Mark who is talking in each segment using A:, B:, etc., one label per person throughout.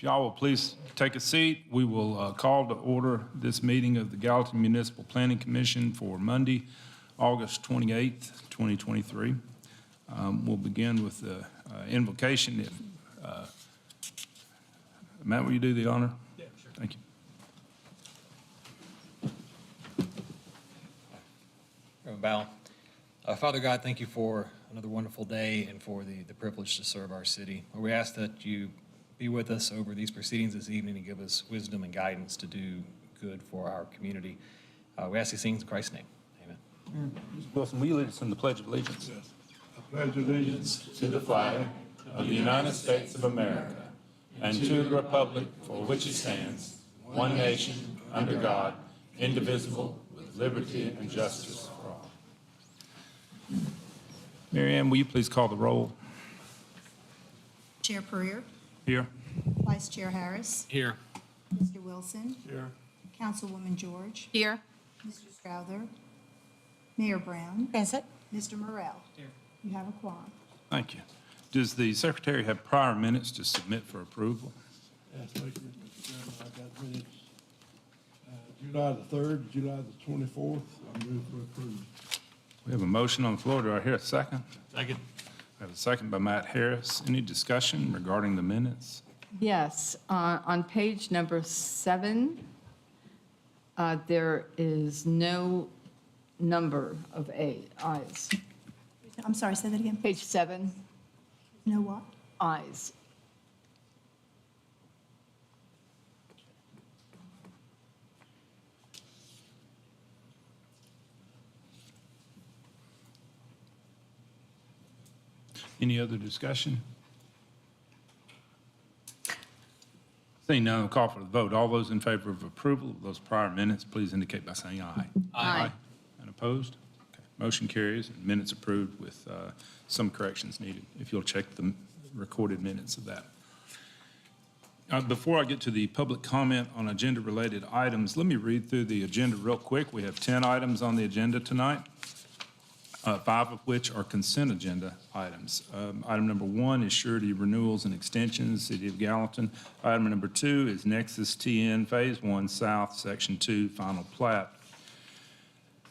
A: y'all will please take a seat, we will call to order this meeting of the Gallatin Municipal Planning Commission for Monday, August 28th, 2023. We'll begin with the invocation. If Matt, will you do the honor?
B: Yeah, sure.
A: Thank you.
B: Bow. Father God, thank you for another wonderful day and for the privilege to serve our city. We ask that you be with us over these proceedings this evening and give us wisdom and guidance to do good for our community. We ask these things in Christ's name. Amen.
A: Mr. Wilson, will you lead us in the Pledge of Allegiance?
C: Yes. I pledge allegiance
D: to the flag of the United States of America and to the republic for which it stands, one nation, under God, indivisible, with liberty and justice for all.
A: Mary Ann, will you please call the roll?
E: Chair Purrier,
A: Here.
E: Vice Chair Harris,
B: Here.
E: Mr. Wilson,
C: here.
E: Councilwoman George,
F: Here.
E: Mr. Strother, Mayor Brown,
F: Present.
E: Mr. Morrell.
B: Here.
E: You have a quorum.
A: Thank you. Does the secretary have prior minutes to submit for approval?
C: Yes, thank you, Mr. Chairman. I got minutes, July the 3rd, July the 24th. I move for approval.
A: We have a motion on the floor. Do I hear a second?
B: Second.
A: I have a second by Matt Harris. Any discussion regarding the minutes?
F: Yes, on page number 7, there is no number of ayes.
E: I'm sorry, say that again.
F: Page 7,
E: No what?
F: ayes.
A: Any other discussion? Seeing none, I'll call for the vote. All those in favor of approval of those prior minutes, please indicate by saying aye.
F: Aye.
A: And opposed? Okay. Motion carries and minutes approved with some corrections needed, if you'll check the recorded minutes of that. Before I get to the public comment on agenda-related items, let me read through the agenda real quick. We have 10 items on the agenda tonight. 5 of which are consent agenda items. Item number 1 is surety renewals and extensions, City of Gallatin. Item number 2 is Nexus TN Phase 1 South, Section 2, Final Plat.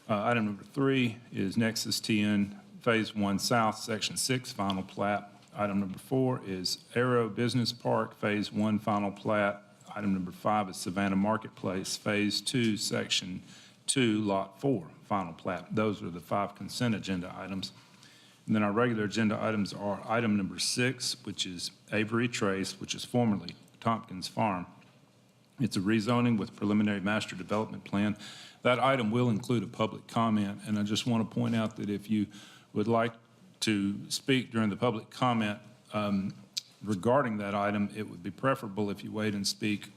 A: Item number 3 is Nexus TN Phase 1 South, Section 6, Final Plat. Item number 4 is Aero Business Park, Phase 1, Final Plat. Item number 5 is Savannah Marketplace, Phase 2, Section 2, Lot 4, Final Plat. Those are the 5 consent agenda items. And then our regular agenda items are item number 6, which is Avery Trace, which is formerly Tompkins Farm. It's a rezoning with preliminary master development plan. That item will include a public comment, and I just want to point out that if you would like to speak during the public comment regarding that item, it would be preferable if you wait and speak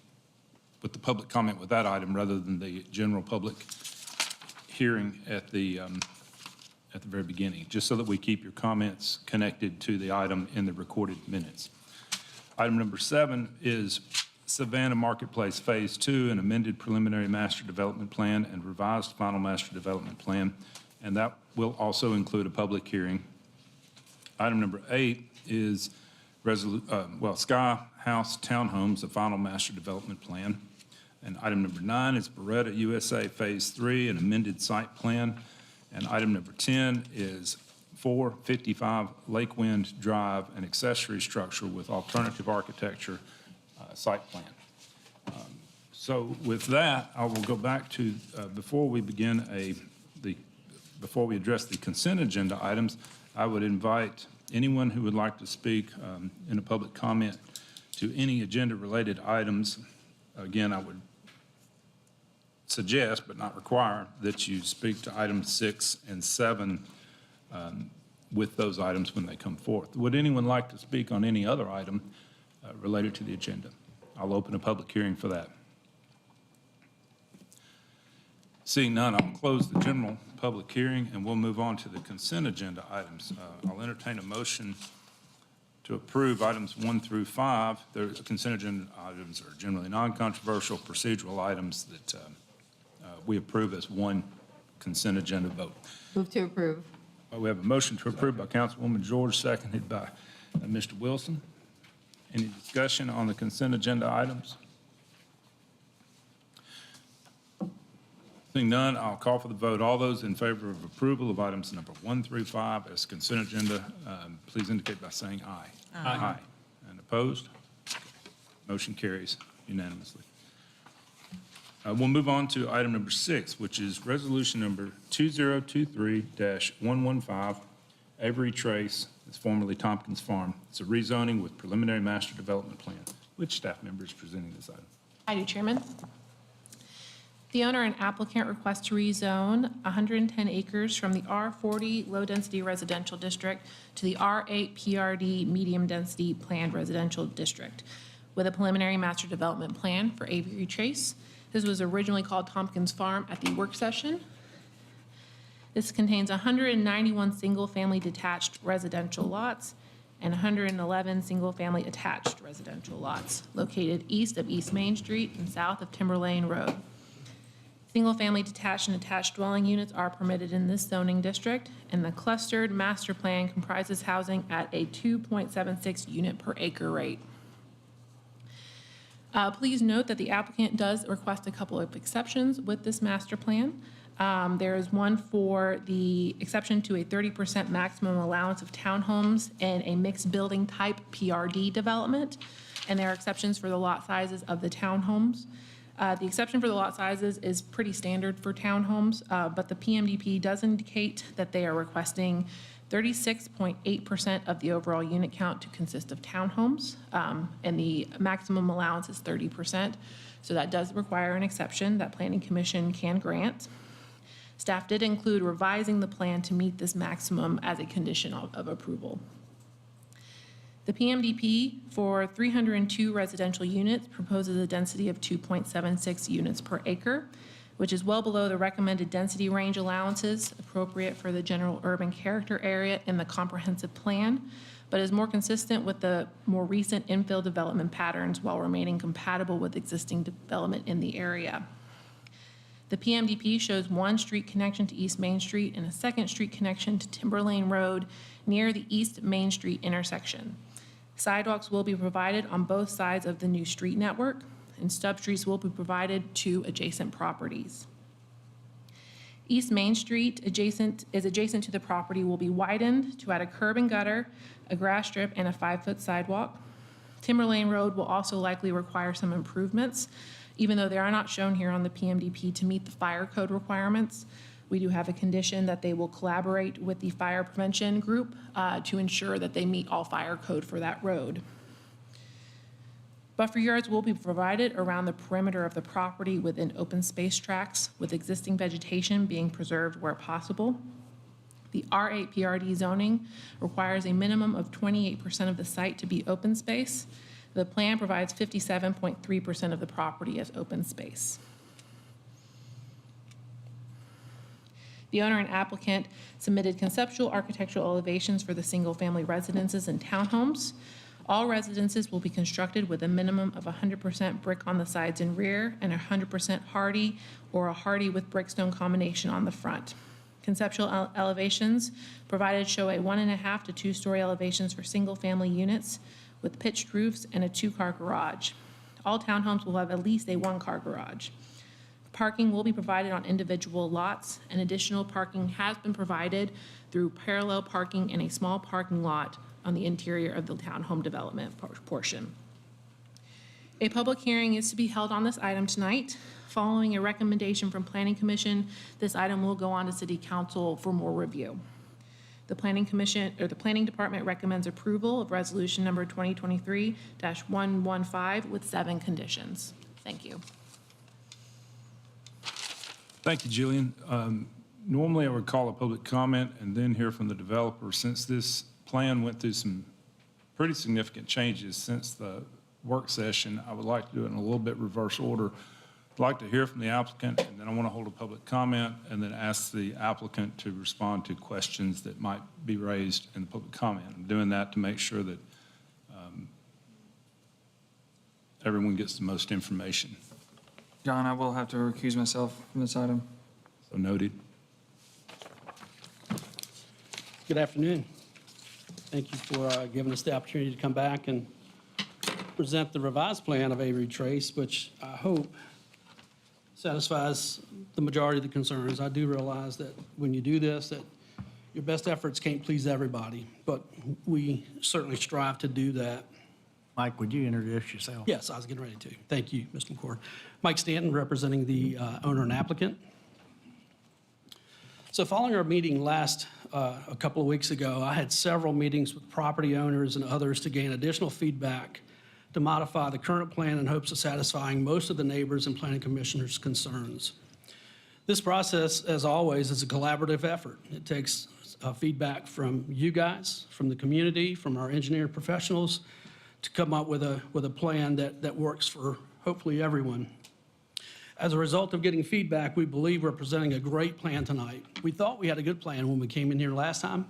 A: with the public comment with that item rather than the general public hearing at the very beginning, just so that we keep your comments connected to the item in the recorded minutes. Item number 7 is Savannah Marketplace Phase 2, an amended preliminary master development plan and revised final master development plan, and that will also include a public hearing. Item number 8 is Sky House Townhomes, a final master development plan. And item number 9 is Beretta USA Phase 3, an amended site plan. And item number 10 is 455 Lakewind Drive, an accessory structure with alternative architecture site plan. So with that, I will go back to, before we address the consent agenda items, I would invite anyone who would like to speak in a public comment to any agenda-related items. Again, I would suggest, but not require, that you speak to items 6 and 7 with those items when they come forth. Would anyone like to speak on any other item related to the agenda? I'll open a public hearing for that. Seeing none, I'll close the general public hearing and we'll move on to the consent agenda items. I'll entertain a motion to approve items 1 through 5. The consent agenda items are generally non-controversial procedural items that we approve as one consent agenda vote.
F: Move to approve.
A: We have a motion to approve by Councilwoman George, seconded by Mr. Wilson. Any discussion on the consent agenda items? Seeing none, I'll call for the vote. All those in favor of approval of items number 1 through 5 as consent agenda, please indicate by saying aye. Aye. And opposed? Motion carries unanimously. We'll move on to item number 6, which is resolution number 2023-115, Avery Trace, it's formerly Tompkins Farm. It's a rezoning with preliminary master development plan. Which staff member is presenting this item?
G: I do, Chairman. The owner and applicant request to rezone 110 acres from the R40 Low Density Residential District to the R8 PRD Medium Density Planned Residential District with a preliminary master development plan for Avery Trace. This was originally called Tompkins Farm at the work session. This contains 191 single-family detached residential lots and 111 single-family attached residential lots located east of East Main Street and south of Timber Lane Road. Single-family detached and attached dwelling units are permitted in this zoning district, and the clustered master plan comprises housing at a 2.76 unit per acre rate. Please note that the applicant does request a couple of exceptions with this master plan. There is one for the exception to a 30% maximum allowance of townhomes in a mixed building type PRD development, and there are exceptions for the lot sizes of the townhomes. The exception for the lot sizes is pretty standard for townhomes, but the PMDP does indicate that they are requesting 36.8% of the overall unit count to consist of townhomes, and the maximum allowance is 30%. So that does require an exception that Planning Commission can grant. Staff did include revising the plan to meet this maximum as a condition of approval. The PMDP for 302 residential units proposes a density of 2.76 units per acre, which is well below the recommended density range allowances appropriate for the general urban character area in the comprehensive plan, but is more consistent with the more recent infill development patterns while remaining compatible with existing development in the area. The PMDP shows one street connection to East Main Street and a second street connection to Timber Lane Road near the East Main Street intersection. Sidewalks will be provided on both sides of the new street network, and stub streets will be provided to adjacent properties. East Main Street is adjacent to the property will be widened to add a curb and gutter, a grass strip, and a 5-foot sidewalk. Timber Lane Road will also likely require some improvements, even though they are not shown here on the PMDP to meet the fire code requirements. We do have a condition that they will collaborate with the fire prevention group to ensure that they meet all fire code for that road. Buffer yards will be provided around the perimeter of the property within open space tracts, with existing vegetation being preserved where possible. The R8 PRD zoning requires a minimum of 28% of the site to be open space. The plan provides 57.3% of the property as open space. The owner and applicant submitted conceptual architectural elevations for the single-family residences and townhomes. All residences will be constructed with a minimum of 100% brick on the sides and rear and 100% hardy or a hardy with brickstone combination on the front. Conceptual elevations provided show a 1.5 to 2-story elevations for single-family units with pitched roofs and a 2-car garage. All townhomes will have at least a 1-car garage. Parking will be provided on individual lots, and additional parking has been provided through parallel parking in a small parking lot on the interior of the townhome development portion. A public hearing is to be held on this item tonight. Following a recommendation from Planning Commission, this item will go on to City Council for more review. The Planning Department recommends approval of resolution number 2023-115 with 7 conditions. Thank you.
A: Thank you, Jillian. Normally, I would call a public comment and then hear from the developer. Since this plan went through some pretty significant changes since the work session, I would like to do it in a little bit reverse order. I'd like to hear from the applicant, and then I want to hold a public comment and then ask the applicant to respond to questions that might be raised in the public comment. I'm doing that to make sure that everyone gets the most information.
H: John, I will have to recuse myself from this item.
A: So noted.
I: Good afternoon. Thank you for giving us the opportunity to come back and present the revised plan of Avery Trace, which I hope satisfies the majority of the concerns. I do realize that when you do this, that your best efforts can't please everybody, but we certainly strive to do that.
J: Mike, would you introduce yourself?
I: Yes, I was getting ready to. Thank you, Mr. McCord. Mike Stanton, representing the owner and applicant. So following our meeting a couple of weeks ago, I had several meetings with property owners and others to gain additional feedback to modify the current plan in hopes of satisfying most of the neighbors and planning commissioners' concerns. This process, as always, is a collaborative effort. It takes feedback from you guys, from the community, from our engineer professionals, to come up with a plan that works for hopefully everyone. As a result of getting feedback, we believe we're presenting a great plan tonight. We thought we had a good plan when we came in here last time,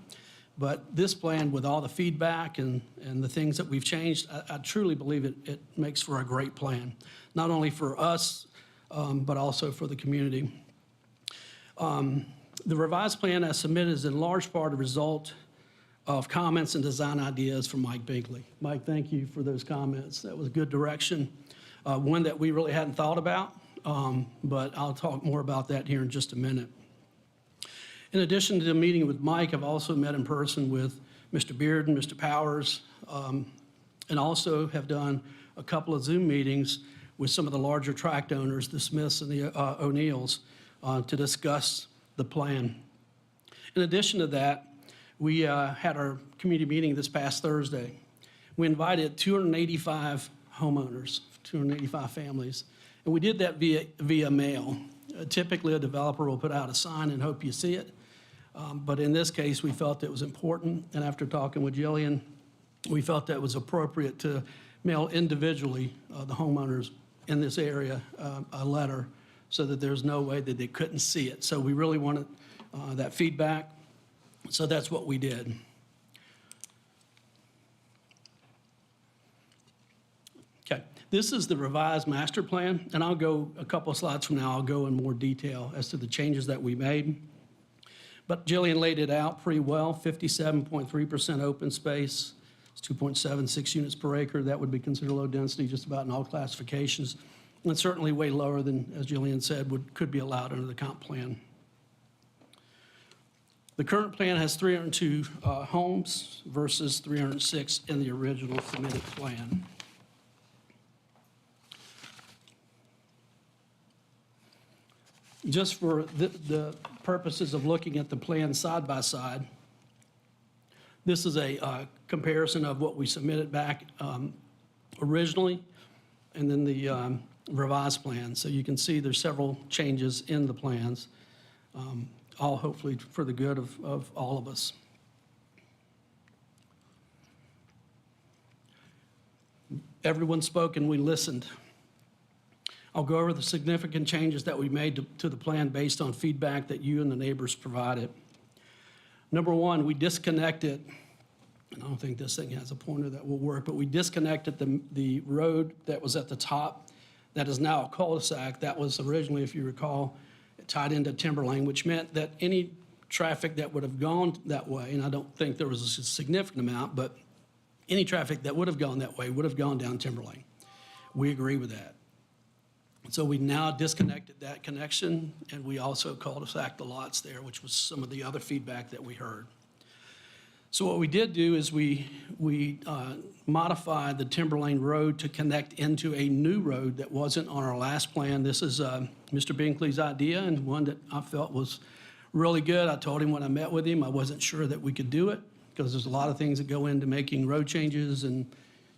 I: but this plan, with all the feedback and the things that we've changed, I truly believe it makes for a great plan, not only for us, but also for the community. The revised plan as submitted is in large part a result of comments and design ideas from Mike Binkley. Mike, thank you for those comments. That was good direction, one that we really hadn't thought about, but I'll talk more about that here in just a minute. In addition to the meeting with Mike, I've also met in person with Mr. Beard and Mr. Powers, and also have done a couple of Zoom meetings with some of the larger tract owners, the Smiths and the O'Neills, to discuss the plan. In addition to that, we had our community meeting this past Thursday. We invited 285 homeowners, 285 families, and we did that via mail. Typically, a developer will put out a sign and hope you see it, but in this case, we felt it was important, and after talking with Jillian, we felt that it was appropriate to mail individually the homeowners in this area a letter so that there's no way that they couldn't see it. So we really wanted that feedback. So that's what we did. Okay, this is the revised master plan, and I'll go a couple of slides from now, I'll go in more detail as to the changes that we made. But Jillian laid it out pretty well, 57.3% open space, it's 2.76 units per acre. That would be considered low density just about in all classifications, and certainly way lower than, as Jillian said, could be allowed under the comp plan. The current plan has 302 homes versus 306 in the original submitted plan. Just for the purposes of looking at the plan side by side, this is a comparison of what we submitted back originally and then the revised plan. So you can see there's several changes in the plans. All hopefully for the good of all of us. Everyone spoke and we listened. I'll go over the significant changes that we made to the plan based on feedback that you and the neighbors provided. Number one, we disconnected, and I don't think this thing has a pointer that will work, but we disconnected the road that was at the top that is now a cul-de-sac. That was originally, if you recall, tied into timber lane, which meant that any traffic that would have gone that way, and I don't think there was a significant amount, but any traffic that would have gone that way would have gone down timber lane. We agree with that. So we now disconnected that connection, and we also cul-de-sac the lots there, which was some of the other feedback that we heard. So what we did do is we modified the timber lane road to connect into a new road that wasn't on our last plan. This is Mr. Binkley's idea and one that I felt was really good. I told him when I met with him, I wasn't sure that we could do it because there's a lot of things that go into making road changes, and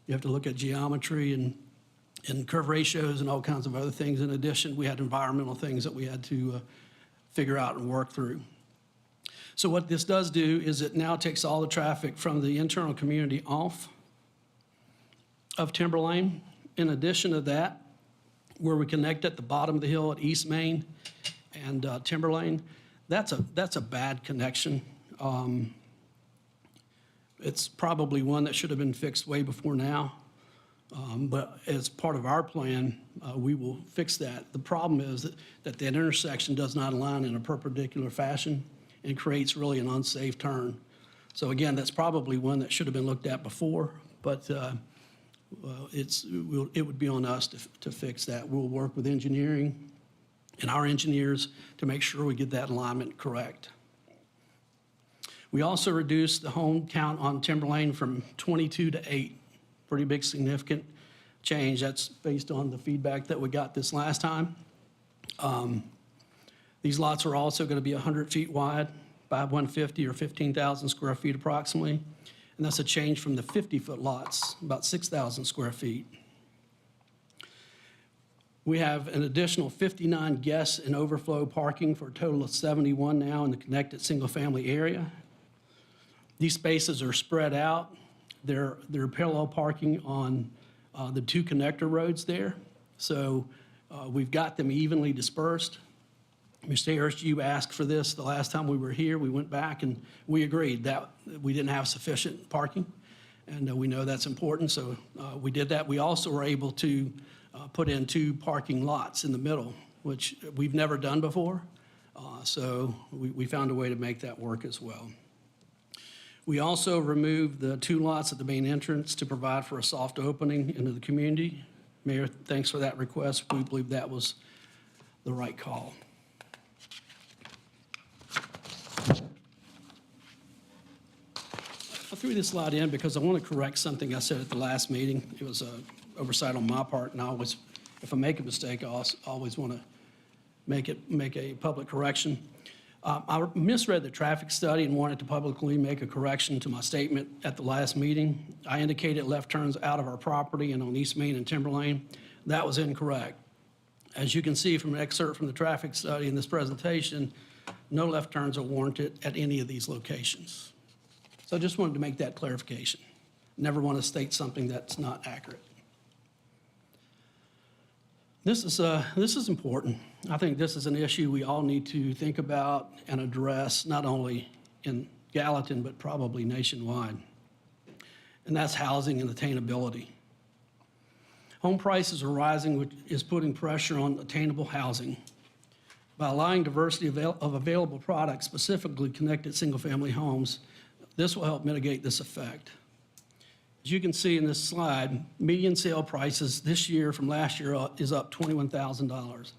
I: you have to look at geometry and curve ratios and all kinds of other things. In addition, we had environmental things that we had to figure out and work through. So what this does do is it now takes all the traffic from the internal community off of Timber Lane. In addition to that, where we connect at the bottom of the hill at East Main and Timber Lane, that's a bad connection. It's probably one that should have been fixed way before now. But as part of our plan, we will fix that. The problem is that intersection does not align in a perpendicular fashion and creates really an unsafe turn. So again, that's probably one that should have been looked at before, but it would be on us to fix that. We'll work with engineering and our engineers to make sure we get that alignment correct. We also reduced the home count on Timber Lane from 22 to 8. Pretty big, significant change. That's based on the feedback that we got this last time. These lots are also going to be 100 feet wide by 150 or 15,000 square feet approximately. And that's a change from the 50-foot lots, about 6,000 square feet. We have an additional 59 guest and overflow parking for a total of 71 now in the connected single-family area. These spaces are spread out. They're parallel parking on the two connector roads there. So we've got them evenly dispersed. Mr. Harris, you asked for this the last time we were here. We went back and we agreed that we didn't have sufficient parking. And we know that's important, so we did that. We also were able to put in 2 parking lots in the middle, which we've never done before. So we found a way to make that work as well. We also removed the 2 lots at the main entrance to provide for a soft opening into the community. Mayor, thanks for that request. We believe that was the right call. I threw this slide in because I want to correct something I said at the last meeting. It was an oversight on my part, and if I make a mistake, I always want to make a public correction. I misread the traffic study and wanted to publicly make a correction to my statement at the last meeting. I indicated left turns out of our property and on East Main and Timber Lane. That was incorrect. As you can see from an excerpt from the traffic study in this presentation, no left turns are warranted at any of these locations. So I just wanted to make that clarification. Never want to state something that's not accurate. This is important. I think this is an issue we all need to think about and address, not only in Gallatin, but probably nationwide. And that's housing and attainability. Home prices are rising, which is putting pressure on attainable housing. By allowing diversity of available products, specifically connected single-family homes, this will help mitigate this effect. As you can see in this slide, median sale prices this year from last year is up $21,000.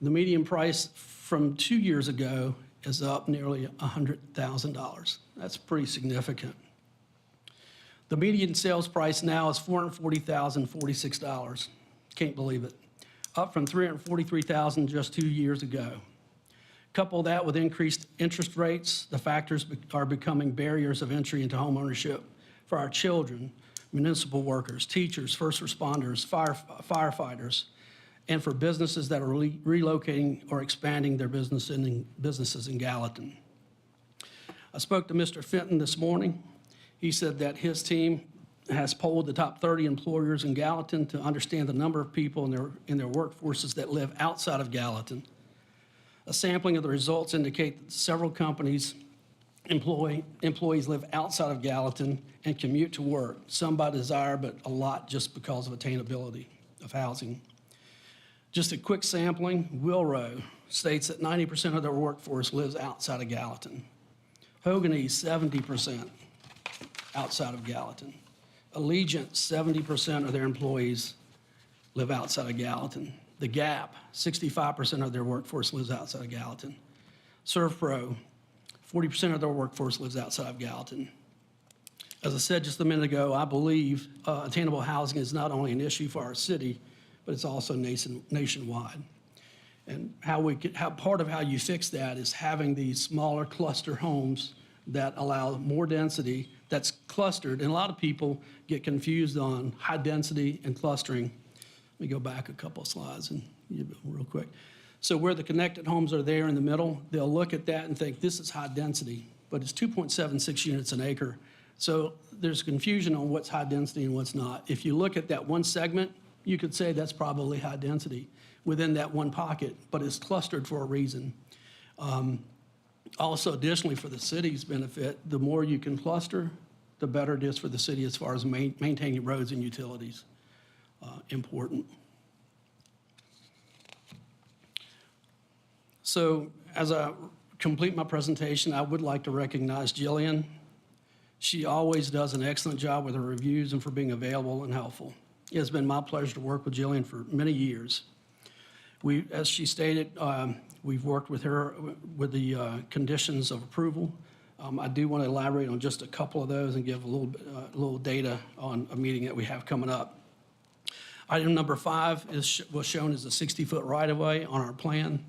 I: The median price from 2 years ago is up nearly $100,000. That's pretty significant. The median sales price now is $440,046. Can't believe it. Up from $343,000 just 2 years ago. Couple that with increased interest rates, the factors are becoming barriers of entry into home ownership for our children, municipal workers, teachers, first responders, firefighters, and for businesses that are relocating or expanding their businesses in Gallatin. I spoke to Mr. Fenton this morning. He said that his team has polled the top 30 employers in Gallatin to understand the number of people in their workforces that live outside of Gallatin. A sampling of the results indicate that several companies employees live outside of Gallatin and commute to work, some by desire, but a lot just because of attainability of housing. Just a quick sampling, Wilrow states that 90% of their workforce lives outside of Gallatin. Hoganese, 70% outside of Gallatin. Allegiant, 70% of their employees live outside of Gallatin. The Gap, 65% of their workforce lives outside of Gallatin. ServPro, 40% of their workforce lives outside of Gallatin. As I said just a minute ago, I believe attainable housing is not only an issue for our city, but it's also nationwide. And part of how you fix that is having these smaller cluster homes that allow more density that's clustered. And a lot of people get confused on high density and clustering. Let me go back a couple of slides and real quick. So where the connected homes are there in the middle, they'll look at that and think this is high density, but it's 2.76 units an acre. So there's confusion on what's high density and what's not. If you look at that one segment, you could say that's probably high density within that one pocket, but it's clustered for a reason. Also, additionally, for the city's benefit, the more you can cluster, the better it is for the city as far as maintaining roads and utilities. Important. So as I complete my presentation, I would like to recognize Jillian. She always does an excellent job with her reviews and for being available and helpful. It has been my pleasure to work with Jillian for many years. As she stated, we've worked with her with the conditions of approval. I do want to elaborate on just a couple of those and give a little data on a meeting that we have coming up. Item number 5 was shown as a 60-foot right-of-way on our plan.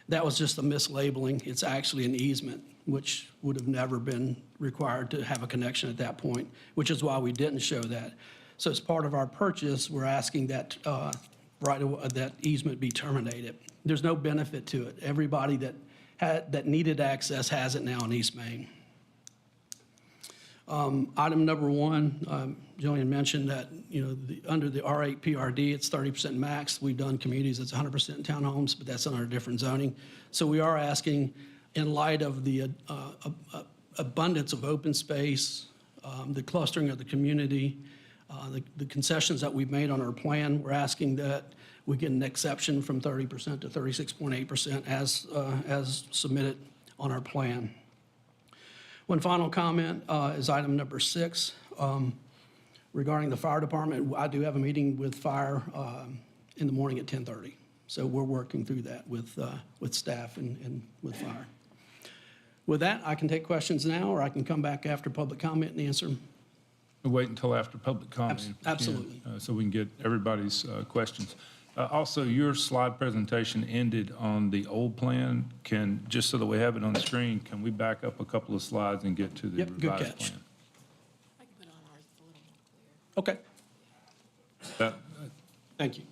I: That was just a mislabeling. It's actually an easement, which would have never been required to have a connection at that point, which is why we didn't show that. So as part of our purchase, we're asking that that easement be terminated. There's no benefit to it. Everybody that needed access has it now in East Main. Item number 1, Jillian mentioned that, under the R8 PRD, it's 30% max. We've done communities that's 100% townhomes, but that's under a different zoning. So we are asking, in light of the abundance of open space, the clustering of the community, the concessions that we've made on our plan, we're asking that we get an exception from 30% to 36.8% as submitted on our plan. One final comment is item number 6. Regarding the fire department, I do have a meeting with fire in the morning at 10:30. So we're working through that with staff and with fire. With that, I can take questions now, or I can come back after public comment and answer them.
A: Wait until after public comment.
I: Absolutely.
A: So we can get everybody's questions. Also, your slide presentation ended on the old plan. Just so that we have it on the screen, can we back up a couple of slides and get to the
I: Yep, good
A: revised
I: catch.
A: plan?
G: I can put on ours, it's a little more clear.
I: Okay,
A: That,
I: thank you.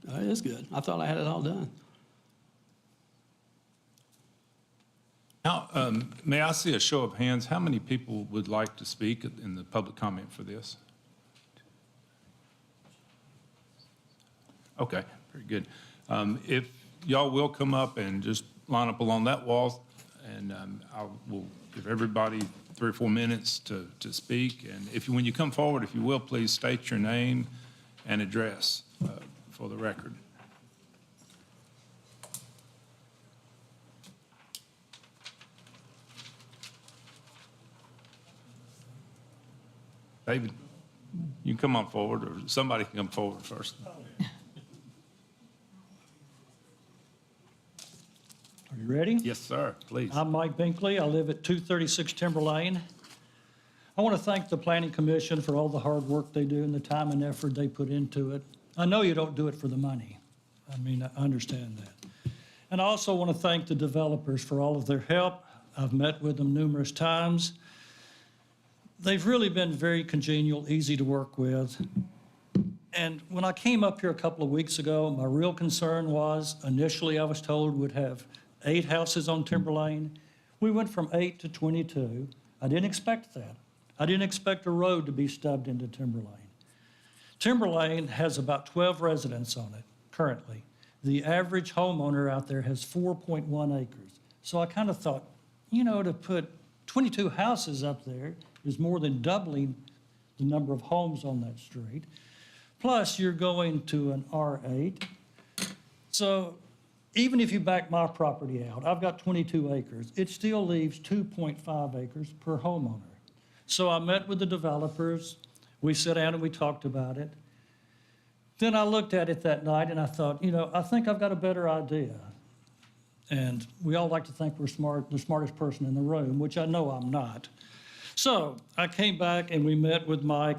I: It is good. I thought I had it all done.
A: Now, may I see a show of hands? How many people would like to speak in the public comment for this? Okay, very good. If y'all will come up and just line up along that wall, and I will give everybody 3 or 4 minutes to speak. And when you come forward, if you will, please state your name and address for the record. David, you can come on forward, or somebody can come forward first.
K: Are you ready?
A: Yes, sir, please.
K: I'm Mike Binkley. I live at 236 Timber Lane. I want to thank the Planning Commission for all the hard work they do and the time and effort they put into it. I know you don't do it for the money. I mean, I understand that. And I also want to thank the developers for all of their help. I've met with them numerous times. They've really been very congenial, easy to work with. And when I came up here a couple of weeks ago, my real concern was, initially I was told we'd have 8 houses on Timber Lane. We went from 8 to 22. I didn't expect that. I didn't expect a road to be stubbed into Timber Lane. Timber Lane has about 12 residents on it currently. The average homeowner out there has 4.1 acres. So I kind of thought, to put 22 houses up there is more than doubling the number of homes on that street. Plus, you're going to an R8. So even if you back my property out, I've got 22 acres. It still leaves 2.5 acres per homeowner. So I met with the developers. We sat down and we talked about it. Then I looked at it that night and I thought, I think I've got a better idea. And we all like to think we're smart, the smartest person in the room, which I know I'm not. So I came back and we met with Mike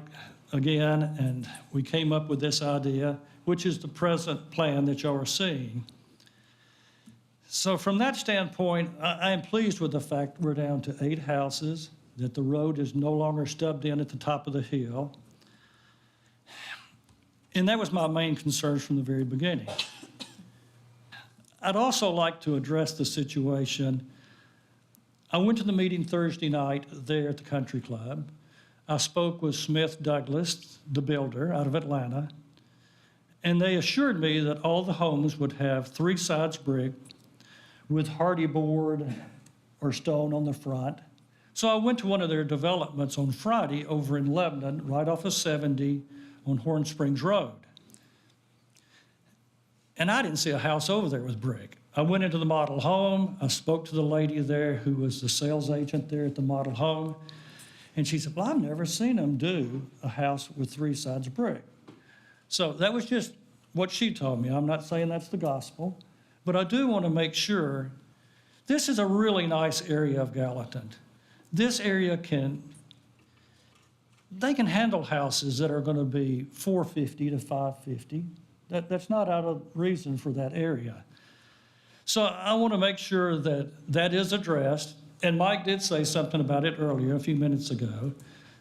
K: again, and we came up with this idea, which is the present plan that y'all are seeing. So from that standpoint, I am pleased with the fact we're down to 8 houses, that the road is no longer stubbed in at the top of the hill. And that was my main concern from the very beginning. I'd also like to address the situation. I went to the meeting Thursday night there at the country club. I spoke with Smith Douglas, the builder out of Atlanta, and they assured me that all the homes would have 3 sides brick with hardy board or stone on the front. So I went to one of their developments on Friday over in Lebanon, right off of 70 on Horn Springs Road. And I didn't see a house over there with brick. I went into the model home. I spoke to the lady there who was the sales agent there at the model home. And she said, well, I've never seen them do a house with 3 sides of brick. So that was just what she told me. I'm not saying that's the gospel, but I do want to make sure this is a really nice area of Gallatin. This area they can handle houses that are going to be 450 to 550. That's not out of reason for that area. So I want to make sure that that is addressed. And Mike did say something about it earlier, a few minutes ago.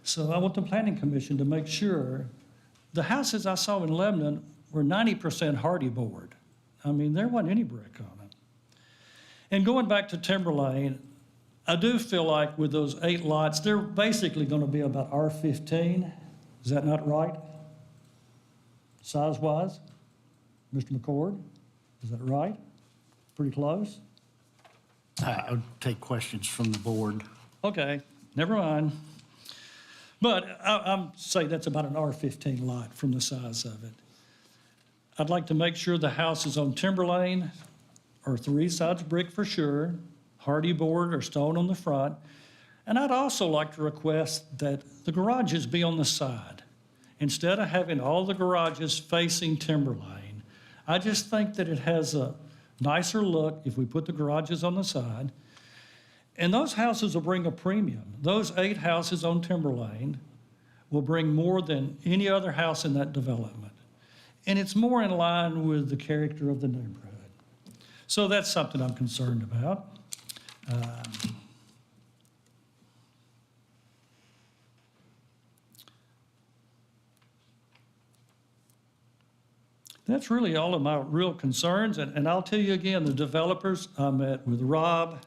K: So I want the Planning Commission to make sure the houses I saw in Lebanon were 90% hardy board. I mean, there wasn't any brick on it. And going back to Timber Lane, I do feel like with those 8 lots, they're basically going to be about R15. Is that not right? Size-wise? Mr. McCord, is that right? Pretty close?
J: I would take questions from the board.
K: Okay, never mind. But I'm saying that's about an R15 lot from the size of it. I'd like to make sure the houses on Timber Lane are 3 sides brick for sure, hardy board or stone on the front. And I'd also like to request that the garages be on the side. Instead of having all the garages facing Timber Lane, I just think that it has a nicer look if we put the garages on the side. And those houses will bring a premium. Those 8 houses on Timber Lane will bring more than any other house in that development. And it's more in line with the character of the neighborhood. So that's something I'm concerned about. That's really all of my real concerns. And I'll tell you again, the developers, I met with Rob,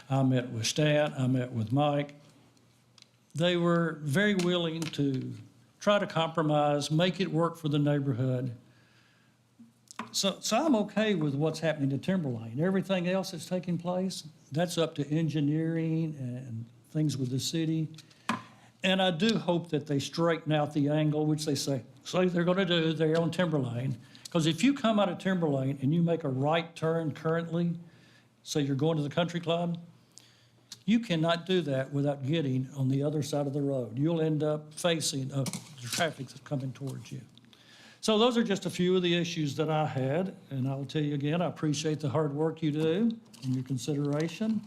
K: I met with Stan, I met with Mike. They were very willing to try to compromise, make it work for the neighborhood. So I'm okay with what's happening to Timber Lane. Everything else that's taking place, that's up to engineering and things with the city. And I do hope that they straighten out the angle, which they say they're going to do there on Timber Lane. Because if you come out of Timber Lane and you make a right turn currently, say you're going to the country club, you cannot do that without getting on the other side of the road. You'll end up facing the traffic that's coming towards you. So those are just a few of the issues that I had. And I'll tell you again, I appreciate the hard work you do and your consideration.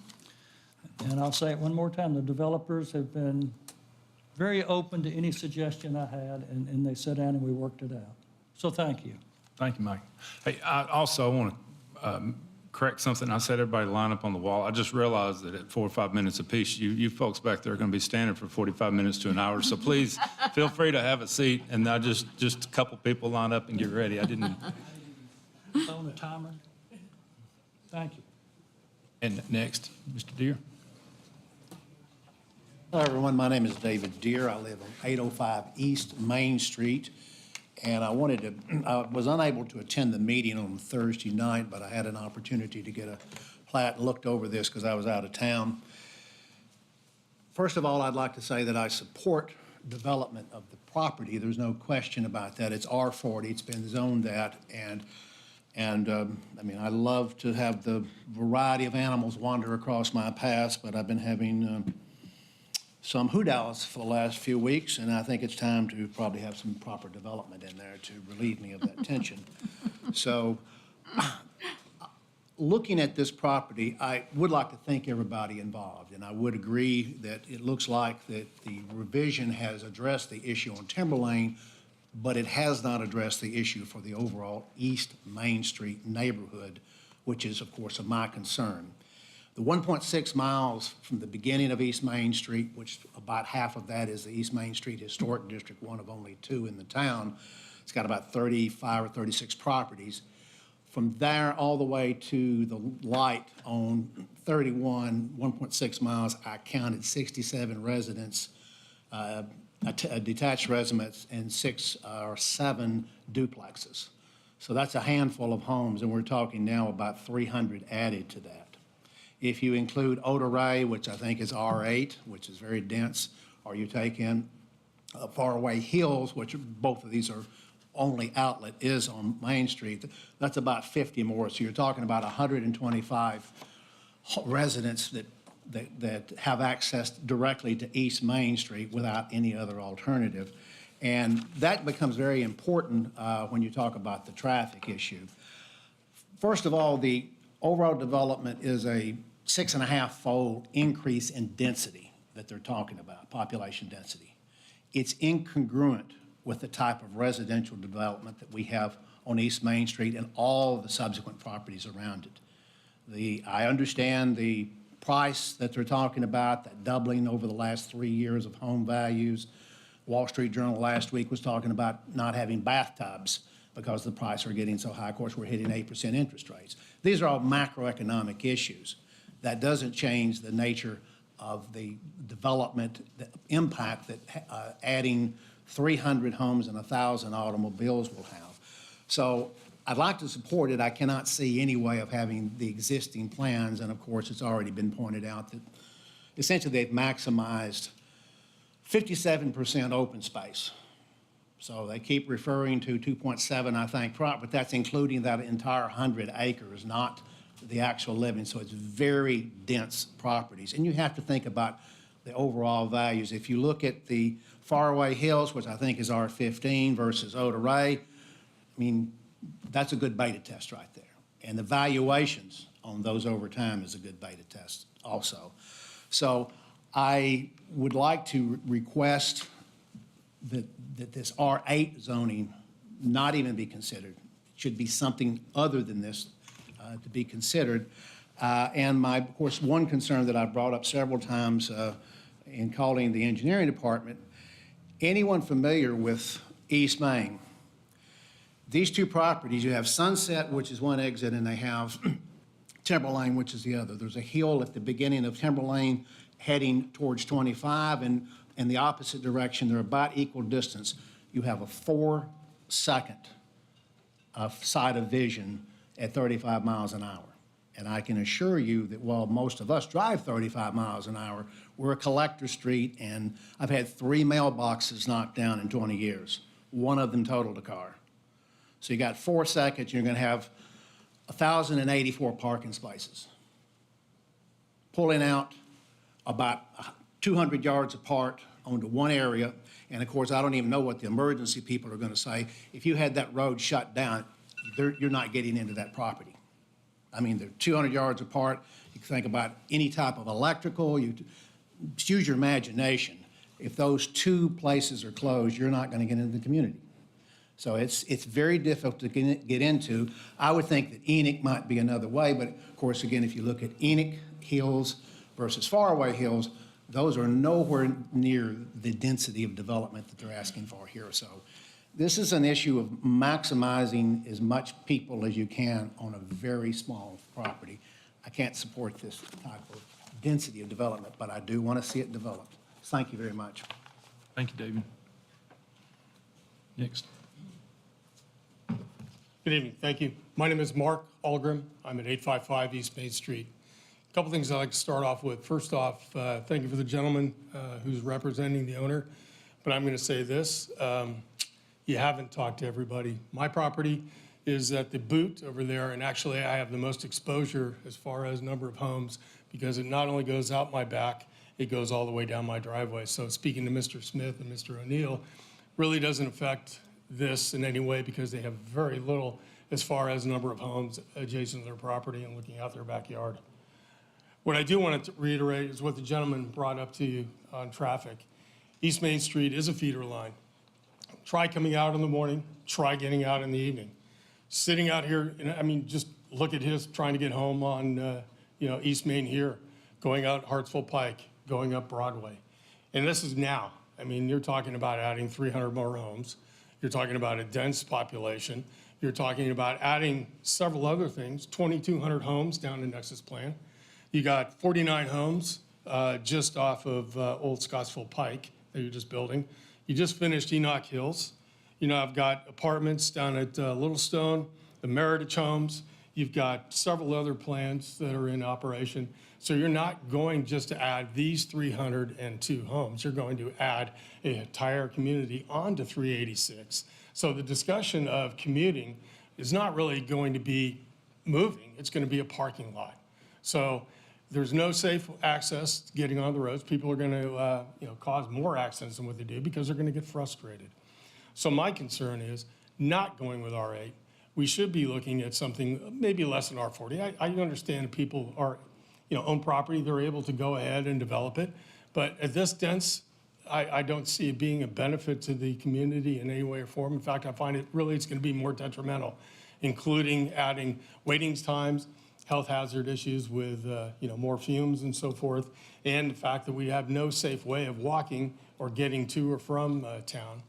K: And I'll say it one more time, the developers have been very open to any suggestion I had, and they sat down and we worked it out. So thank you.
A: Thank you, Mike. Hey, I also want to correct something. I said everybody line up on the wall. I just realized that at 4 or 5 minutes apiece, you folks back there are going to be standing for 45 minutes to an hour. So please feel free to have a seat, and I just a couple people line up and get ready. I didn't.
K: On the timer. Thank you.
A: And next, Mr. Deere.
J: Hello, everyone. My name is David Deere. I live on 805 East Main Street. And I was unable to attend the meeting on Thursday night, but I had an opportunity to get a plat and looked over this because I was out of town. First of all, I'd like to say that I support development of the property. There's no question about that. It's R40. It's been zoned that. I mean, I love to have the variety of animals wander across my path, but I've been having some hoodows for the last few weeks, and I think it's time to probably have some proper development in there to relieve me of that tension. So, looking at this property, I would like to thank everybody involved, and I would agree that it looks like that the revision has addressed the issue on Timber Lane, but it has not addressed the issue for the overall East Main Street neighborhood, which is, of course, of my concern. The 1.6 miles from the beginning of East Main Street, which about half of that is the East Main Street Historic District, one of only 2 in the town. It's got about 35 or 36 properties. From there all the way to the light on 31, 1.6 miles, I counted 67 residents, detached residents, and 6 or 7 duplexes. So that's a handful of homes, and we're talking now about 300 added to that. If you include Odoray, which I think is R8, which is very dense, or you take in Faraway Hills, which both of these are only outlet is on Main Street. That's about 50 more. So you're talking about 125 residents that have access directly to East Main Street without any other alternative. And that becomes very important when you talk about the traffic issue. First of all, the overall development is a 6.5-fold increase in density that they're talking about, population density. It's incongruent with the type of residential development that we have on East Main Street and all the subsequent properties around it. I understand the price that they're talking about, that doubling over the last 3 years of home values. Wall Street Journal last week was talking about not having bathtubs because the prices are getting so high. Of course, we're hitting 8% interest rates. These are all macroeconomic issues. That doesn't change the nature of the development, the impact that adding 300 homes and 1,000 automobiles will have. So I'd like to support it. I cannot see any way of having the existing plans, and of course, it's already been pointed out that essentially they've maximized 57% open space. So they keep referring to 2.7, I think, but that's including that entire 100 acres, not the actual living. So it's very dense properties. And you have to think about the overall values. If you look at the Faraway Hills, which I think is R15 versus Oda Ray, I mean, that's a good beta test right there. And the valuations on those over time is a good beta test also. So I would like to request that this R8 zoning not even be considered. It should be something other than this to be considered. And of course, one concern that I've brought up several times in calling the engineering department, anyone familiar with East Main, these two properties, you have Sunset, which is one exit, and they have Timber Lane, which is the other. There's a hill at the beginning of Timber Lane heading towards 25, and in the opposite direction, they're about equal distance. You have a 4-second side of vision at 35 miles an hour. And I can assure you that while most of us drive 35 miles an hour, we're a collector street, and I've had 3 mailboxes knocked down in 20 years. One of them totaled a car. So you got 4 seconds, you're going to have 1,084 parking spaces. Pulling out about 200 yards apart onto one area, and of course, I don't even know what the emergency people are going to say. If you had that road shut down, you're not getting into that property. I mean, they're 200 yards apart. You can think about any type of electrical. Just use your imagination. If those two places are closed, you're not going to get into the community. So it's very difficult to get into. I would think that Enoch might be another way, but of course, again, if you look at Enoch Hills versus Faraway Hills, those are nowhere near the density of development that they're asking for here. So this is an issue of maximizing as much people as you can on a very small property. I can't support this type of density of development, but I do want to see it developed. Thank you very much.
A: Thank you, David. Next.
L: Good evening. Thank you. My name is Mark Algrim. I'm at 855 East Main Street. A couple things I'd like to start off with. First off, thank you for the gentleman who's representing the owner. But I'm going to say this. You haven't talked to everybody. My property is at the boot over there, and actually I have the most exposure as far as number of homes because it not only goes out my back, it goes all the way down my driveway. So speaking to Mr. Smith and Mr. O'Neill, really doesn't affect this in any way because they have very little as far as number of homes adjacent to their property and looking out their backyard. What I do want to reiterate is what the gentleman brought up to you on traffic. East Main Street is a feeder line. Try coming out in the morning, try getting out in the evening. Sitting out here, and I mean, just look at his trying to get home on East Main here, going out Hartsville Pike, going up Broadway. And this is now. I mean, you're talking about adding 300 more homes. You're talking about a dense population. You're talking about adding several other things, 2,200 homes down the Nexus Plan. You got 49 homes just off of Old Scottsville Pike that you're just building. You just finished Enoch Hills. You know, I've got apartments down at Littlestone, the Meritage Homes. You've got several other plans that are in operation. So you're not going just to add these 302 homes. You're going to add an entire community onto 386. So the discussion of commuting is not really going to be moving, it's going to be a parking lot. So there's no safe access getting on the roads. People are going to, cause more accidents than what they do because they're going to get frustrated. So my concern is not going with R8. We should be looking at something maybe less than R40. I understand people are, own property, they're able to go ahead and develop it. But at this dense, I don't see it being a benefit to the community in any way or form. In fact, I find it's going to be more detrimental, including adding waiting times, health hazard issues with, more fumes and so forth, and the fact that we have no safe way of walking or getting to or from town,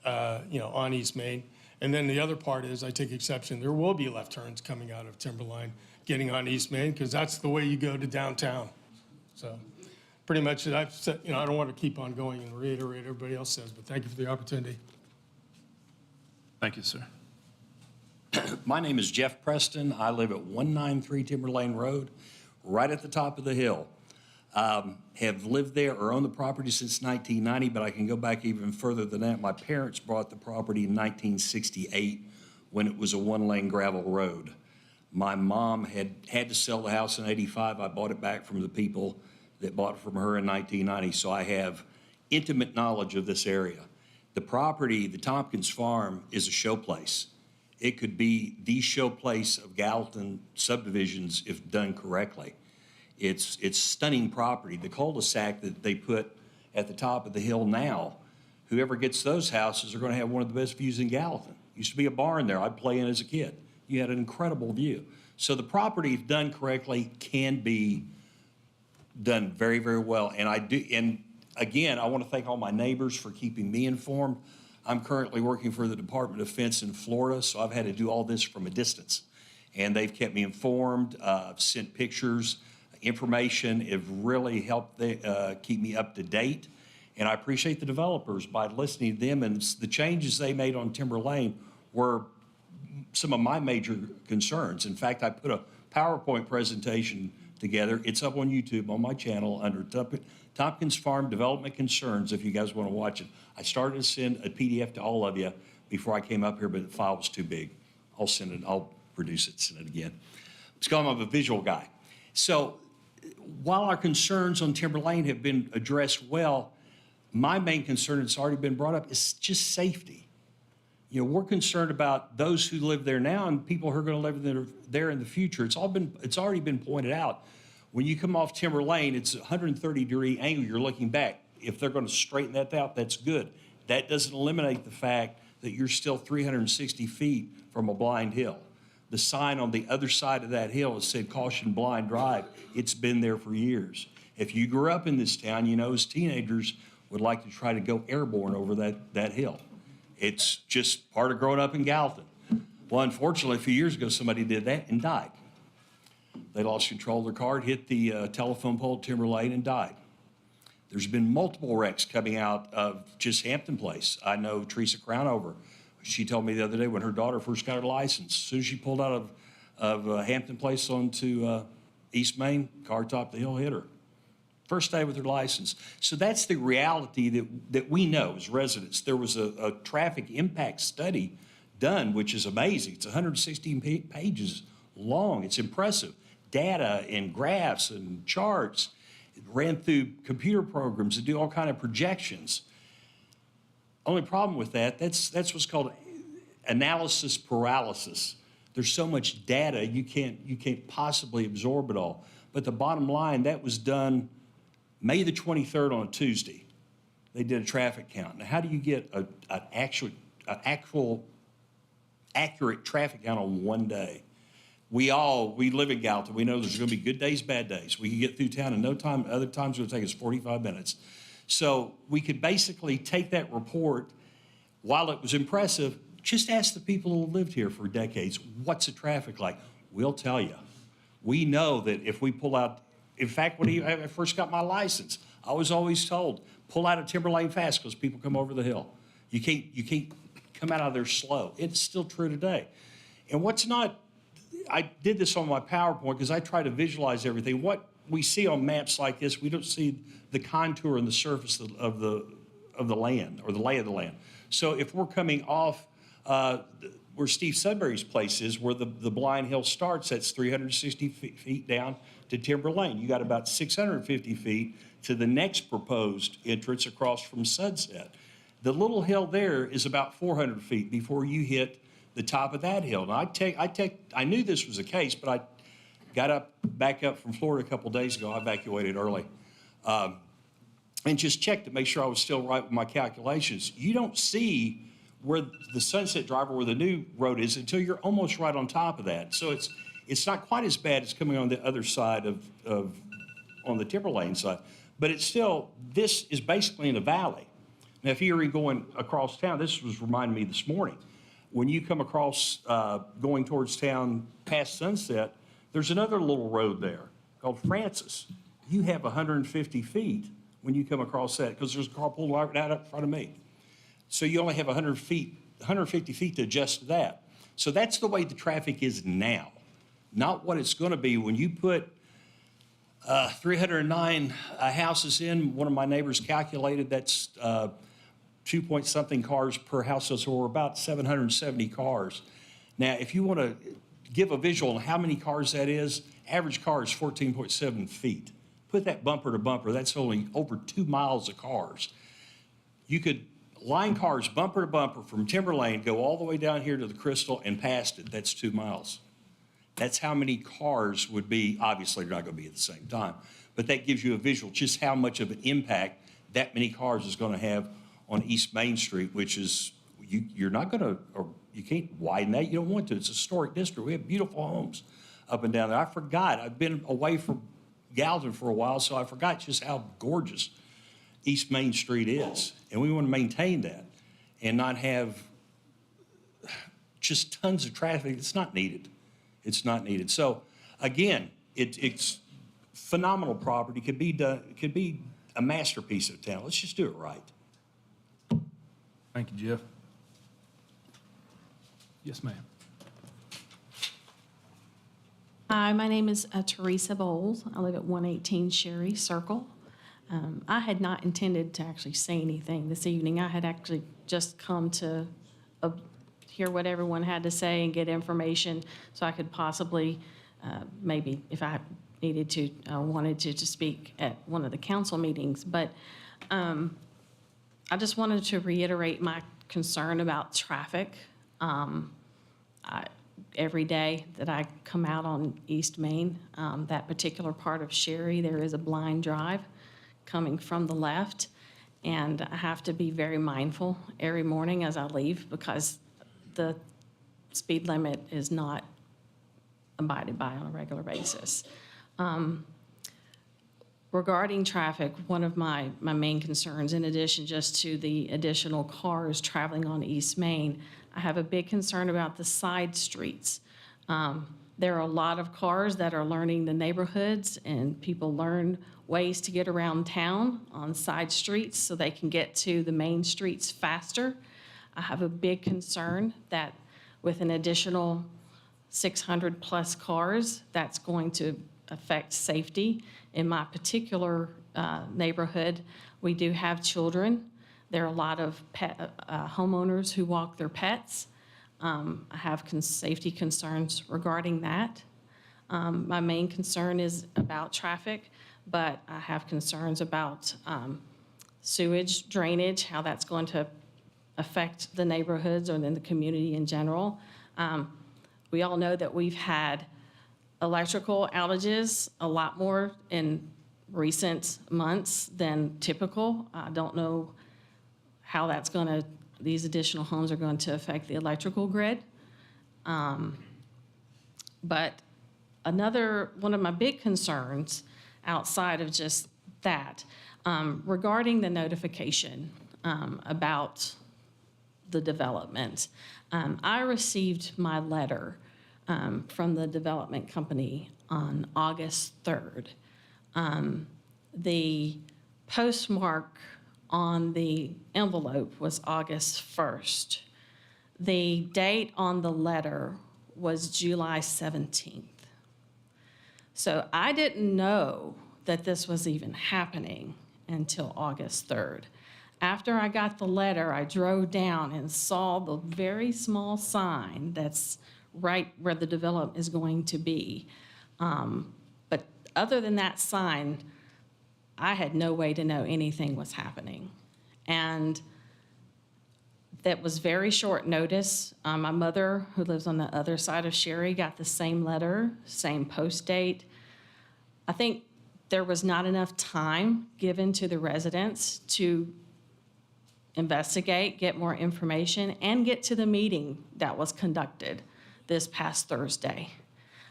L: on East Main. And then the other part is, I take exception, there will be left turns coming out of Timberline, getting on East Main, because that's the way you go to downtown. So pretty much, I've said, I don't want to keep on going and reiterate what everybody else says, but thank you for the opportunity.
A: Thank you, sir.
M: My name is Jeff Preston. I live at 193 Timberlane Road, right at the top of the hill. Have lived there or owned the property since 1990, but I can go back even further than that. My parents bought the property in 1968 when it was a one-lane gravel road. My mom had to sell the house in '85. I bought it back from the people that bought it from her in 1990, so I have intimate knowledge of this area. The property, the Tompkins Farm, is a showplace. It could be the showplace of Gallatin subdivisions if done correctly. It's stunning property. The cul-de-sac that they put at the top of the hill now, whoever gets those houses are going to have one of the best views in Gallatin. Used to be a barn there. I'd play in as a kid. You had an incredible view. So the property, if done correctly, can be done very, very well. And again, I want to thank all my neighbors for keeping me informed. I'm currently working for the Department of Defense in Florida, so I've had to do all this from a distance. And they've kept me informed, sent pictures, information. It really helped keep me up to date. And I appreciate the developers by listening to them. And the changes they made on Timber Lane were some of my major concerns. In fact, I put a PowerPoint presentation together. It's up on YouTube on my channel under Tompkins Farm Development Concerns, if you guys want to watch it. I started to send a PDF to all of you before I came up here, but the file was too big. I'll send it, I'll produce it, send it again. Because I'm a visual guy. So while our concerns on Timber Lane have been addressed well, my main concern that's already been brought up is just safety. We're concerned about those who live there now and people who are going to live there in the future. It's already been pointed out. When you come off Timber Lane, it's a 130-degree angle you're looking back. If they're going to straighten that out, that's good. That doesn't eliminate the fact that you're still 360 feet from a blind hill. The sign on the other side of that hill has said caution blind drive. It's been there for years. If you grew up in this town, as teenagers would like to try to go airborne over that hill. It's just part of growing up in Gallatin. Well, unfortunately, a few years ago, somebody did that and died. They lost control of their car, hit the telephone pole at Timber Lane and died. There's been multiple wrecks coming out of just Hampton Place. I know Teresa Crownover. She told me the other day when her daughter first got her license, as soon as she pulled out of Hampton Place onto East Main, car topped the hill, hit her. First day with her license. So that's the reality that we know as residents. There was a traffic impact study done, which is amazing. It's 116 pages long. It's impressive. Data and graphs and charts. It ran through computer programs to do all kind of projections. Only problem with that's what's called analysis paralysis. There's so much data you can't possibly absorb it all. But the bottom line, that was done May the 23rd on a Tuesday. They did a traffic count. Now, how do you get an actual accurate traffic count on one day? We live in Gallatin. We know there's going to be good days, bad days. We can get through town in no time. Other times it'll take us 45 minutes. So we could basically take that report. While it was impressive, just ask the people who lived here for decades, what's the traffic like? We'll tell you. We know that if we pull out, in fact, when I first got my license, I was always told, pull out of Timber Lane fast because people come over the hill. You can't come out of there slow. It's still true today. And I did this on my PowerPoint because I try to visualize everything. What we see on maps like this, we don't see the contour and the surface of the land or the lay of the land. So if we're coming off Where Steve Sudbury's place is, where the Blind Hill starts, that's 360 feet down to Timber Lane. You got about 650 feet to the next proposed entrance across from Sunset. The little hill there is about 400 feet before you hit the top of that hill. Now, I knew this was the case, but I got back up from Florida a couple days ago. I evacuated early. And just checked to make sure I was still right with my calculations. You don't see where the Sunset Drive, where the new road is, until you're almost right on top of that. So it's not quite as bad as coming on the other side on the Timber Lane side, but it's still, this is basically in a valley. Now, if you're going across town, this was reminding me this morning, when you come across going towards town past Sunset, there's another little road there called Francis. You have 150 feet when you come across that, because there's a car pulled right out in front of me. So you only have 150 feet to adjust to that. So that's the way the traffic is now, not what it's going to be when you put 309 houses in. One of my neighbors calculated that's 2-point-something cars per house, so we're about 770 cars. Now, if you want to give a visual on how many cars that is, average car is 14.7 feet. Put that bumper to bumper, that's only over 2 miles of cars. You could line cars bumper to bumper from Timber Lane, go all the way down here to the Crystal and past it. That's 2 miles. That's how many cars would be. Obviously, they're not going to be at the same time, but that gives you a visual just how much of an impact that many cars is going to have on East Main Street, which is, you're not going to, or you can't widen that. You don't want to. It's a historic district. We have beautiful homes up and down there. I forgot. I've been away from Gallatin for a while, so I forgot just how gorgeous East Main Street is. And we want to maintain that and not have just tons of traffic. It's not needed. It's not needed. So again, it's phenomenal property. Could be done, could be a masterpiece of town. Let's just do it right.
A: Thank you, Jeff. Yes, ma'am.
N: Hi, my name is Teresa Bowles. I live at 118 Sherry Circle. I had not intended to actually say anything this evening. I had actually just come to hear what everyone had to say and get information so I could possibly, maybe if I needed to, wanted to speak at one of the council meetings. But I just wanted to reiterate my concern about traffic. Every day that I come out on East Main, that particular part of Sherry, there is a blind drive coming from the left, and I have to be very mindful every morning as I leave because the speed limit is not abided by on a regular basis. Regarding traffic, one of my main concerns, in addition just to the additional cars traveling on East Main, I have a big concern about the side streets. There are a lot of cars that are learning the neighborhoods, and people learn ways to get around town on side streets so they can get to the main streets faster. I have a big concern that with an additional 600 plus cars, that's going to affect safety. In my particular neighborhood, we do have children. There are a lot of homeowners who walk their pets. I have safety concerns regarding that. My main concern is about traffic, but I have concerns about sewage, drainage, how that's going to affect the neighborhoods or then the community in general. We all know that we've had electrical outages a lot more in recent months than typical. I don't know how that's going to, these additional homes are going to affect the electrical grid. But another, one of my big concerns outside of just that, regarding the notification about the development, I received my letter from the development company on August 3rd. The postmark on the envelope was August 1st. The date on the letter was July 17th. So I didn't know that this was even happening until August 3rd. After I got the letter, I drove down and saw the very small sign that's right where the development is going to be. But other than that sign, I had no way to know anything was happening. And that was very short notice. My mother, who lives on the other side of Sherry, got the same letter, same post date. I think there was not enough time given to the residents to investigate, get more information, and get to the meeting that was conducted this past Thursday.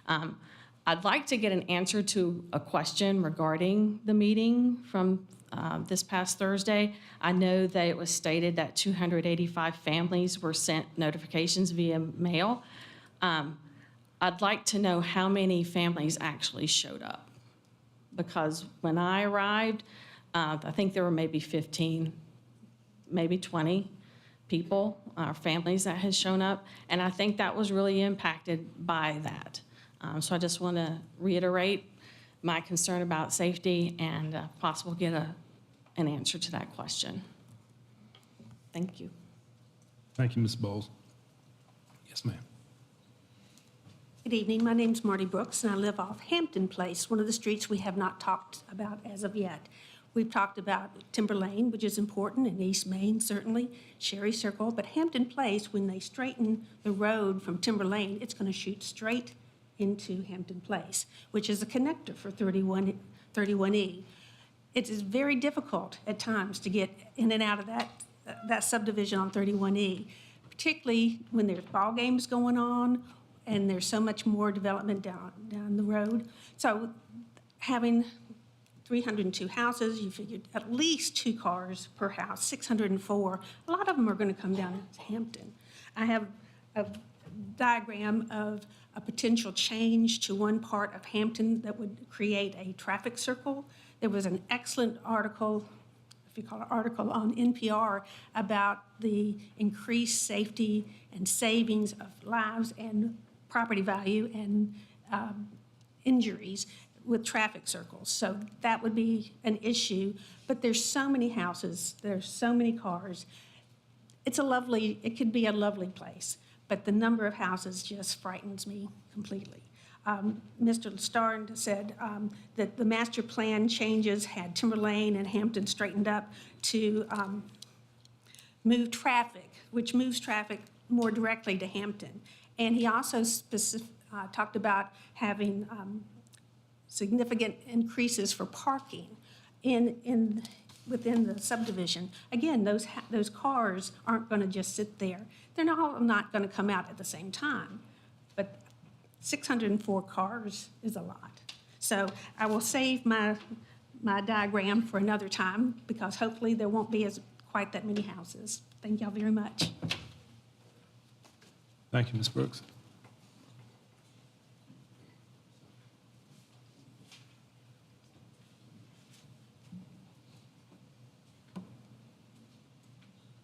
N: I'd like to get an answer to a question regarding the meeting from this past Thursday. I know that it was stated that 285 families were sent notifications via mail. I'd like to know how many families actually showed up. Because when I arrived, I think there were maybe 15, maybe 20 people, families that had shown up. And I think that was really impacted by that. So I just want to reiterate my concern about safety and possible get an answer to that question. Thank you.
A: Thank you, Ms. Bowles. Yes, ma'am.
O: Good evening. My name's Marty Brooks, and I live off Hampton Place, one of the streets we have not talked about as of yet. We've talked about Timber Lane, which is important, and East Main, certainly, Sherry Circle, but Hampton Place, when they straighten the road from Timber Lane, it's going to shoot straight into Hampton Place, which is a connector for 31E. It is very difficult at times to get in and out of that subdivision on 31E, particularly when there's ball games going on and there's so much more development down the road. So having 302 houses, you figured at least 2 cars per house, 604. A lot of them are going to come down to Hampton. I have a diagram of a potential change to one part of Hampton that would create a traffic circle. There was an excellent article, if you call it article, on NPR about the increased safety and savings of lives and property value and injuries with traffic circles. So that would be an issue. But there's so many houses, there's so many cars. It could be a lovely place, but the number of houses just frightens me completely. Mr. Starr said that the master plan changes had Timber Lane and Hampton straightened up to move traffic, which moves traffic more directly to Hampton. And he also talked about having significant increases for parking within the subdivision. Again, those cars aren't going to just sit there. They're not going to come out at the same time. But 604 cars is a lot. So I will save my diagram for another time because hopefully there won't be quite that many houses. Thank y'all very much.
A: Thank you, Ms. Brooks.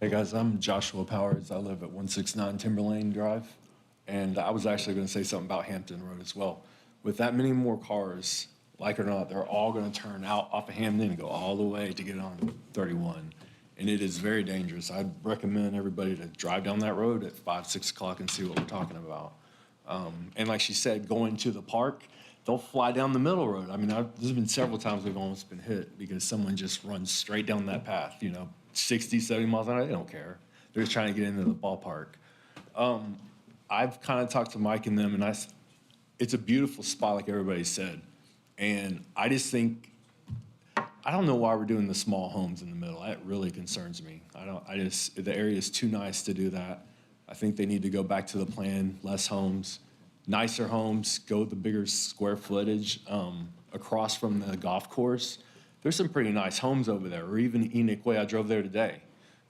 P: Hey guys, I'm Joshua Powers. I live at 169 Timberlane Drive. And I was actually going to say something about Hampton Road as well. With that many more cars, like it or not, they're all going to turn out off of Hampton and go all the way to get on 31. And it is very dangerous. I'd recommend everybody to drive down that road at 5, 6 o'clock and see what we're talking about. And like she said, going to the park, they'll fly down the middle road. I mean, there's been several times we've almost been hit because someone just runs straight down that path, 60, 70 miles an hour. They don't care. They're just trying to get into the ballpark. I've kind of talked to Mike and them, and it's a beautiful spot, like everybody said. And I just think, I don't know why we're doing the small homes in the middle. That really concerns me. The area is too nice to do that. I think they need to go back to the plan, less homes, nicer homes, go the bigger square footage. Across from the golf course, there's some pretty nice homes over there, or even Enoch Way. I drove there today,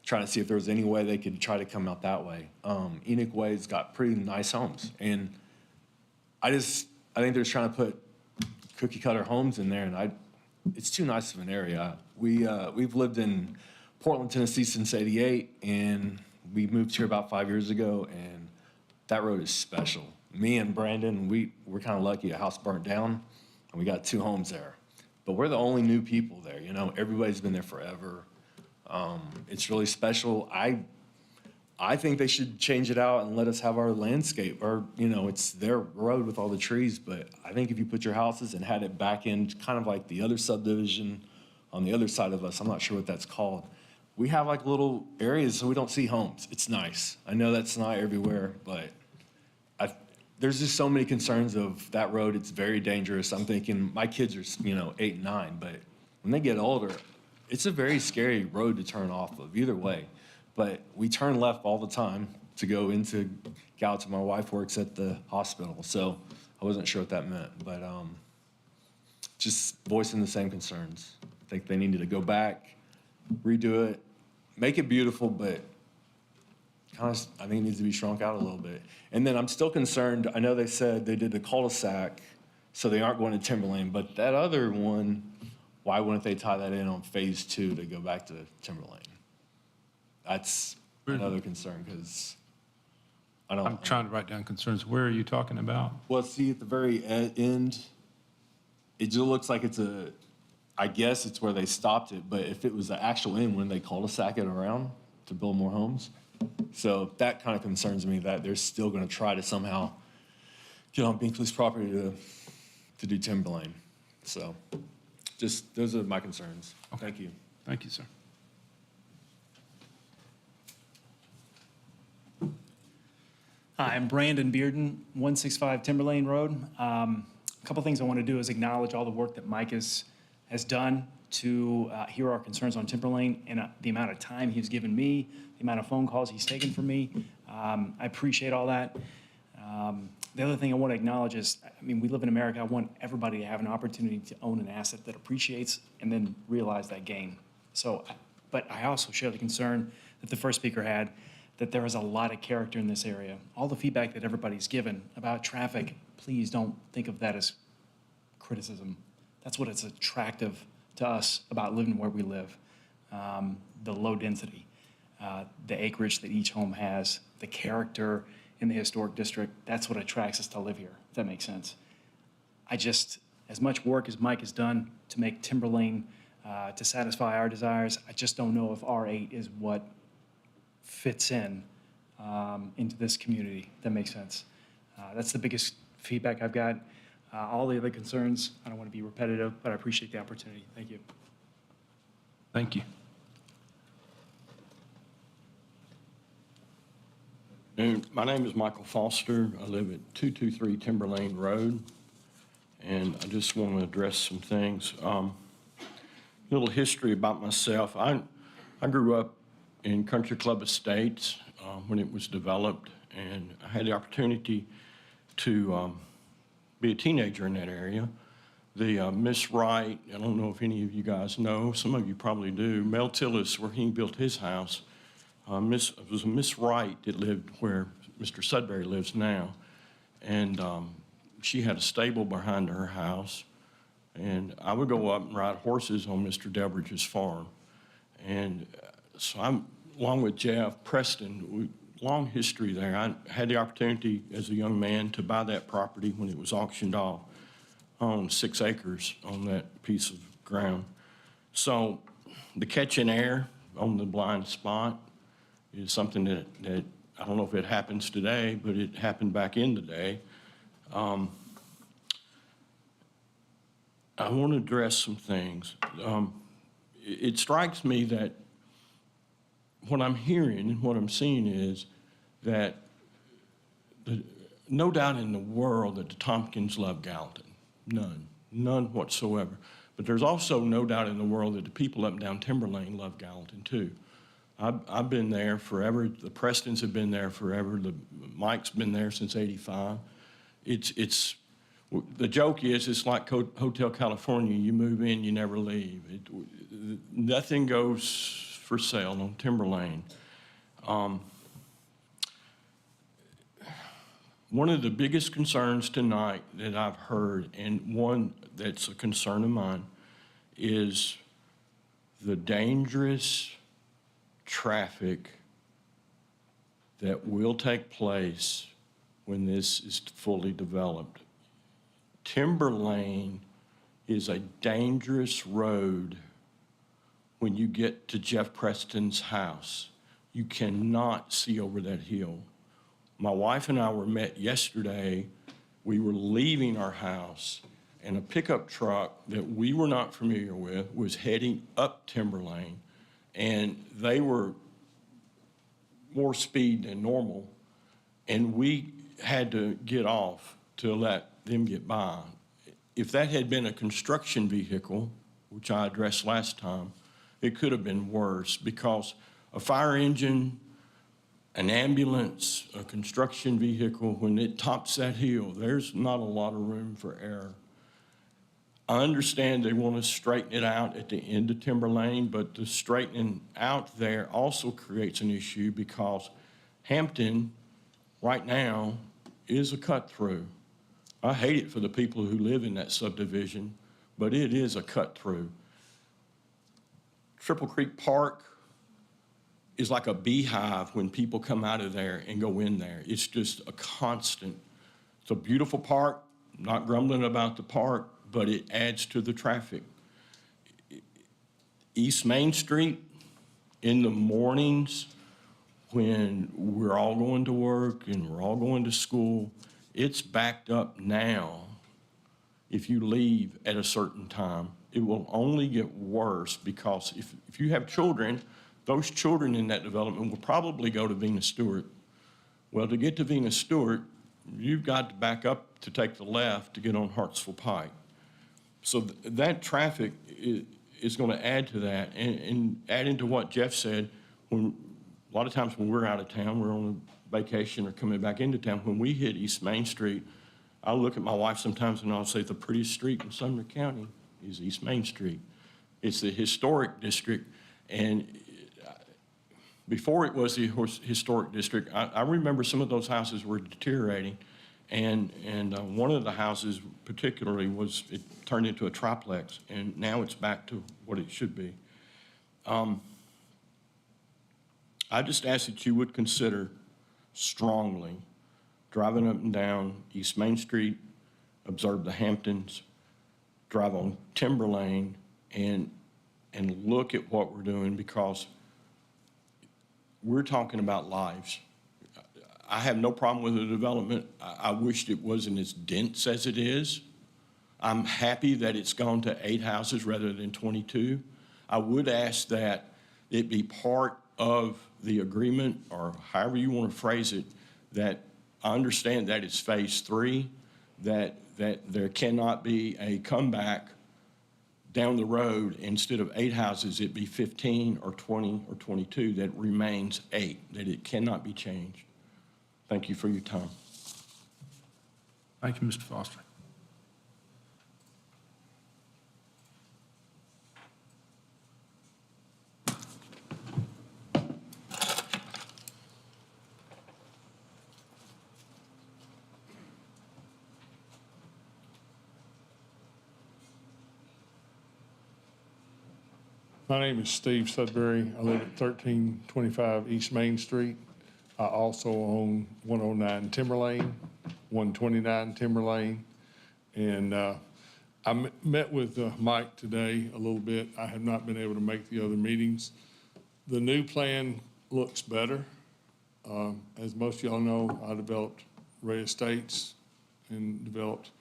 P: trying to see if there was any way they could try to come out that way. Enoch Way's got pretty nice homes. And I think they're trying to put cookie cutter homes in there, and it's too nice of an area. We've lived in Portland, Tennessee since '88, and we moved here about 5 years ago, and that road is special. Me and Brandon, we're kind of lucky. A house burnt down, and we got 2 homes there. But we're the only new people there, everybody's been there forever. It's really special. I think they should change it out and let us have our landscape, or, it's their road with all the trees, but I think if you put your houses and had it back in, kind of like the other subdivision on the other side of us, I'm not sure what that's called. We have like little areas so we don't see homes. It's nice. I know that's not everywhere, but there's just so many concerns of that road. It's very dangerous. I'm thinking my kids are, 8 and 9, but when they get older, it's a very scary road to turn off of either way. But we turn left all the time to go into Gallatin. My wife works at the hospital, so I wasn't sure what that meant. But just voicing the same concerns. I think they needed to go back, redo it, make it beautiful, but I think it needs to be shrunk out a little bit. And then I'm still concerned, I know they said they did the cul-de-sac, so they aren't going to Timberlane, but that other one, why wouldn't they tie that in on phase 2 to go back to Timberlane? That's another concern, because
A: I'm trying to write down concerns. Where are you talking about?
P: Well, see, at the very end, it just looks like I guess it's where they stopped it, but if it was the actual end, when they cul-de-sac it around to build more homes? So that kind of concerns me, that they're still going to try to somehow get on Binkley's property to do Timberlane. So just, those are my concerns.
A: Okay.
P: Thank you.
A: Thank you, sir.
Q: Hi, I'm Brandon Bearden, 165 Timberlane Road. A couple things I want to do is acknowledge all the work that Mike has done to hear our concerns on Timberlane, and the amount of time he's given me, the amount of phone calls he's taken from me. I appreciate all that. The other thing I want to acknowledge is, we live in America. I want everybody to have an opportunity to own an asset that appreciates and then realize that gain. But I also share the concern that the first speaker had, that there is a lot of character in this area. All the feedback that everybody's given about traffic, please don't think of that as criticism. That's what is attractive to us about living where we live. The low density, the acreage that each home has, the character in the historic district, that's what attracts us to live here, if that makes sense. As much work as Mike has done to make Timberlane, to satisfy our desires, I just don't know if R8 is what fits into this community, if that makes sense. That's the biggest feedback I've got. All the other concerns, I don't want to be repetitive, but I appreciate the opportunity. Thank you.
A: Thank you.
R: And my name is Michael Foster. I live at 223 Timberlane Road, and I just want to address some things. Little history about myself. I grew up in Country Club Estates when it was developed, and I had the opportunity to be a teenager in that area. The Miss Wright, I don't know if any of you guys know, some of you probably do, Mel Tillis, where he built his house, it was a Miss Wright that lived where Mr. Sudbury lives now, and she had a stable behind her house, and I would go up and ride horses on Mr. Delbridge's farm. And so I'm, along with Jeff Preston, long history there. I had the opportunity as a young man to buy that property when it was auctioned off. I owned 6 acres on that piece of ground. So the catching air on the blind spot is something that I don't know if it happens today, but it happened back in the day. I want to address some things. It strikes me that what I'm hearing and what I'm seeing is that no doubt in the world that the Tompkins love Gallatin. None whatsoever. But there's also no doubt in the world that the people up and down Timberlane love Gallatin too. I've been there forever. The Prestons have been there forever. Mike's been there since '85. The joke is it's like Hotel California. You move in, you never leave. Nothing goes for sale on Timberlane. One of the biggest concerns tonight that I've heard, and one that's a concern of mine, is the dangerous traffic that will take place when this is fully developed. Timberlane is a dangerous road when you get to Jeff Preston's house. You cannot see over that hill. My wife and I were met yesterday. We were leaving our house, and a pickup truck that we were not familiar with was heading up Timber Lane, and they were more speed than normal, and we had to get off to let them get by. If that had been a construction vehicle, which I addressed last time, it could have been worse, because a fire engine, an ambulance, a construction vehicle, when it tops that hill, there's not a lot of room for error. I understand they want to straighten it out at the end of Timber Lane, but the straightening out there also creates an issue, because Hampton right now is a cut-through. I hate it for the people who live in that subdivision, but it is a cut-through. Triple Creek Park is like a beehive when people come out of there and go in there. It's just a constant. It's a beautiful park, not grumbling about the park, but it adds to the traffic. East Main Street, in the mornings when we're all going to work and we're all going to school, it's backed up now. If you leave at a certain time, it will only get worse, because if you have children, those children in that development will probably go to Venus Stewart. Well, to get to Venus Stewart, you've got to back up to take the left to get on Hartsville Pike. So that traffic is going to add to that, and add into what Jeff said. When a lot of times when we're out of town, we're on a vacation or coming back into town, when we hit East Main Street, I'll look at my wife sometimes and I'll say the prettiest street in Sumner County is East Main Street. It's the historic district, and before it was the historic district, I remember some of those houses were deteriorating, and one of the houses particularly it turned into a triplex, and now it's back to what it should be. I just ask that you would consider strongly driving up and down East Main Street, observe the Hamptons, drive on Timber Lane, and look at what we're doing, because we're talking about lives. I have no problem with the development. I wished it wasn't as dense as it is. I'm happy that it's gone to 8 houses rather than 22. I would ask that it be part of the agreement, or however you want to phrase it, that I understand that it's phase 3, that there cannot be a comeback down the road. Instead of 8 houses, it be 15 or 20 or 22, that remains 8, that it cannot be changed. Thank you for your time.
A: Thank you, Mr. Foster.
C: My name is Steve Sudbury. I live at 1325 East Main Street. I also own 109 Timber Lane, 129 Timber Lane. And I met with Mike today a little bit. I have not been able to make the other meetings. The new plan looks better. As most of y'all know, I developed Ray Estates and developed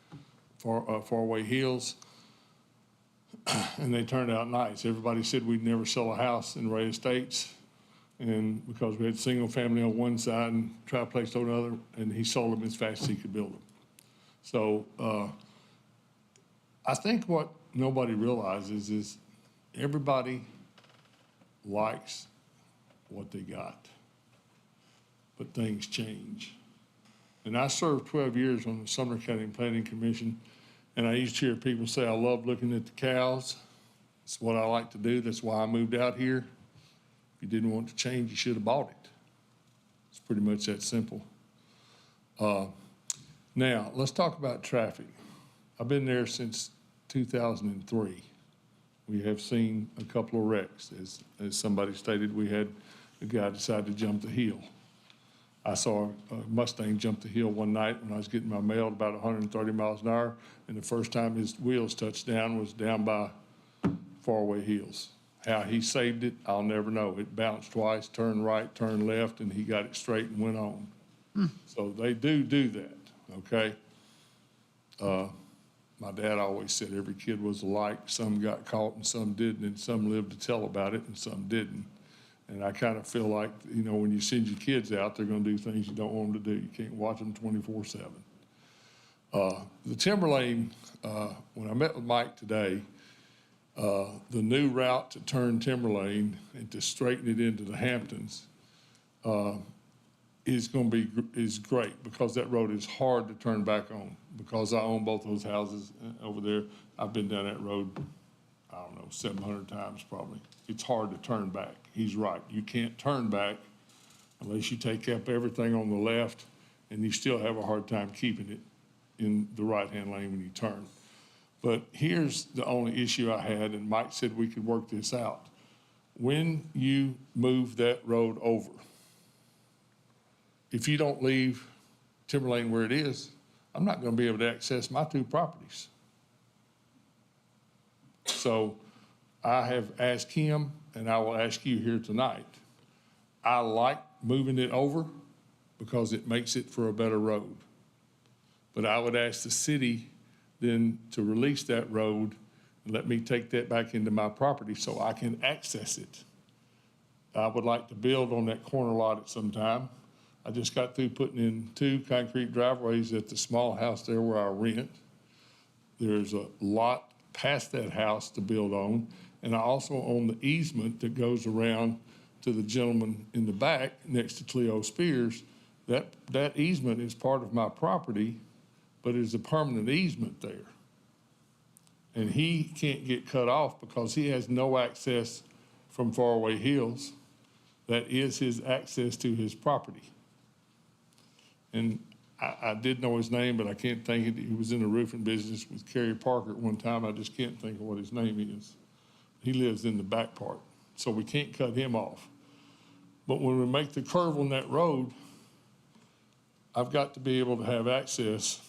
C: Faraway Hills. And they turned out nice. Everybody said we'd never sell a house in Ray Estates, and because we had single family on one side and triplex on the other, and he sold them as fast as he could build them. So I think what nobody realizes is everybody likes what they got, but things change. And I served 12 years on the Sumner County Planning Commission. And I used to hear people say, I love looking at the cows. It's what I like to do. That's why I moved out here. If you didn't want to change, you should have bought it. It's pretty much that simple. Now, let's talk about traffic. I've been there since 2003. We have seen a couple of wrecks. As somebody stated, we had a guy decide to jump the hill. I saw a Mustang jump the hill one night when I was getting my mail at about 130 miles an hour, and the first time his wheels touched down was down by Faraway Hills. How he saved it, I'll never know. It bounced twice, turned right, turned left, and he got it straight and went on. So they do that, okay? My dad always said every kid was alike. Some got caught and some didn't, and some lived to tell about it and some didn't. And I kind of feel like, you know, when you send your kids out, they're going to do things you don't want them to do. You can't watch them 24/7. The Timberlane, when I met with Mike today, the new route to turn Timberlane and to straighten it into the Hamptons is great, because that road is hard to turn back on. Because I own both those houses over there, I've been down that road, I don't know, 700 times probably. It's hard to turn back. He's right. You can't turn back unless you take up everything on the left, and you still have a hard time keeping it in the right-hand lane when you turn. But here's the only issue I had, and Mike said we could work this out. When you move that road over, if you don't leave Timberlane where it is, I'm not going to be able to access my two properties. So I have asked him, and I will ask you here tonight, I like moving it over because it makes it for a better road. But I would ask the city then to release that road and let me take that back into my property so I can access it. I would like to build on that corner lot at some time. I just got through putting in 2 concrete driveways at the small house there where I rent. There's a lot past that house to build on, and I also own the easement that goes around to the gentleman in the back next to Cleo Spears. That easement is part of my property, but it's a permanent easement there. And he can't get cut off because he has no access from Faraway Hills. That is his access to his property. And I did know his name, but I can't think of it. He was in the roofing business with Kerry Parker at one time. I just can't think of what his name is. He lives in the back part, so we can't cut him off. But when we make the curve on that road, I've got to be able to have access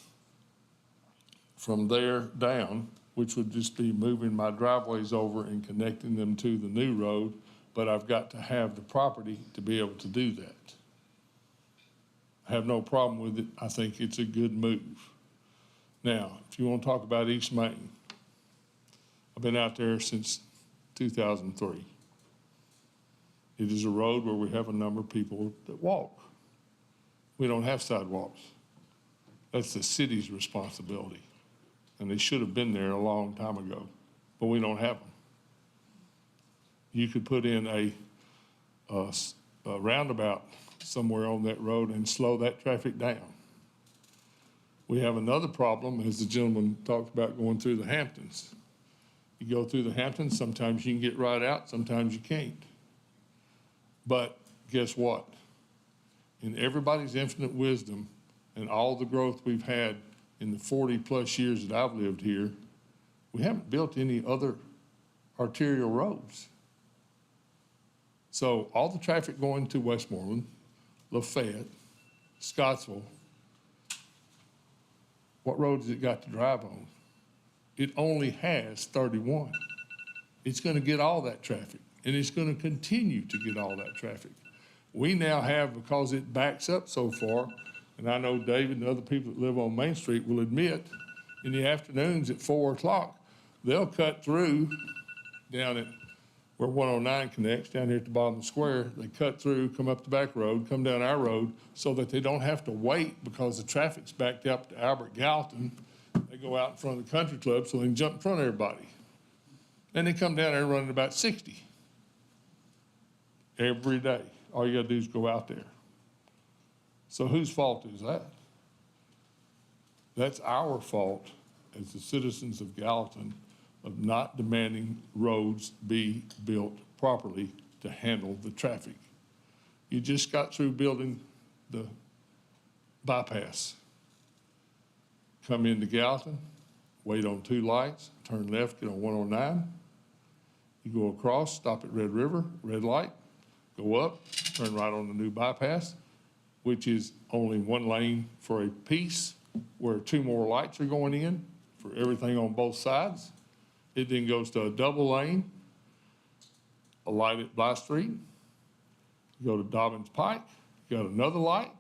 C: from there down, which would just be moving my driveways over and connecting them to the new road, but I've got to have the property to be able to do that. I have no problem with it. I think it's a good move. Now, if you want to talk about East Main, I've been out there since 2003. It is a road where we have a number of people that walk. We don't have sidewalks. That's the city's responsibility. And they should have been there a long time ago, but we don't have them. You could put in a roundabout somewhere on that road and slow that traffic down. We have another problem, as the gentleman talked about, going through the Hamptons. You go through the Hamptons, sometimes you can get right out, sometimes you can't. But guess what? In everybody's infinite wisdom and all the growth we've had in the 40-plus years that I've lived here, we haven't built any other arterial roads. So all the traffic going to Westmoreland, Lafayette, Scottsville, what road has it got to drive on? It only has 31. It's going to get all that traffic, and it's going to continue to get all that traffic. We now have, because it backs up so far, and I know David and other people that live on Main Street will admit, in the afternoons at 4 o'clock, they'll cut through down at where 109 connects, down here at the bottom of the square. They cut through, come up the back road, come down our road, so that they don't have to wait because the traffic's backed up to Albert Gallatin. They go out in front of the country club so they can jump in front of everybody. Then they come down there running about 60 every day. All you gotta do is go out there. So whose fault is that? That's our fault as the citizens of Gallatin of not demanding roads be built properly to handle the traffic. You just got through building the bypass. Come into Gallatin, wait on 2 lights, turn left, get on 109. You go across, stop at Red River, red light, go up, turn right on the new bypass, which is only 1 lane for a piece, where 2 more lights are going in for everything on both sides. It then goes to a double lane, a light at Bly Street, you go to Dobbins Pike, you got another light,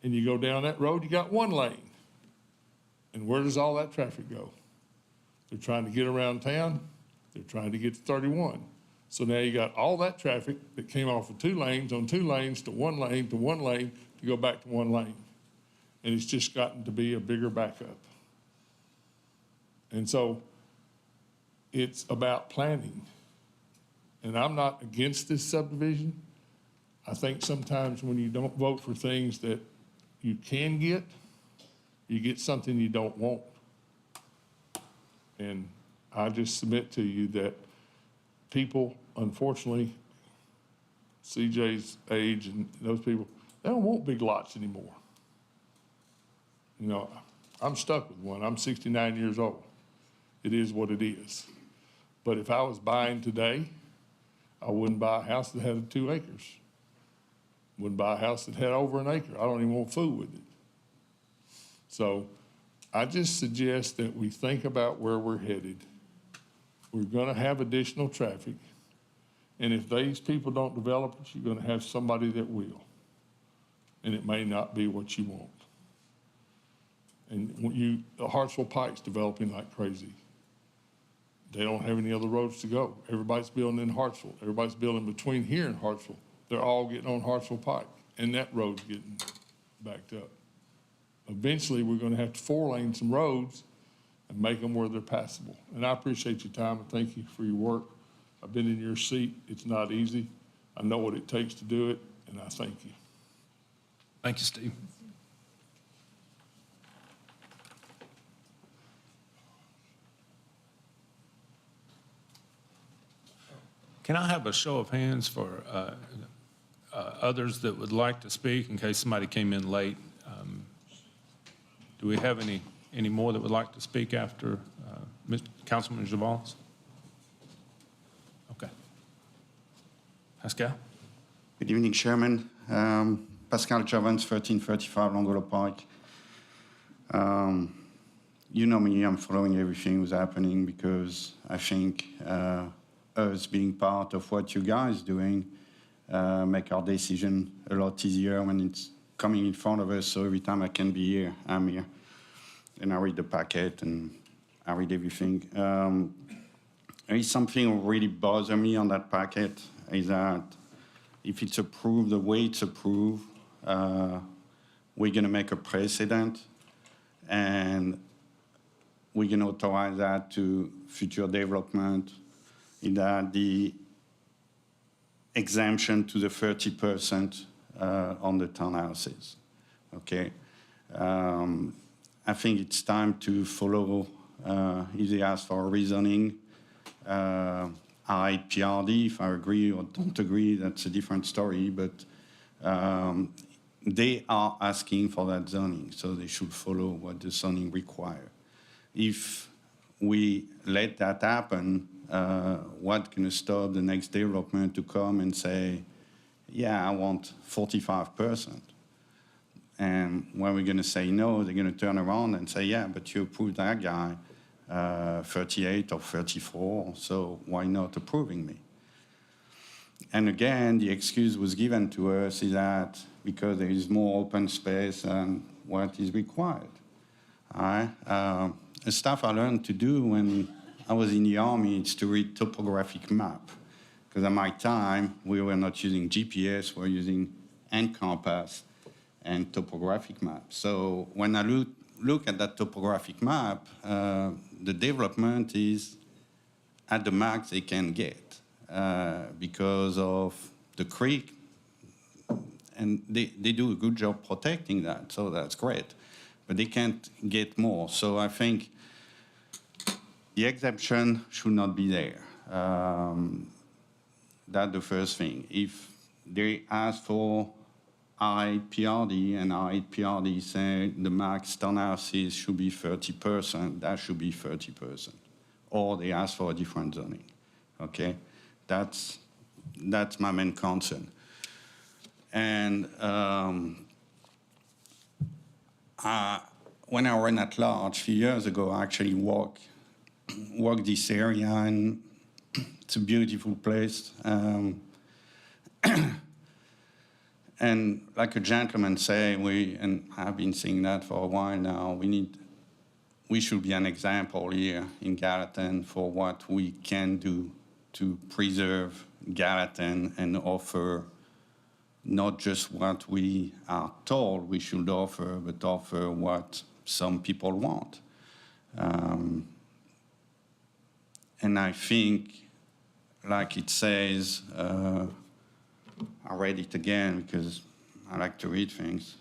C: and you go down that road, you got one lane. And where does all that traffic go? They're trying to get around town, they're trying to get to 31. So now you got all that traffic that came off of 2 lanes on 2 lanes to 1 lane to 1 lane to go back to 1 lane. And it's just gotten to be a bigger backup. And so it's about planning. And I'm not against this subdivision. I think sometimes when you don't vote for things that you can get, you get something you don't want. And I just submit to you that people, unfortunately, CJ's age and those people, they don't want big lots anymore. You know, I'm stuck with one. I'm 69 years old. It is what it is. But if I was buying today, I wouldn't buy a house that had 2 acres. Wouldn't buy a house that had over 1 acre. I don't even want food with it. So I just suggest that we think about where we're headed. We're gonna have additional traffic. And if these people don't develop it, you're gonna have somebody that will. And it may not be what you want. And when Hartsville Pike's developing like crazy. They don't have any other roads to go. Everybody's building in Hartsville. Everybody's building between here and Hartsville. They're all getting on Hartsville Pike, and that road's getting backed up. Eventually, we're gonna have to 4-lane some roads and make them where they're passable. And I appreciate your time, and thank you for your work. I've been in your seat. It's not easy. I know what it takes to do it, and I thank you.
A: Thank you, Steve. Can I have a show of hands for others that would like to speak in case somebody came in late? Do we have any more that would like to speak after Councilman Javales? Okay. Pascal?
S: Good evening, Chairman. Pascal Javans, 1335 Longolo Park. You know me, I'm following everything that's happening because I think us being part of what you guys doing make our decision a lot easier when it's coming in front of us. So every time I can be here, I'm here. And I read the packet and I read everything. There is something really bothers me on that packet is that if it's approved the way it's approved, we're going to make a precedent and we're going to authorize that to future development in that the exemption to the 30% on the townhouses, okay? I think it's time to follow, if they ask for reasoning, PRD, if I agree or don't agree, that's a different story, but they are asking for that zoning, so they should follow what the zoning requires. If we let that happen, what's going to stop the next development to come and say, yeah, I want 45%. And when we're going to say no, they're going to turn around and say, yeah, but you approved that guy 38 or 34, so why not approving me? And again, the excuse was given to us is that because there is more open space than what is required. The stuff I learned to do when I was in the Army is to read topographic map. Because at my time, we were not using GPS, we were using hand compass and topographic map. So when I look at that topographic map, the development is at the max they can get because of the creek, and they do a good job protecting that, so that's great. But they can't get more. So I think the exemption should not be there. That's the first thing. If they ask for RAPRD and RAPRD say the max townhouses should be 30%, that should be 30%. Or they ask for a different zoning, okay? That's my main concern. And when I ran at large a few years ago, I actually walked this area and it's a beautiful place. And like a gentleman say, and I've been saying that for a while now, we should be an example here in Gallatin for what we can do to preserve Gallatin and offer not just what we are told we should offer, but offer what some people want. And I think, like it says, I read it again because I like to read things.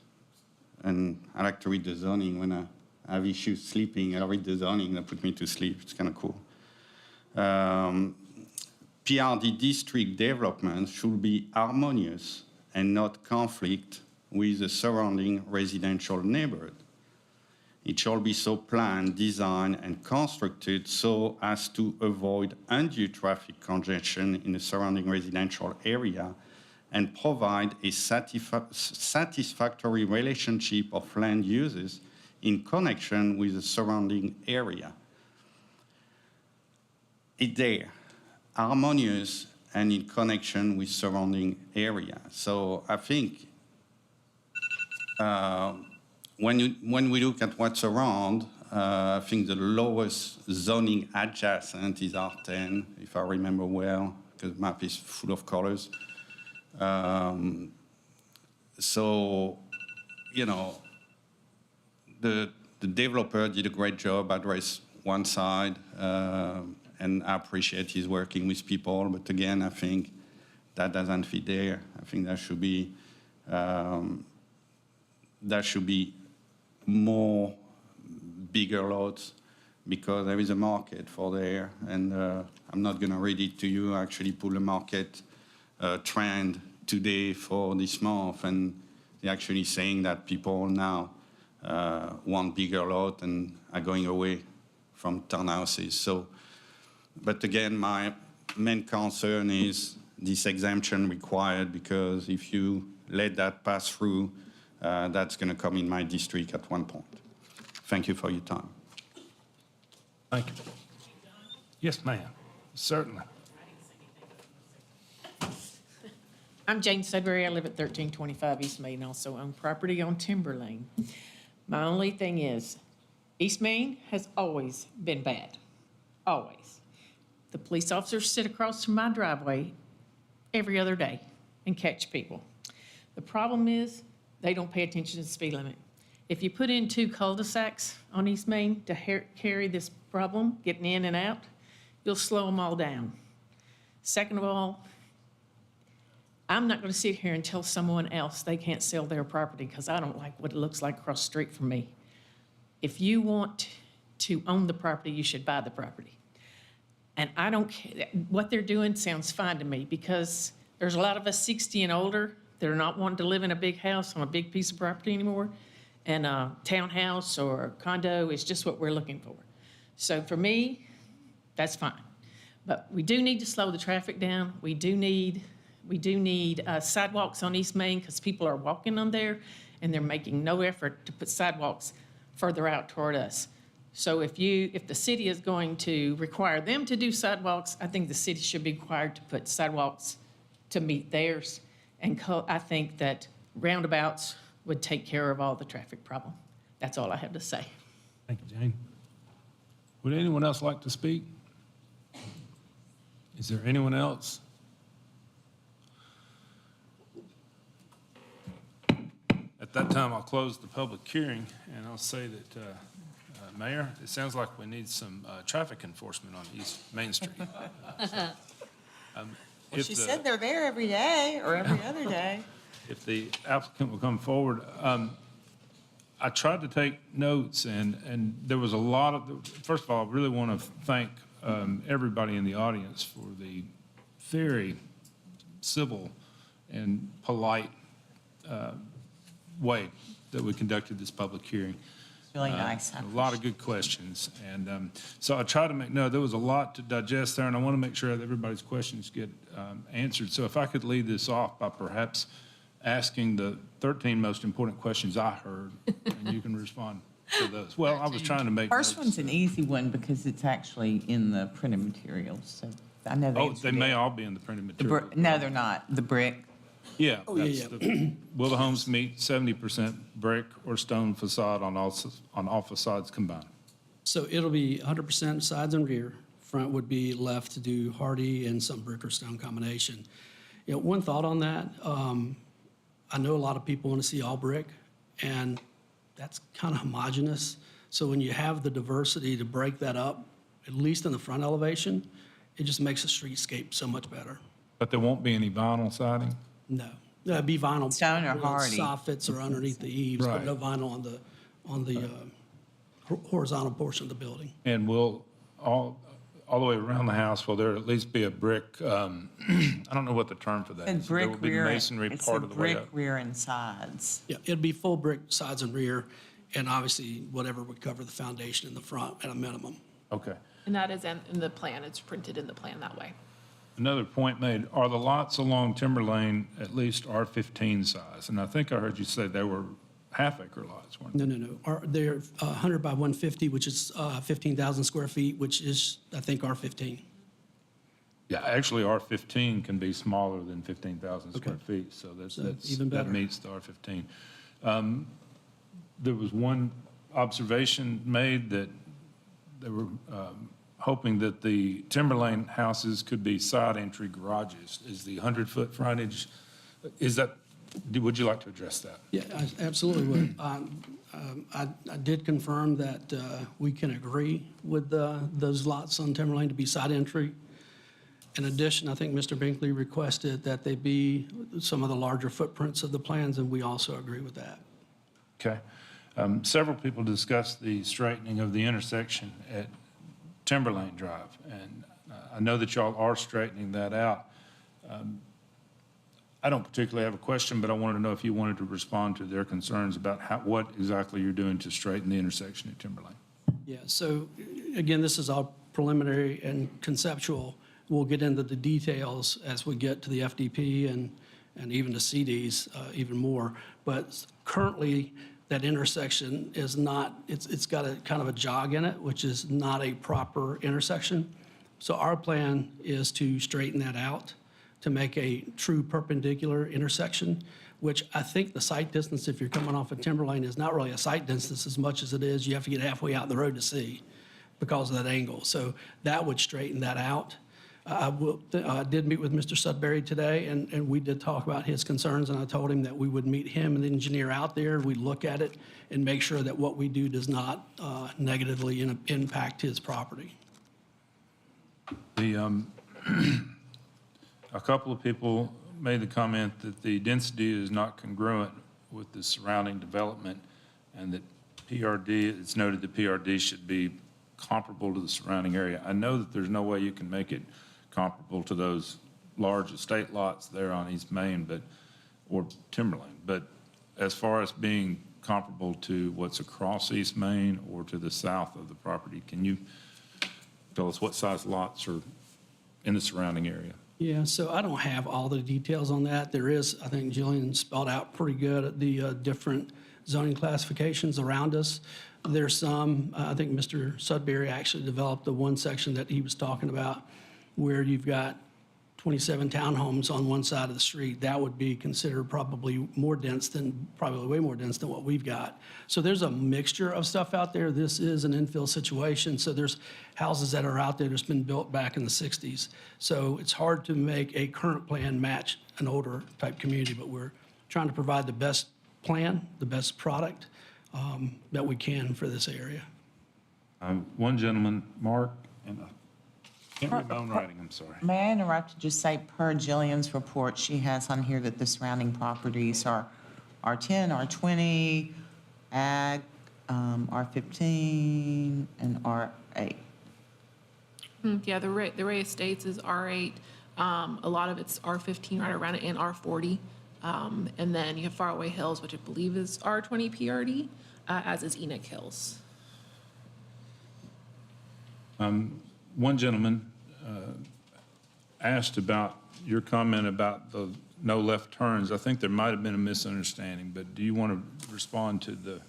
S: And I like to read the zoning. When I have issues sleeping, I read the zoning, that put me to sleep. It's kind of cool. PRD district development should be harmonious and not conflict with the surrounding residential neighborhood. It shall be so planned, designed, and constructed so as to avoid undue traffic congestion in the surrounding residential area and provide a satisfactory relationship of land uses in connection with the surrounding area. It's there, harmonious and in connection with surrounding area. So I think when we look at what's around, I think the lowest zoning adjacent is R10, if I remember well, because the map is full of colors. So, you know, the developer did a great job, address one side, and I appreciate his working with people. But again, I think that doesn't fit there. I think that should be more bigger lots because there is a market for there. And I'm not going to read it to you. I actually pull a market trend today for this month, and they're actually saying that people now want bigger lot and are going away from townhouses. So, but again, my main concern is this exemption required, because if you let that pass through, that's going to come in my district at one point. Thank you for your time.
A: Thank you. Yes, ma'am. Certainly.
T: I'm Jane Sudbury. I live at 1325 East Main, also own property on Timber Lane. My only thing is, East Main has always been bad, always. The police officers sit across from my driveway every other day and catch people. The problem is, they don't pay attention to the speed limit. If you put in 2 cul-de-sacs on East Main to carry this problem, getting in and out, you'll slow them all down. Second of all, I'm not going to sit here and tell someone else they can't sell their property because I don't like what it looks like across the street from me. If you want to own the property, you should buy the property. And I don't care. What they're doing sounds fine to me because there's a lot of us 60 and older that are not wanting to live in a big house on a big piece of property anymore. And a townhouse or a condo is just what we're looking for. So for me, that's fine. But we do need to slow the traffic down. We do need sidewalks on East Main because people are walking on there and they're making no effort to put sidewalks further out toward us. So if the city is going to require them to do sidewalks, I think the city should be required to put sidewalks to meet theirs. And I think that roundabouts would take care of all the traffic problem. That's all I have to say.
A: Thank you, Jane. Would anyone else like to speak? Is there anyone else? At that time, I'll close the public hearing, and I'll say that, Mayor, it sounds like we need some traffic enforcement on East Main Street.
U: Well, she said they're there every day or every other day.
A: If the applicant will come forward, I tried to take notes, and there was a lot of, first of all, I really want to thank everybody in the audience for the very civil and polite way that we conducted this public hearing.
U: It's really nice.
A: A lot of good questions. And so I tried to there was a lot to digest there, and I want to make sure that everybody's questions get answered. So if I could lead this off by perhaps asking the 13 most important questions I heard, and you can respond to those. Well, I was trying to make
U: First
A: notes.
U: one's an easy one because it's actually in the printed materials, so
T: I know the
A: Oh,
T: answer
A: they
T: to
A: may
T: that.
A: all be in the printed
T: The
A: material.
T: no, they're not. The brick.
A: Yeah.
I: Oh, yeah,
A: that's will the homes meet 70% brick or stone facade on all facades combined?
I: So it'll be 100% sides and rear. Front would be left to do hardy and some brick or stone combination. You know, one thought on that, I know a lot of people want to see all brick, and that's kind of homogeneous. So when you have the diversity to break that up, at least in the front elevation, it just makes the streetscape so much better.
A: But there won't be any vinyl siding?
I: No, it'd be vinyl.
T: Stone or hardy?
I: Soffits or underneath the eaves, but
A: Right.
I: no vinyl on the horizontal portion of the building.
A: And will all the way around the house, will there at least be a brick, I don't know what the term for that
T: And
A: is. There will
T: brick
A: be
T: rear.
A: masonry
T: It's
A: part
T: a
A: of the way
T: brick
A: up.
T: rear and sides.
I: Yeah, it'd be full brick sides and rear, and obviously whatever would cover the foundation in the front at a minimum.
A: Okay.
G: And that is in the plan, it's printed in the plan that way.
A: Another point made, are the lots along Timber Lane at least R15 size? And I think I heard you say they were half-acre lots, weren't they?
I: No. They're 100 by 150, which is 15,000 square feet, which is, I think, R15.
A: Yeah, actually, R15 can be smaller than 15,000 square
I: Okay.
A: feet, so
I: even
A: that
I: better.
A: meets the R15. There was one observation made that they were hoping that the Timber Lane houses could be side entry garages. Is the 100-foot frontage, would you like to address that?
I: Yeah, I absolutely would. I did confirm that we can agree with those lots on Timber Lane to be side entry. In addition, I think Mr. Binkley requested that they be some of the larger footprints of the plans, and we also agree with that.
A: Okay. Several people discussed the straightening of the intersection at Timber Lane Drive, and I know that y'all are straightening that out. I don't particularly have a question, but I wanted to know if you wanted to respond to their concerns about what exactly you're doing to straighten the intersection at Timber Lane.
I: Yeah, so again, this is all preliminary and conceptual. We'll get into the details as we get to the FDP and even the CDs even more. But currently, that intersection is not, it's got a kind of a jog in it, which is not a proper intersection. So our plan is to straighten that out, to make a true perpendicular intersection, which I think the sight distance, if you're coming off of Timber Lane, is not really a sight distance as much as it is you have to get halfway out the road to see because of that angle. So that would straighten that out. I did meet with Mr. Sudbury today, and we did talk about his concerns, and I told him that we would meet him and the engineer out there. We'd look at it and make sure that what we do does not negatively impact his property.
A: A couple of people made the comment that the density is not congruent with the surrounding development, and that PRD, it's noted that PRD should be comparable to the surrounding area. I know that there's no way you can make it comparable to those large estate lots there on East Main, or Timber Lane, but as far as being comparable to what's across East Main or to the south of the property, can you tell us what size lots are in the surrounding area?
I: Yeah, so I don't have all the details on that. There is, I think Jillian spelled out pretty good the different zoning classifications around us. There's some, I think Mr. Sudbury actually developed the one section that he was talking about where you've got 27 townhomes on one side of the street. That would be considered probably way more dense than what we've got. So there's a mixture of stuff out there. This is an infill situation. So there's houses that are out there that's been built back in the 60s. So it's hard to make a current plan match an older type community, but we're trying to provide the best plan, the best product that we can for this area.
A: One gentleman, Mark, and I can't read my own writing, I'm sorry.
T: May I interrupt to just say, per Jillian's report, she has on here that the surrounding properties are R10, R20, Ag, R15, and R8.
G: Yeah, the Ray Estates is R8. A lot of it's R15 right around it, and R40. And then you have Faraway Hills, which I believe is R20 PRD, as is Enoch Hills.
A: One gentleman asked about your comment about the no left turns. I think there might have been a misunderstanding, but do you want to respond to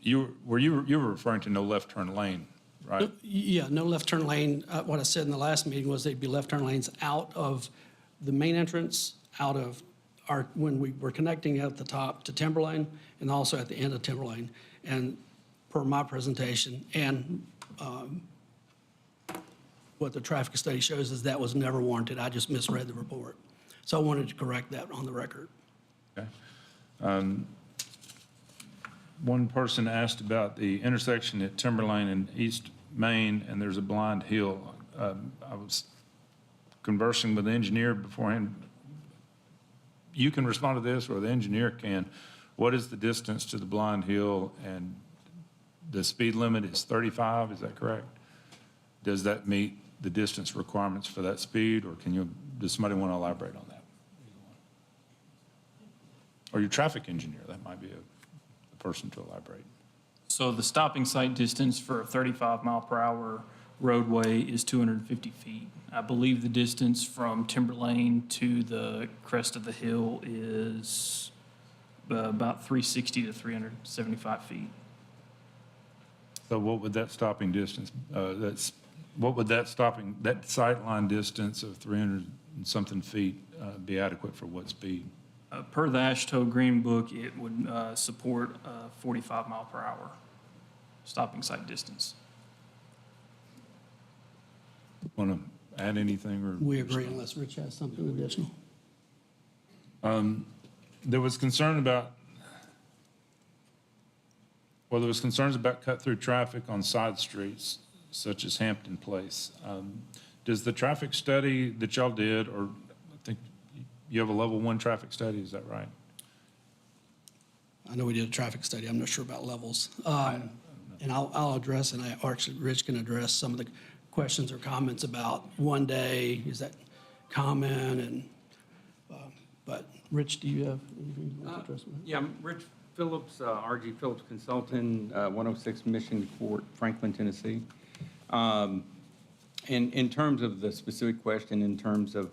A: you were referring to no left turn lane right?
I: Yeah, no left turn lane. What I said in the last meeting was they'd be left turn lanes out of the main entrance, out of when we were connecting at the top to Timber Lane, and also at the end of Timber Lane. And per my presentation, and what the traffic study shows is that was never warranted. I just misread the report. So I wanted to correct that on the record.
A: Okay. One person asked about the intersection at Timber Lane and East Main, and there's a blind hill. I was conversing with the engineer beforehand. You can respond to this, or the engineer can. What is the distance to the blind hill? And the speed limit is 35, is that correct? Does that meet the distance requirements for that speed, or does somebody want to elaborate on that? Or your traffic engineer, that might be a person to elaborate.
H: So the stopping sight distance for a 35-mile-per-hour roadway is 250 feet. I believe the distance from Timber Lane to the crest of the hill is about 360 to 375 feet.
A: So what would that stopping distance, what would that sight line distance of 300 and something feet be adequate for what speed?
H: Per the AASHTO Green Book, it would support a 45-mile-per-hour stopping sight distance.
A: Want to add anything? Or
I: We agree unless Rich has something additional.
A: There was concern about, there was concerns about cut-through traffic on side streets, such as Hampton Place. Does the traffic study that y'all did, or I think you have a level 1 traffic study, is that right?
I: I know we did a traffic study. I'm not sure about levels. And I'll address, and actually Rich can address some of the questions or comments about one day, is that common? And, but Rich, do you have anything you want to address?
D: Yeah, I'm Rich Phillips, RG Phillips Consultant, 106 Mission Court, Franklin, Tennessee. In terms of the specific question, in terms of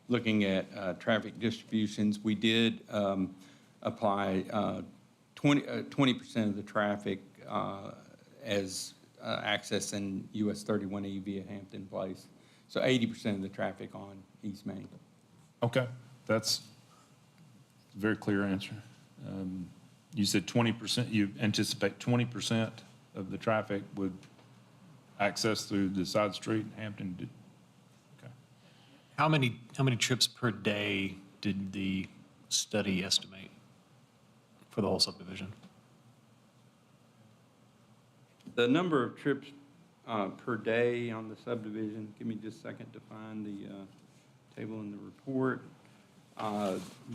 D: looking at traffic distributions, we did apply 20% of the traffic as access in US 31E via Hampton Place. So 80% of the traffic on East Main.
A: Okay, that's a very clear answer. You said 20%, you anticipate 20% of the traffic would access through the side street in Hampton? Okay.
B: How many trips per day did the study estimate for the whole subdivision?
D: The number of trips per day on the subdivision, give me just a second to find the table in the report.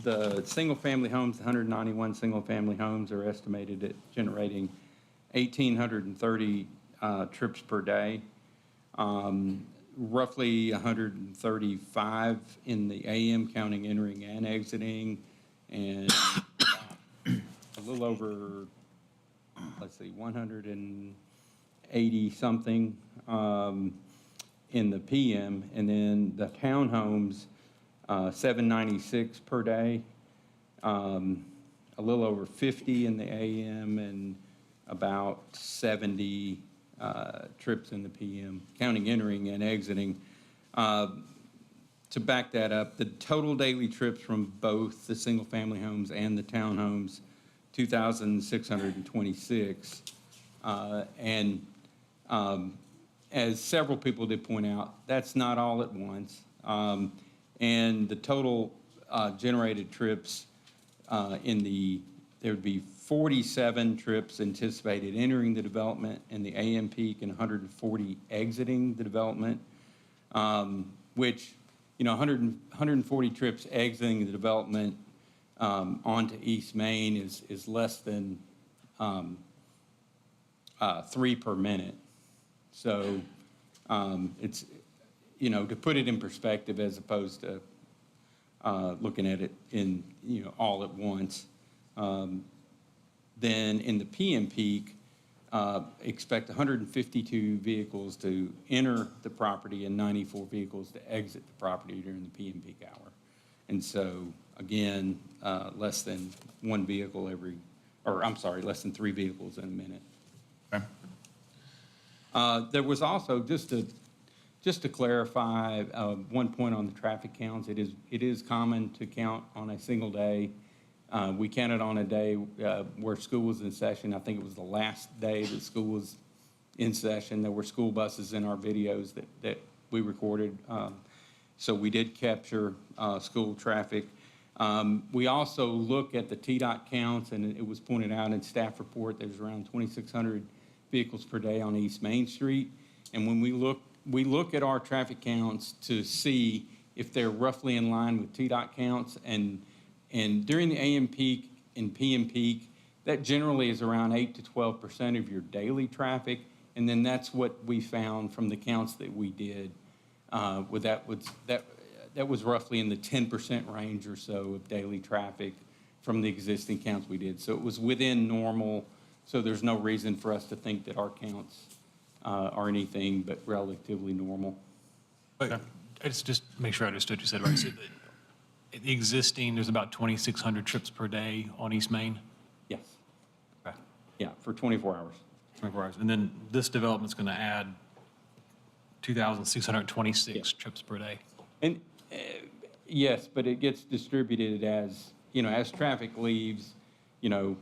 D: The single-family homes, 191 single-family homes are estimated at generating 1,830 trips per day. Roughly 135 in the AM, counting entering and exiting, and a little over, let's see, 180 something in the PM, and then the townhomes, 796 per day, a little over 50 in the AM, and about 70 trips in the PM, counting entering and exiting. To back that up, the total daily trips from both the single-family homes and the townhomes, 2,626. And as several people did point out, that's not all at once. And the total generated trips there would be 47 trips anticipated entering the development in the AM peak and 140 exiting the development, which, 140 trips exiting the development onto East Main is less than 3 per minute. So it's, to put it in perspective as opposed to looking at it in, all at once. Then in the PM peak, expect 152 vehicles to enter the property and 94 vehicles to exit the property during the PM peak hour. And so, again, less than one vehicle less than 3 vehicles in a minute.
A: Okay.
D: There was also, just to clarify, one point on the traffic counts, it is common to count on a single day. We counted on a day where school was in session. I think it was the last day that school was in session. There were school buses in our videos that we recorded. So we did capture school traffic. We also look at the TDOT counts, and it was pointed out in staff report, there's around 2,600 vehicles per day on East Main Street. And when we look at our traffic counts to see if they're roughly in line with TDOT counts. And during the AM peak and PM peak, that generally is around 8 to 12% of your daily traffic. And then that's what we found from the counts that we did. That was roughly in the 10% range or so of daily traffic from the existing counts we did. So it was within normal, so there's no reason for us to think that our counts are anything but relatively normal.
B: But I just make sure I understood what you said, right? So the existing, there's about 2,600 trips per day on East Main?
D: Yes.
B: Okay.
D: Yeah, for 24 hours.
B: 24 hours. And then this development's going to add 2,626 trips per day?
D: And yes, but it gets distributed as, as traffic leaves,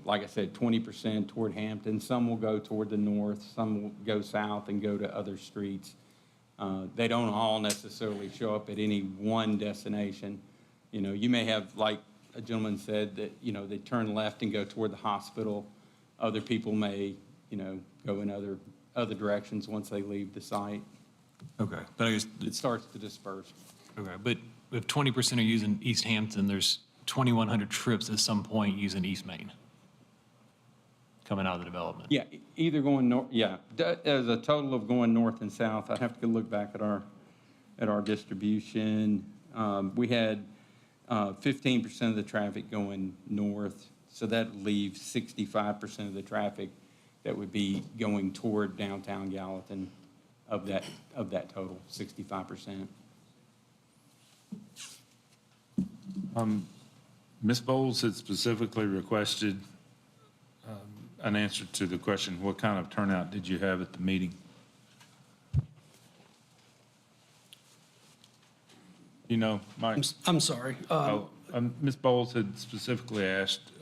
D: like I said, 20% toward Hampton. Some will go toward the north, some will go south and go to other streets. They don't all necessarily show up at any one destination. You may have, like a gentleman said, that, they turn left and go toward the hospital. Other people may, go in other directions once they leave the site.
B: Okay. But I guess
D: it starts to disperse.
B: Okay, but if 20% are using East Hampton, there's 2,100 trips at some point using East Main coming out of the development.
D: Yeah, either going north, yeah. As a total of going north and south, I'd have to look back at our distribution. We had 15% of the traffic going north, so that leaves 65% of the traffic that would be going toward downtown Gallatin of that total, 65%.
A: Ms. Bowles had specifically requested an answer to the question, what kind of turnout did you have at the meeting? Mike?
I: I'm sorry.
A: Ms. Bowles had specifically asked,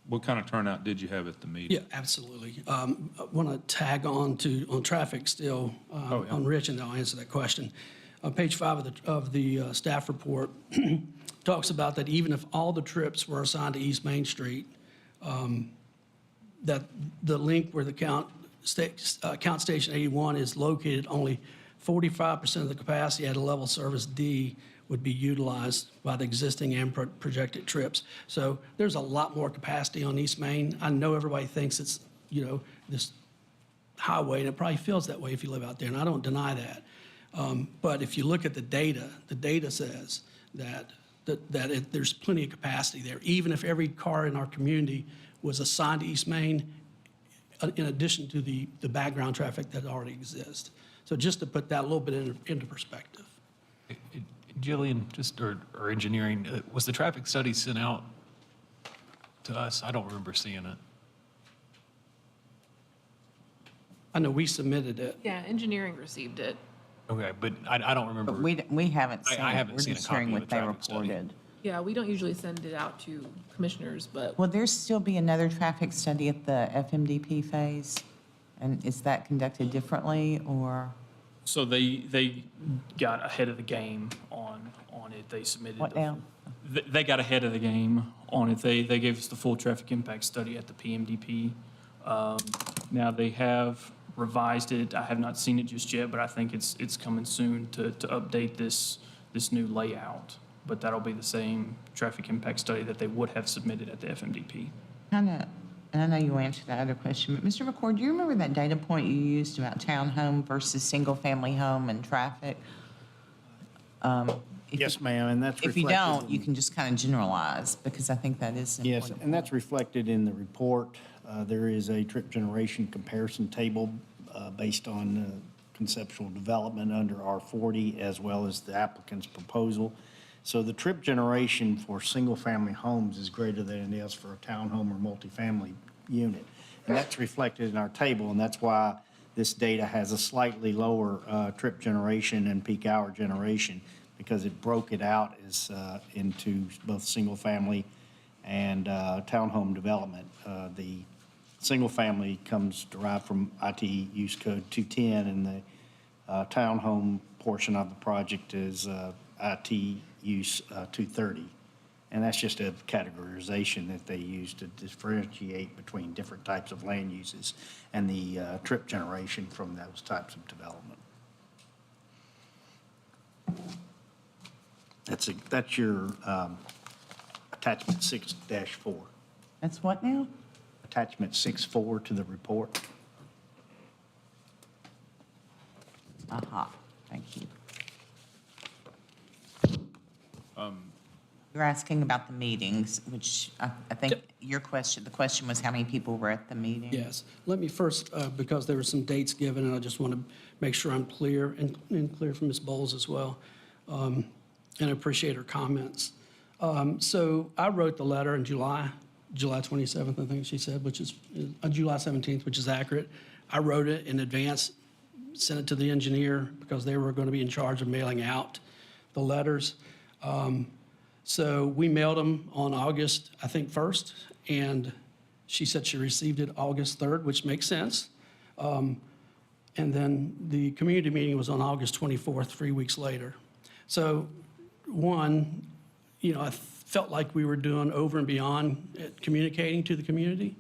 A: what kind of turnout did you have at the meeting?
I: Yeah, absolutely. I want to tag on traffic still, on Rich, and I'll answer that question. Page 5 of the staff report talks about that even if all the trips were assigned to East Main Street, that the link where the count station 81 is located, only 45% of the capacity at a level service D would be utilized by the existing and projected trips. So there's a lot more capacity on East Main. I know everybody thinks it's, this highway, and it probably feels that way if you live out there, and I don't deny that. But if you look at the data says that there's plenty of capacity there, even if every car in our community was assigned to East Main, in addition to the background traffic that already exists. So just to put that a little bit into perspective.
B: Jillian, or engineering, was the traffic study sent out to us? I don't remember seeing it.
I: I know we submitted it.
G: Yeah, engineering received it.
B: Okay, but I don't remember.
U: But we haven't seen it.
B: I haven't
U: We're
B: seen a
U: just
B: copy
U: hearing
B: of
U: what
B: the
U: they
B: traffic study.
U: reported.
G: Yeah, we don't usually send it out to commissioners, but
U: Will there still be another traffic study at the FMDP phase? And is that conducted differently, or?
H: So they got ahead of the game on it. They submitted.
U: What now?
H: They got ahead of the game on it. They gave us the full traffic impact study at the PMDP. Now they have revised it. I have not seen it just yet, but I think it's coming soon to update this new layout. But that'll be the same traffic impact study that they would have submitted at the FMDP.
U: And I know you answered that other question, but Mr. McCord, do you remember that data point you used about townhome versus single-family home and traffic?
E: Yes, ma'am, and that's
U: If
E: reflected.
U: you don't, you can just kind of generalize, because I think that is important.
E: Yes, and that's reflected in the report. There is a trip generation comparison table based on conceptual development under R40, as well as the applicant's proposal. So the trip generation for single-family homes is greater than it is for a townhome or multifamily unit. And that's reflected in our table, and that's why This data has a slightly lower trip generation and peak hour generation because it broke it out as into both single-family and townhome development. The single-family comes derived from IT use code 210, and the townhome portion of the project is IT use 230. And that's just a categorization that they use to differentiate between different types of land uses and the trip generation from those types of development. That's your attachment 6-4.
U: That's what now?
E: Attachment 6-4 to the report.
U: Aha, thank you. You're asking about the meetings, which I think the question was how many people were at the meeting?
I: Yes. Let me first, because there were some dates given, and I just want to make sure I'm clear and clear from Ms. Bowles as well, and I appreciate her comments. So I wrote the letter in July 27th, I think she said, which is July 17th, which is accurate. I wrote it in advance, sent it to the engineer because they were going to be in charge of mailing out the letters. So we mailed them on August, I think, 1st, and she said she received it August 3rd, which makes sense. And then the community meeting was on August 24th, 3 weeks later. So one, I felt like we were doing over and beyond at communicating to the community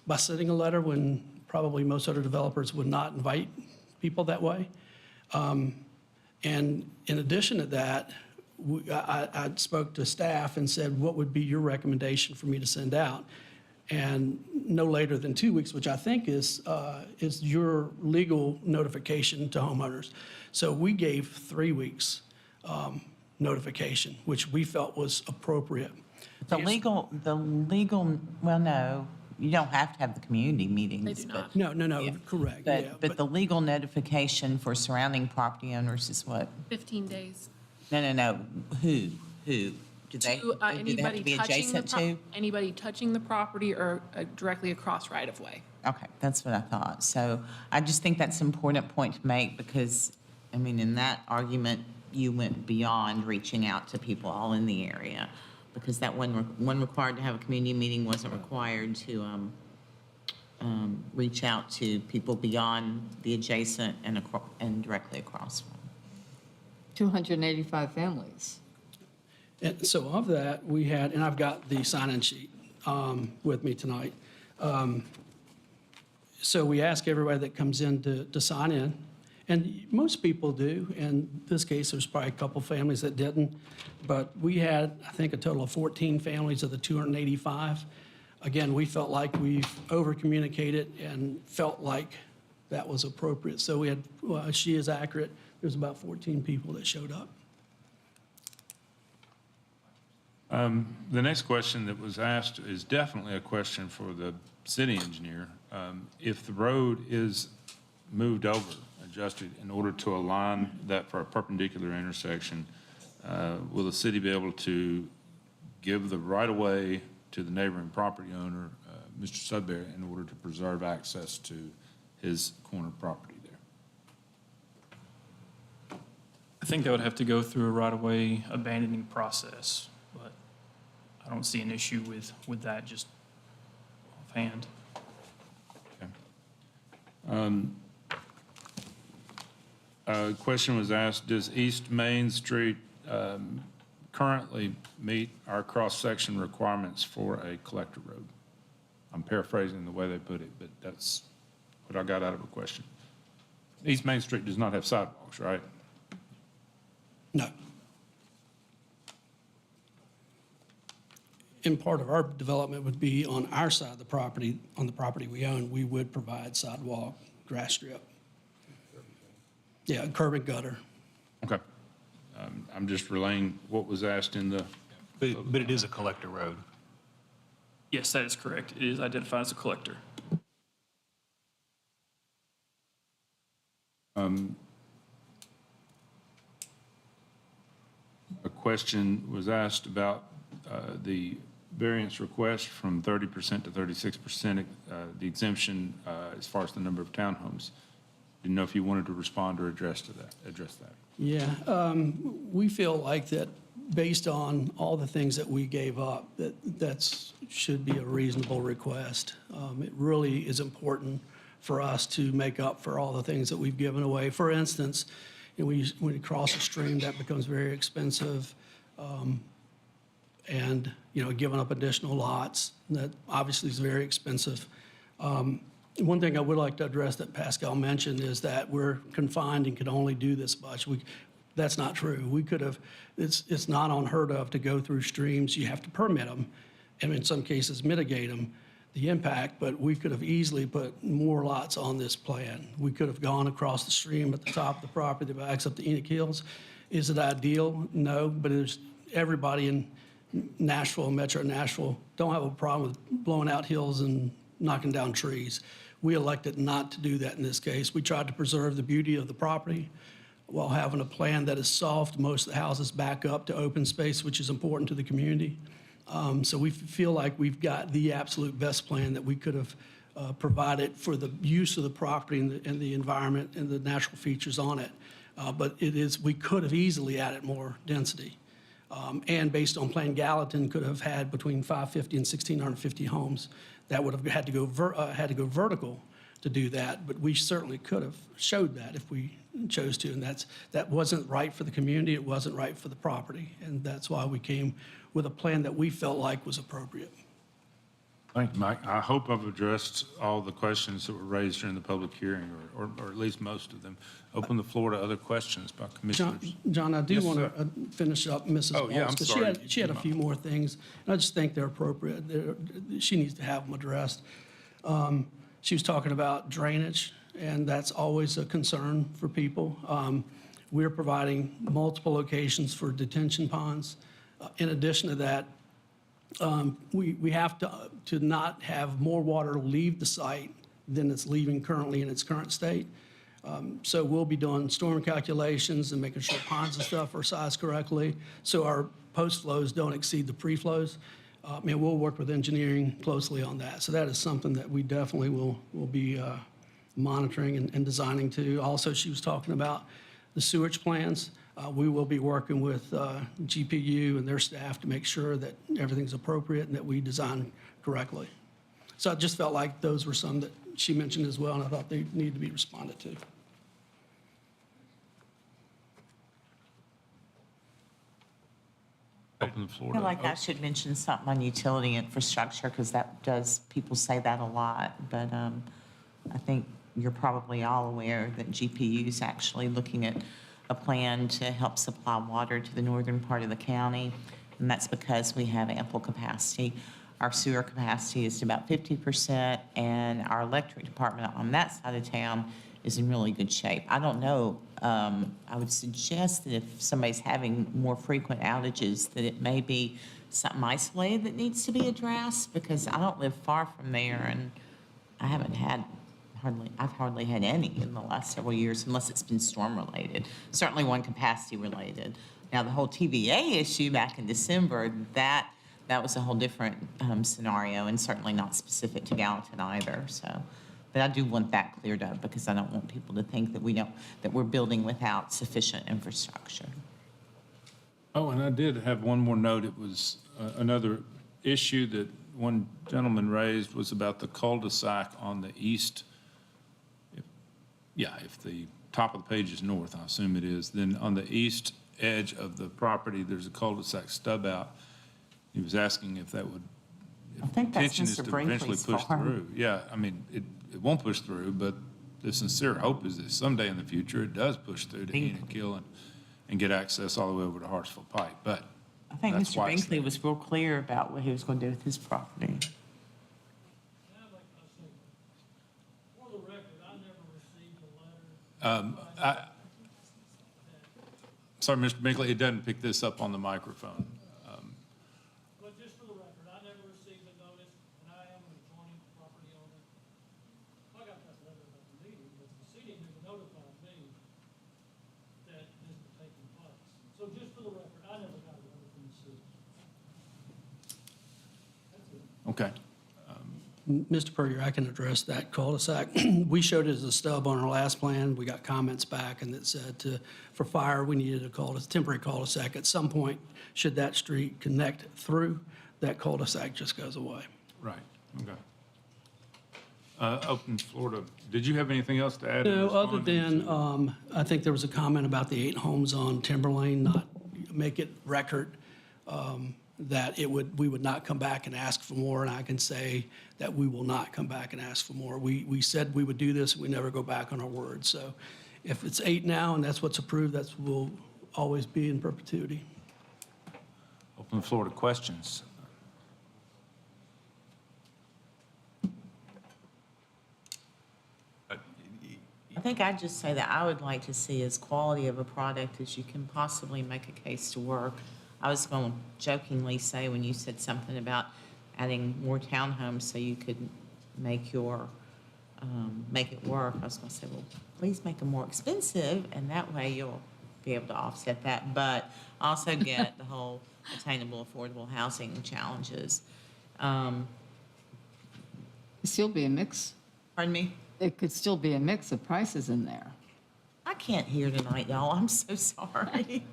I: by sending a letter when probably most other developers would not invite people that way. And in addition to that, I spoke to staff and said, what would be your recommendation for me to send out? And no later than 2 weeks, which I think is your legal notification to homeowners. So we gave 3 weeks notification, which we felt was appropriate.
U: The legal, well, no, you don't have to have the community meetings.
G: They do not.
I: No, correct. Yeah,
U: But the legal notification for surrounding property owners is what?
G: 15 days.
U: No. Who? Do they have
G: Anybody
U: to be
G: touching
U: adjacent to?
G: anybody touching the property or directly across right of way.
U: Okay, that's what I thought. So I just think that's an important point to make because, I mean, in that argument, you went beyond reaching out to people all in the area because that one required to have a community meeting wasn't required to reach out to people beyond the adjacent and directly across from.
T: 285 families.
I: And so of that, we had, and I've got the sign-in sheet with me tonight. So we ask everybody that comes in to sign in, and most people do. In this case, there's probably a couple families that didn't, but we had, I think, a total of 14 families of the 285. Again, we felt like we've over-communicated and felt like that was appropriate. So we had, she is accurate, there's about 14 people that showed up.
A: The next question that was asked is definitely a question for the city engineer. If the road is moved over, adjusted in order to align that for a perpendicular intersection, will the city be able to give the right-of-way to the neighboring property owner, Mr. Sudbury, in order to preserve access to his corner property there?
H: I think that would have to go through a right-of-way abandoning process, but I don't see an issue with that just offhand.
A: A question was asked, does East Main Street currently meet our cross-section requirements for a collector road? I'm paraphrasing the way they put it, but that's what I got out of a question. East Main Street does not have sidewalks, right?
I: No. And part of our development would be on our side of the property, on the property we own, we would provide sidewalk, grass strip. Yeah, curb and gutter.
A: Okay. I'm just relaying what was asked in the.
F: But it is a collector road.
H: Yes, that is correct. It is identified as a collector.
A: A question was asked about the variance request from 30% to 36%, the exemption as far as the number of townhomes. Didn't know if you wanted to respond or address that.
I: Yeah, we feel like that based on all the things that we gave up, that's should be a reasonable request. It really is important for us to make up for all the things that we've given away. For instance, when you cross a stream, that becomes very expensive. And, giving up additional lots, that obviously is very expensive. One thing I would like to address that Pascal mentioned is that we're confined and can only do this much. That's not true. We could have, it's not unheard of to go through streams. You have to permit them, and in some cases mitigate them, the impact, but we could have easily put more lots on this plan. We could have gone across the stream at the top of the property that backs up to Enoch Hills. Is it ideal? No, but everybody in Nashville, Metro Nashville, don't have a problem with blowing out hills and knocking down trees. We elected not to do that in this case. We tried to preserve the beauty of the property while having a plan that is soft. Most of the houses back up to open space, which is important to the community. So we feel like we've got the absolute best plan that we could have provided for the use of the property and the environment and the natural features on it. But we could have easily added more density. And based on Plan Gallatin, could have had between 550 and 1,650 homes. That would have had to go vertical to do that, but we certainly could have showed that if we chose to, and that wasn't right for the community, it wasn't right for the property, and that's why we came with a plan that we felt like was appropriate.
A: Thank you, Mike. I hope I've addressed all the questions that were raised during the public hearing, or at least most of them. Open the floor to other questions by commissioners.
I: John, I do
A: Yes,
I: want
A: sir.
I: to finish up Mrs.
A: Oh, yeah,
I: Walsh,
A: I'm
I: 'cause
A: sorry.
I: she had a few more things, and I just think they're appropriate. She needs to have them addressed. She was talking about drainage, and that's always a concern for people. We're providing multiple locations for detention ponds. In addition to that, we have to not have more water leave the site than it's leaving currently in its current state. So we'll be doing storm calculations and making sure ponds and stuff are sized correctly, so our post flows don't exceed the pre-flows. And we'll work with engineering closely on that. So that is something that we definitely will be monitoring and designing to. Also, she was talking about the sewage plans. We will be working with GPU and their staff to make sure that everything's appropriate and that we design correctly. So I just felt like those were some that she mentioned as well, and I thought they need to be responded to.
A: Open the floor.
U: I feel like I should mention something on utility infrastructure, because people say that a lot, but I think you're probably all aware that GPU is actually looking at a plan to help supply water to the northern part of the county, and that's because we have ample capacity. Our sewer capacity is about 50%, and our electric department on that side of town is in really good shape. I don't know, I would suggest that if somebody's having more frequent outages, that it may be something isolated that needs to be addressed, because I don't live far from there, and I've hardly had any in the last several years, unless it's been storm-related, certainly one capacity-related. Now, the whole TVA issue back in December, that was a whole different scenario, and certainly not specific to Gallatin either, so. But I do want that cleared up, because I don't want people to think that we're building without sufficient infrastructure.
A: Oh, and I did have one more note. It was another issue that one gentleman raised was about the cul-de-sac on the east. If the top of the page is north, I assume it is, then on the east edge of the property, there's a cul-de-sac stub out. He was asking if that would,
U: I think that's
A: intention is
U: Mr.
A: to eventually
U: Brinkley's
A: push
U: farm.
A: through. Yeah, I mean, it won't push through, but the sincere hope is that someday in the future, it does push through to Enoch Hill and get access all the way over to Hartsville Pike, but
U: I think
A: that's
U: Mr.
A: why it's
U: Brinkley was real clear about what he was going to do with his property.
A: Sorry, Mr. Binkley, it doesn't pick this up on the microphone.
K: But just for the record, I never received a notice, and I am an adjoining property owner. I got that letter about the meeting, but the city never notified me that this was taking place. So just for the record, I never got a letter from the city. That's it.
A: Okay.
I: Mr. Puryear, I can address that cul-de-sac. We showed it as a stub on our last plan. We got comments back and it said for fire, we needed a temporary cul-de-sac. At some point, should that street connect through, that cul-de-sac just goes away.
A: Right, okay. Open floor to, did you have anything else to add? in
I: No, other
A: responding
I: than, I think there was a comment about the 8 homes on Timber Lane, not make it record, that we would not come back and ask for more, and I can say that we will not come back and ask for more. We said we would do this, and we never go back on our word. So if it's 8 now and that's what's approved, that will always be in perpetuity.
A: Open the floor to questions.
U: I think I'd just say that I would like to see as quality of a product as you can possibly make a case to work. I was going to jokingly say when you said something about adding more townhomes so you could make make it work, I was going to say, well, please make them more expensive, and that way you'll be able to offset that, but also get the whole attainable, affordable housing challenges.
J: Still be a mix.
U: Pardon me?
J: It could still be a mix of prices in there.
U: I can't hear tonight, y'all. I'm so sorry.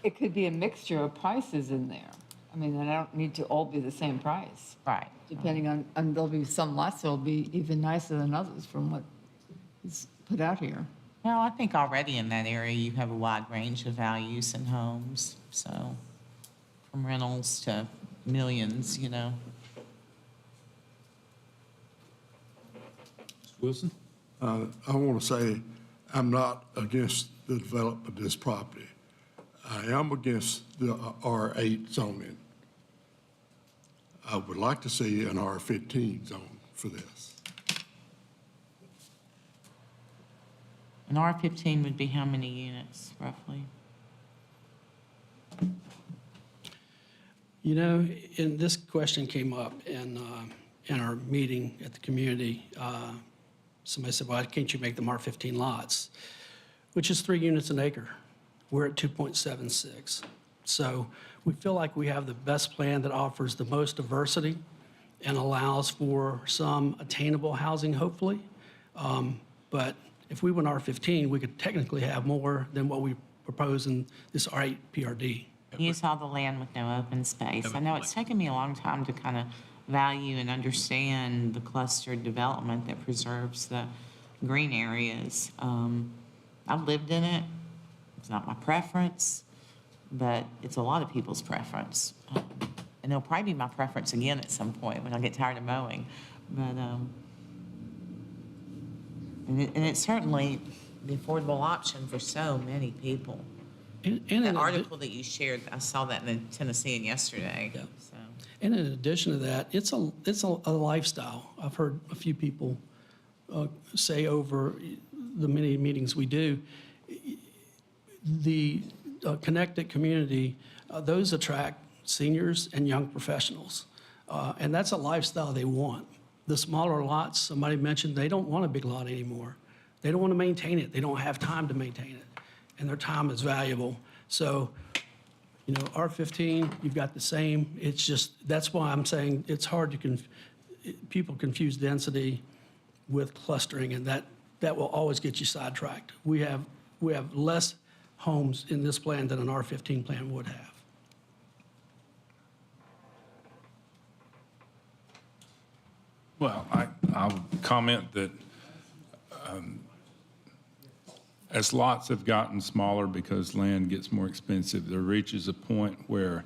J: It could be a mixture of prices in there. I mean, they don't need to all be the same price.
U: Right.
J: Depending on there'll be some lots that'll be even nicer than others from what is put out here.
U: Well, I think already in that area you have a wide range of values in homes, so from rentals to millions, you know.
A: Wilson?
V: I want to say I'm not against the development of this property. I am against the R8 zoning. I would like to see an R15 zone for this.
U: An R15 would be how many units, roughly?
I: You know, and this question came up in our meeting at the community. Somebody said, why can't you make them R15 lots? Which is 3 units an acre. We're at 2.76. So we feel like we have the best plan that offers the most diversity and allows for some attainable housing, hopefully. But if we went R15, we could technically have more than what we propose in this R8 PRD.
U: Use all the land with no open space. I know it's taken me a long time to kind of value and understand the clustered development that preserves the green areas. I've lived in it. It's not my preference, but it's a lot of people's preference. And it'll probably be my preference again at some point when I get tired of mowing. But, and it's certainly the affordable option for so many people. The article that you shared, I saw that in the Tennessean yesterday.
I: Yeah.
U: So.
I: And in addition to that, it's a lifestyle. I've heard a few people say over the many meetings we do, the connected community, those attract seniors and young professionals. And that's a lifestyle they want. The smaller lots, somebody mentioned, they don't want a big lot anymore. They don't want to maintain it. They don't have time to maintain it. And their time is valuable. So, you know, R15, you've got the same. It's just, that's why I'm saying it's hard to, people confuse density with clustering, and that will always get you sidetracked. We have less homes in this plan than an R15 plan would have.
A: Well, I'll comment that as lots have gotten smaller because land gets more expensive, there reaches a point where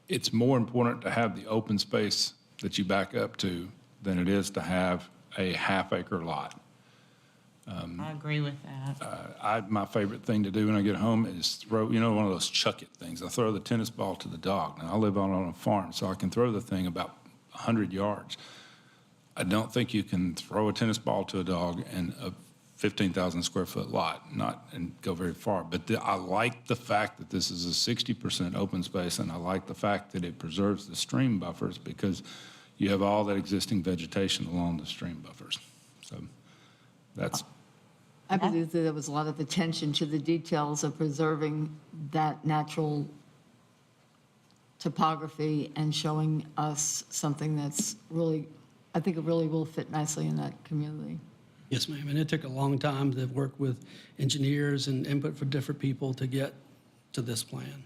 A: it's more important to have the open space that you back up to than it is to have a half-acre lot.
U: I agree with that.
A: My favorite thing to do when I get home is throw, you know, one of those chuck it things. I throw the tennis ball to the dog. Now, I live on a farm, so I can throw the thing about 100 yards. I don't think you can throw a tennis ball to a dog in a 15,000 square foot lot, and go very far. But I like the fact that this is a 60% open space, and I like the fact that it preserves the stream buffers because you have all that existing vegetation along the stream buffers. So that's.
J: I believe that there was a lot of attention to the details of preserving that natural topography and showing us something that's really, I think it really will fit nicely in that community.
I: Yes, ma'am, and it took a long time to work with engineers and input for different people to get to this plan.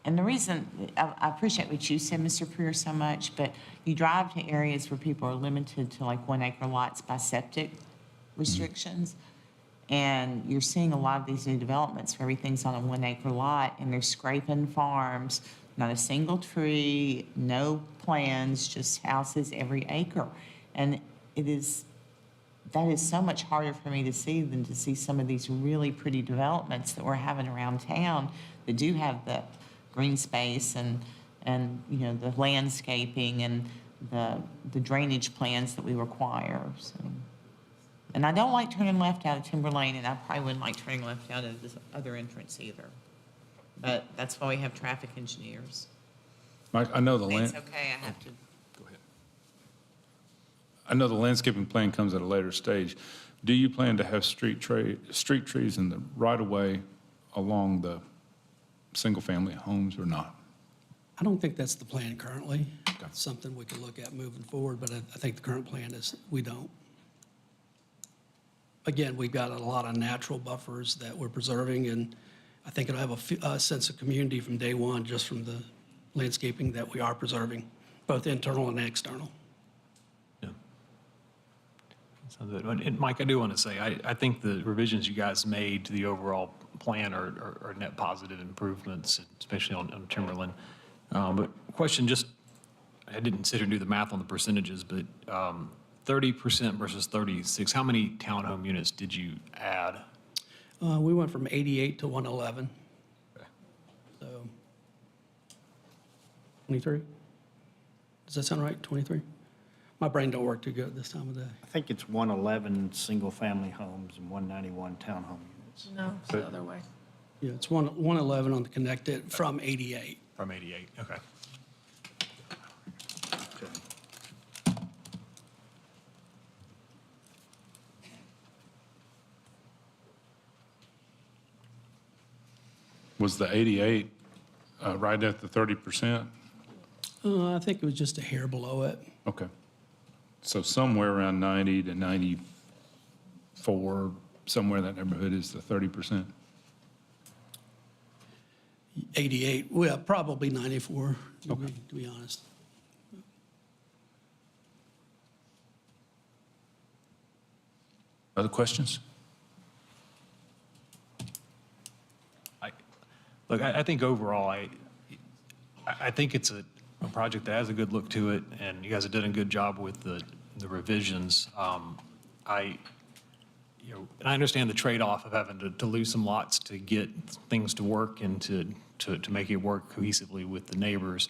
U: And the reason, I appreciate what you said, Mr. Freer, so much, but you drive to areas where people are limited to like 1 acre lots by septic restrictions. And you're seeing a lot of these new developments where everything's on a 1 acre lot and they're scraping farms, not a single tree, no plans, just houses every acre. And that is so much harder for me to see than to see some of these really pretty developments that we're having around town that do have the green space and you know, the landscaping and the drainage plans that we require. So. And I don't like turning left out of Timber Lane, and I probably wouldn't like turning left out of this other entrance either. But that's why we have traffic engineers.
A: Mike, I know the
U: It's okay, I have to.
A: I know the landscaping plan comes at a later stage. Do you plan to have street trees in the right-of-way along the single-family homes or not?
I: I don't think that's the plan currently. It's something we could look at moving forward, but I think the current plan is we don't. Again, we've got a lot of natural buffers that we're preserving, and I think it'll have a sense of community from day one, just from the landscaping that we are preserving, both internal and external.
F: Sounds good. And Mike, I do want to say, I think the revisions you guys made to the overall plan are net positive improvements, especially on Timberland. But question, just, I didn't sit here and do the math on the percentages, but 30% versus 36, how many townhome units did you add?
I: We went from 88 to 111.
F: Okay.
I: So 23? Does that sound right, 23? My brain don't work too good this time of day.
E: I think it's 111 single-family homes and 191 townhome units.
G: No, it's the other way.
I: Yeah, it's 111 on the connected from 88.
F: From 88, okay.
A: Was the 88 right at the 30%?
I: I think it was just a hair below it.
A: Okay. So somewhere around 90 to 94, somewhere in that neighborhood is the 30%?
I: 88, well, probably 94, to be honest.
A: Other questions?
F: Look, I think overall, I think it's a project that has a good look to it, and you guys have done a good job with the revisions. And I understand the trade-off of having to lose some lots to get things to work and to make it work cohesively with the neighbors.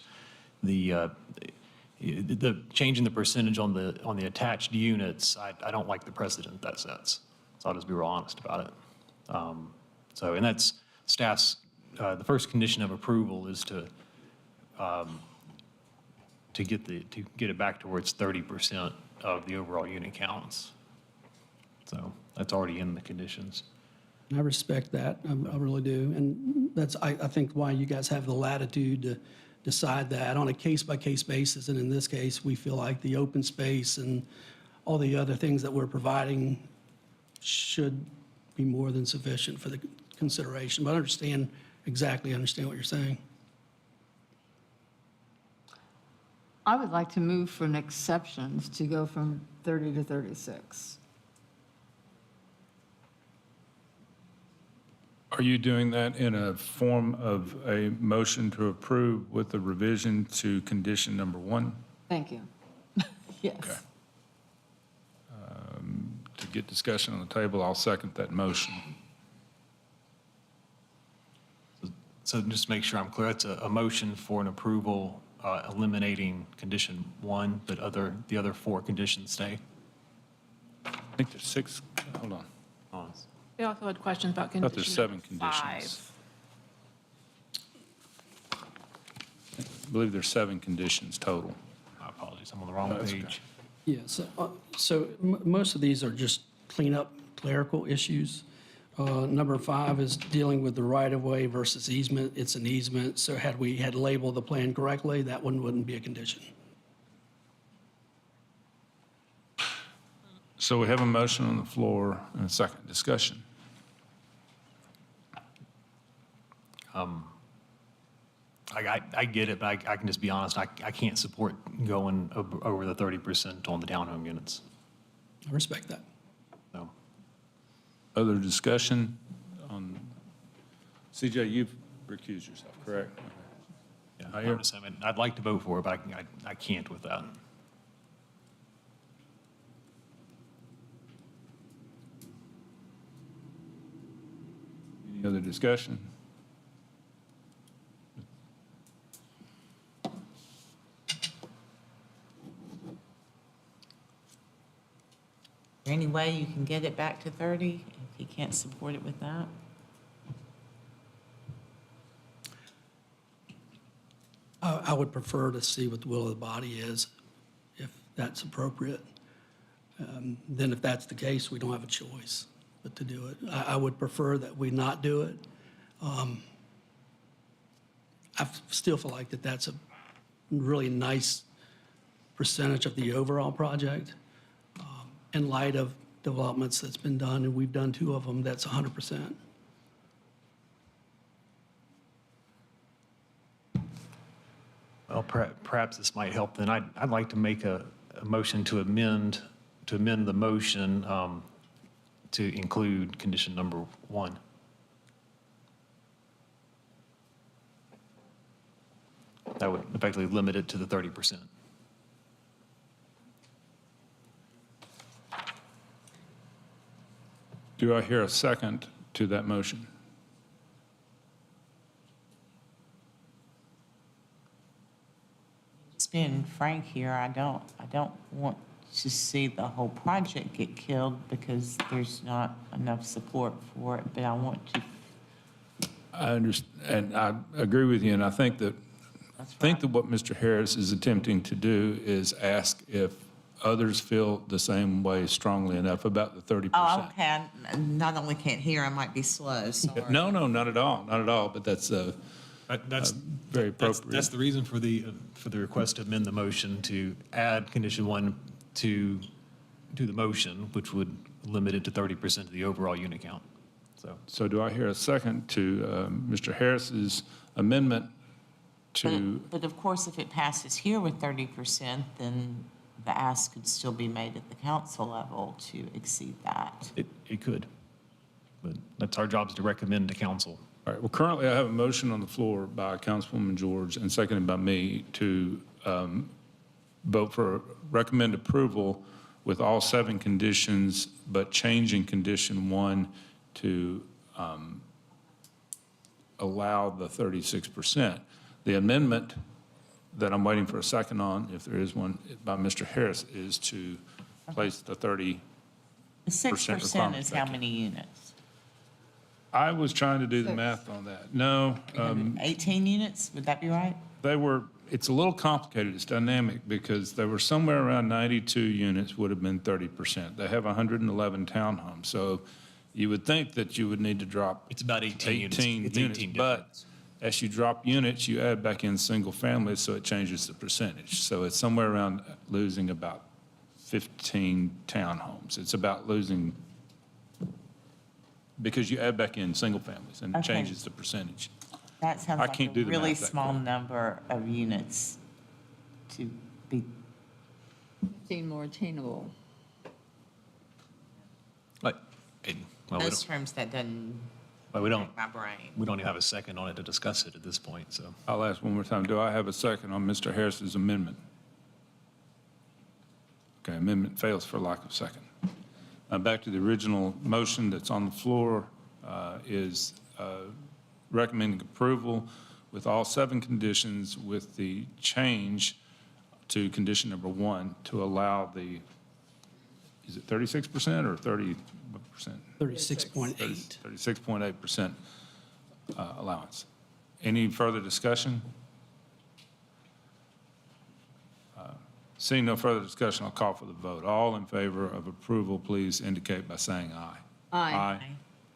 F: The changing the percentage on the attached units, I don't like the precedent that sets. So I'll just be real honest about it. And that's staff's. The first condition of approval is to get it back towards 30% of the overall unit counts. So that's already in the conditions.
I: I respect that, I really do. And that's, I think, why you guys have the latitude to decide that on a case-by-case basis. And in this case, we feel like the open space and all the other things that we're providing should be more than sufficient for the consideration. But I understand what you're saying.
J: I would like to move for an exceptions to go from 30 to 36.
A: Are you doing that in a form of a motion to approve with the revision to condition number 1?
J: Thank you. Yes.
A: Okay. To get discussion on the table, I'll second that motion.
F: So just to make sure I'm clear, it's a motion for an approval eliminating condition 1, but the other 4 conditions stay?
A: I think there's 6, hold on.
G: They also had questions about
A: I thought there's 7
G: condition number
A: conditions. I believe there's 7 conditions total.
F: My apologies, I'm on the wrong
A: That's
F: page.
A: okay.
I: Yeah, so most of these are just cleanup clerical issues. Number 5 is dealing with the right-of-way versus easement. It's an easement, so had we had labeled the plan correctly, that one wouldn't be a condition.
A: So we have a motion on the floor and a second discussion.
F: I get it, but I can just be honest, I can't support going over the 30% on the townhome units.
I: I respect that.
F: So,
A: Other discussion on, CJ, you've recused yourself, correct?
F: yeah,
A: I hear-
F: I'd like to vote for it, but I can't with that.
A: Any other discussion?
U: Is there any way you can get it back to 30 if you can't support it with that?
I: I would prefer to see what the will of the body is, if that's appropriate. Then if that's the case, we don't have a choice but to do it. I would prefer that we not do it. Still feel like that's a really nice percentage of the overall project. In light of developments that's been done, and we've done 2 of them, that's 100%.
F: Well, perhaps this might help then. I'd like to make a motion to amend the motion to include condition number 1. That would effectively limit it to the 30%.
A: Do I hear a second to that motion?
U: Just being frank here, I don't want to see the whole project get killed because there's not enough support for it, but I want to.
A: I understand, and I agree with you, and I think that what Mr. Harris is attempting to do is ask if others feel the same way strongly enough about the 30%.
U: Oh, okay. I not only can't hear, I might be slow, sorry.
A: No, not at all, but that's very appropriate.
F: That's the reason for the request to amend the motion to add condition 1 to the motion, which would limit it to 30% of the overall unit count.
A: So do I hear a second to Mr. Harris's amendment to?
U: But of course, if it passes here with 30%, then the ask could still be made at the council level to exceed that.
F: It could, but that's our job is to recommend to council.
A: All right, well, currently I have a motion on the floor by Councilwoman George and seconded by me to vote for recommend approval with all 7 conditions, but changing condition 1 to allow the 36%. The amendment that I'm waiting for a second on, if there is one, by Mr. Harris, is to place the 30%.
U: The 6% is how many units?
A: I was trying to do the math on that. No.
U: 18 units, would that be right?
A: It's a little complicated. It's dynamic because they were somewhere around 92 units would have been 30%. They have 111 townhomes. So you would think that you would need to drop.
F: It's about 18 units. It's
A: units.
F: 18
A: But as you drop units, you add back in single families, so it changes the percentage. So it's somewhere around losing about 15 townhomes. It's about losing, because you add back in single families and it
U: Okay.
A: changes the percentage.
U: That sounds
A: I
U: like
A: can't
U: a
A: do the
U: really
A: math that
U: small
A: quick.
U: number of units to be.
J: Seem more attainable.
F: Well,
U: Those terms, that doesn't
F: we don't.
U: make my brain.
F: We don't even have a second on it to discuss it at this point, so.
A: I'll ask one more time. Do I have a second on Mr. Harris's amendment? Okay, amendment fails for lack of second. Back to the original motion that's on the floor is recommending approval with all 7 conditions with the change to condition number 1 to allow the, is it 36% or 30%?
I: 36.8.
A: 36.8% allowance. Any further discussion? Seeing no further discussion, I'll call for the vote. All in favor of approval, please indicate by saying aye.
J: Aye.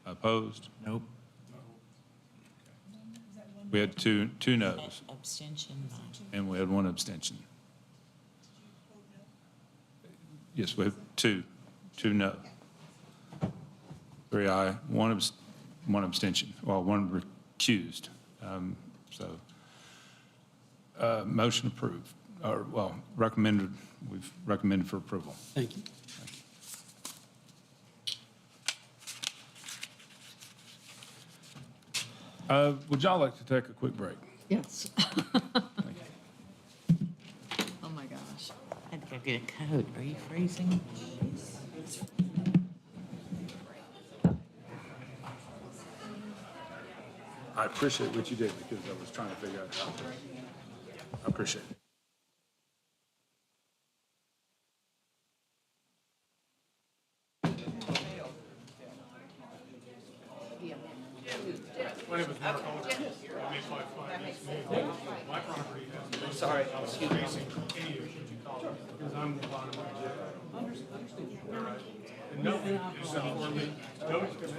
A: Opposed?
Q: Nope.
A: We had two noes,
U: Abstention.
A: and we had one abstention. Yes, we have two no. 3 aye, one abstention, well, one recused. Motion approved, or, well, recommended, we've recommended for approval.
I: Thank you.
A: Would y'all like to take a quick break?
J: Yes. Oh, my gosh.
U: I had to go get a coat. Are you freezing?
A: I appreciate what you did because I was trying to figure out how to. I appreciate it.
C: My name is Mark Holder. My property has.
Q: Sorry, excuse me.
C: Any issue you call it, because I'm the bottom of the. Understood. All right. And no, except for me, nobody's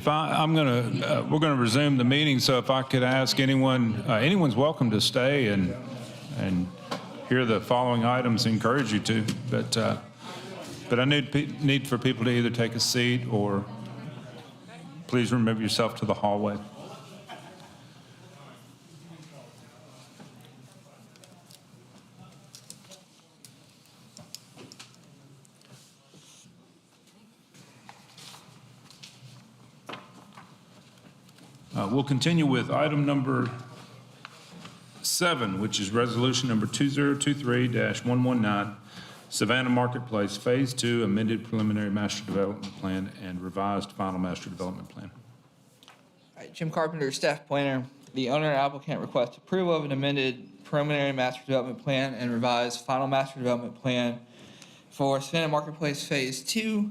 A: We're going to resume the meeting, so if I could ask anyone, anyone's welcome to stay and hear the following items, encourage you to, but I need for people to either take a seat or please remove yourself to the hallway. We'll continue with item number 7, which is resolution number 2023-119, Savannah Marketplace Phase 2 amended preliminary master development plan and revised final master development plan.
L: All right, Jim Carpenter, staff planner. The owner and applicant request approval of an amended preliminary master development plan and revised final master development plan for Savannah Marketplace Phase 2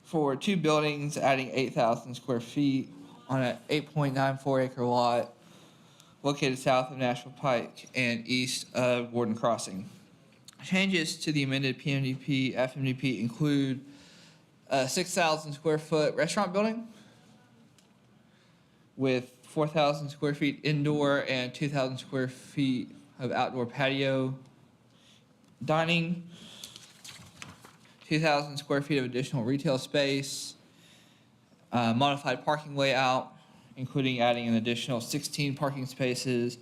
L: for 2 buildings adding 8,000 square feet on an 8.94 acre lot located south of Nashville Pike and east of Gordon Crossing. Changes to the amended PMDP, FMDP include a 6,000 square foot restaurant building with 4,000 square feet indoor and 2,000 square feet of outdoor patio dining, 2,000 square feet of additional retail space, modified parking layout, including adding an additional 16 parking spaces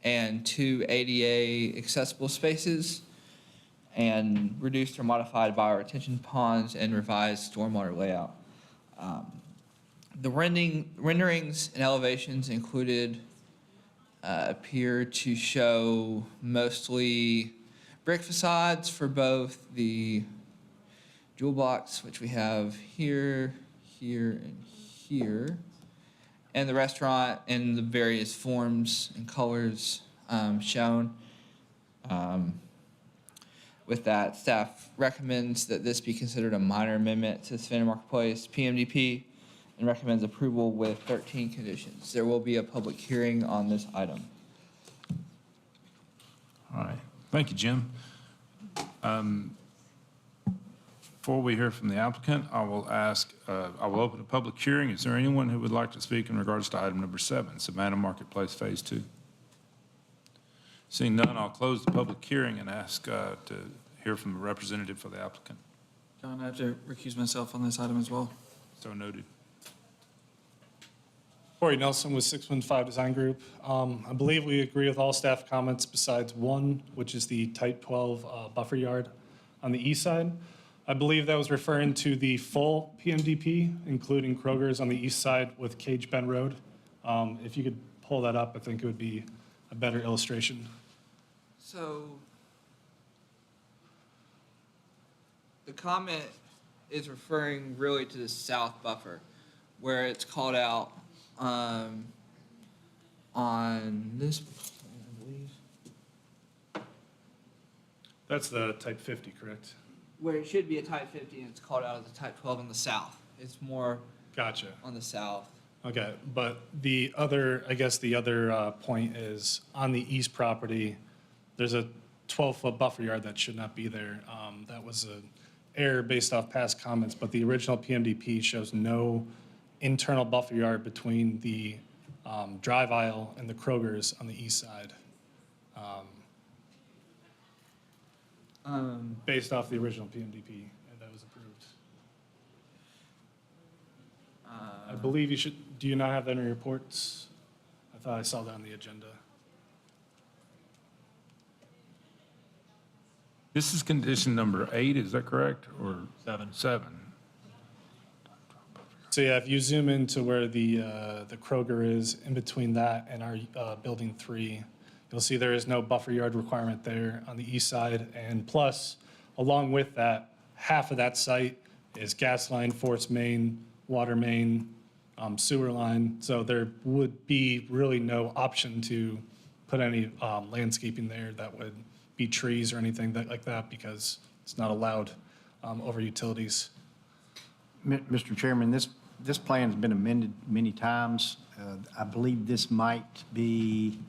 L: and 2 ADA accessible spaces, and reduced or modified bioretention ponds and revised stormwater layout. The renderings and elevations included appear to show mostly brick facades for both the jewel blocks, which we have here, here, and here, and the restaurant in the various forms and colors shown. With that, staff recommends that this be considered a minor amendment to the Savannah Marketplace PMDP and recommends approval with 13 conditions. There will be a public hearing on this item.
A: All right. Thank you, Jim. Before we hear from the applicant, I will open a public hearing. Is there anyone who would like to speak in regards to item number 7, Savannah Marketplace Phase 2? Seeing none, I'll close the public hearing and ask to hear from a representative for the applicant.
M: John, I have to recuse myself on this item as well.
A: So noted.
W: Corey Nelson with 615 Design Group. I believe we agree with all staff comments besides one, which is the Type 12 buffer yard on the east side. I believe that was referring to the full PMDP, including Kroger's on the east side with Cage Bend Road. If you could pull that up, I think it would be a better illustration.
L: So the comment is referring really to the south buffer, where it's called out on this plan, I believe.
W: That's the Type 50, correct?
L: Where it should be a type 50 and it's called out as a type 12 on the south. It's more
W: Gotcha.
L: on the south.
W: Okay, but the other, I guess the other point is on the east property, there's a 12-foot buffer yard that should not be there. That was an error based off past comments, but the original PMDP shows no internal buffer yard between the drive aisle and the Kroger's on the east side. Based off the original PMDP that was approved. I believe you should, do you not have that in your reports? I thought I saw that on the agenda.
A: This is condition number 8, is that correct? Or
F: 7.
A: 7.
W: So yeah, if you zoom into where the Kroger is, in between that and our building 3, you'll see there is no buffer yard requirement there on the east side. And plus, along with that, half of that site is gas line, force main, water main, sewer line. So there would be really no option to put any landscaping there that would be trees or anything like that because it's not allowed over utilities.
E: Mr. Chairman, this plan's been amended many times. I believe this might be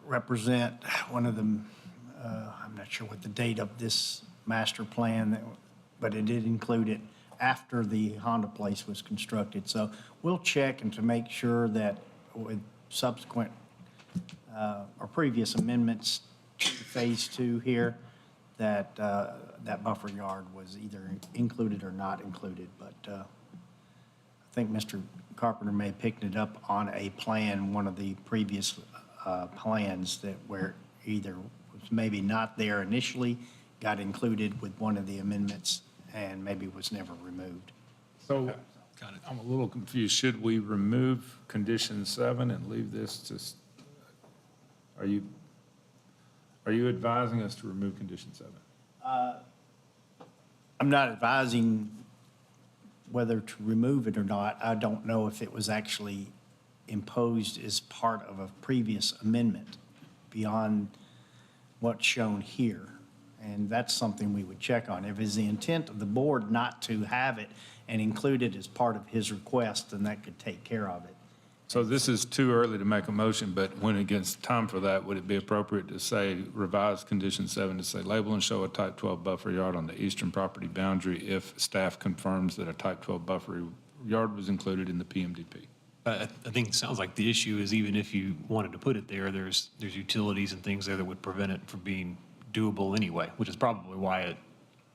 E: represent one of them. I'm not sure what the date of this master plan, but it did include it after the Honda place was constructed. So we'll check and to make sure that with subsequent or previous amendments to Phase 2 here, that that buffer yard was either included or not included. But I think Mr. Carpenter may have picked it up on a plan, one of the previous plans that where either was maybe not there initially, got included with one of the amendments, and maybe was never removed.
A: So I'm a little confused. Should we remove condition 7 and leave this to, are you advising us to remove condition 7?
E: I'm not advising whether to remove it or not. I don't know if it was actually imposed as part of a previous amendment beyond what's shown here. And that's something we would check on. If it's the intent of the board not to have it and include it as part of his request, then that could take care of it.
A: So this is too early to make a motion, but when it gets time for that, would it be appropriate to say, revise condition 7 to say, label and show a type 12 buffer yard on the eastern property boundary if staff confirms that a type 12 buffer yard was included in the PMDP?
F: I think it sounds like the issue is even if you wanted to put it there, there's utilities and things there that would prevent it from being doable anyway, which is probably why it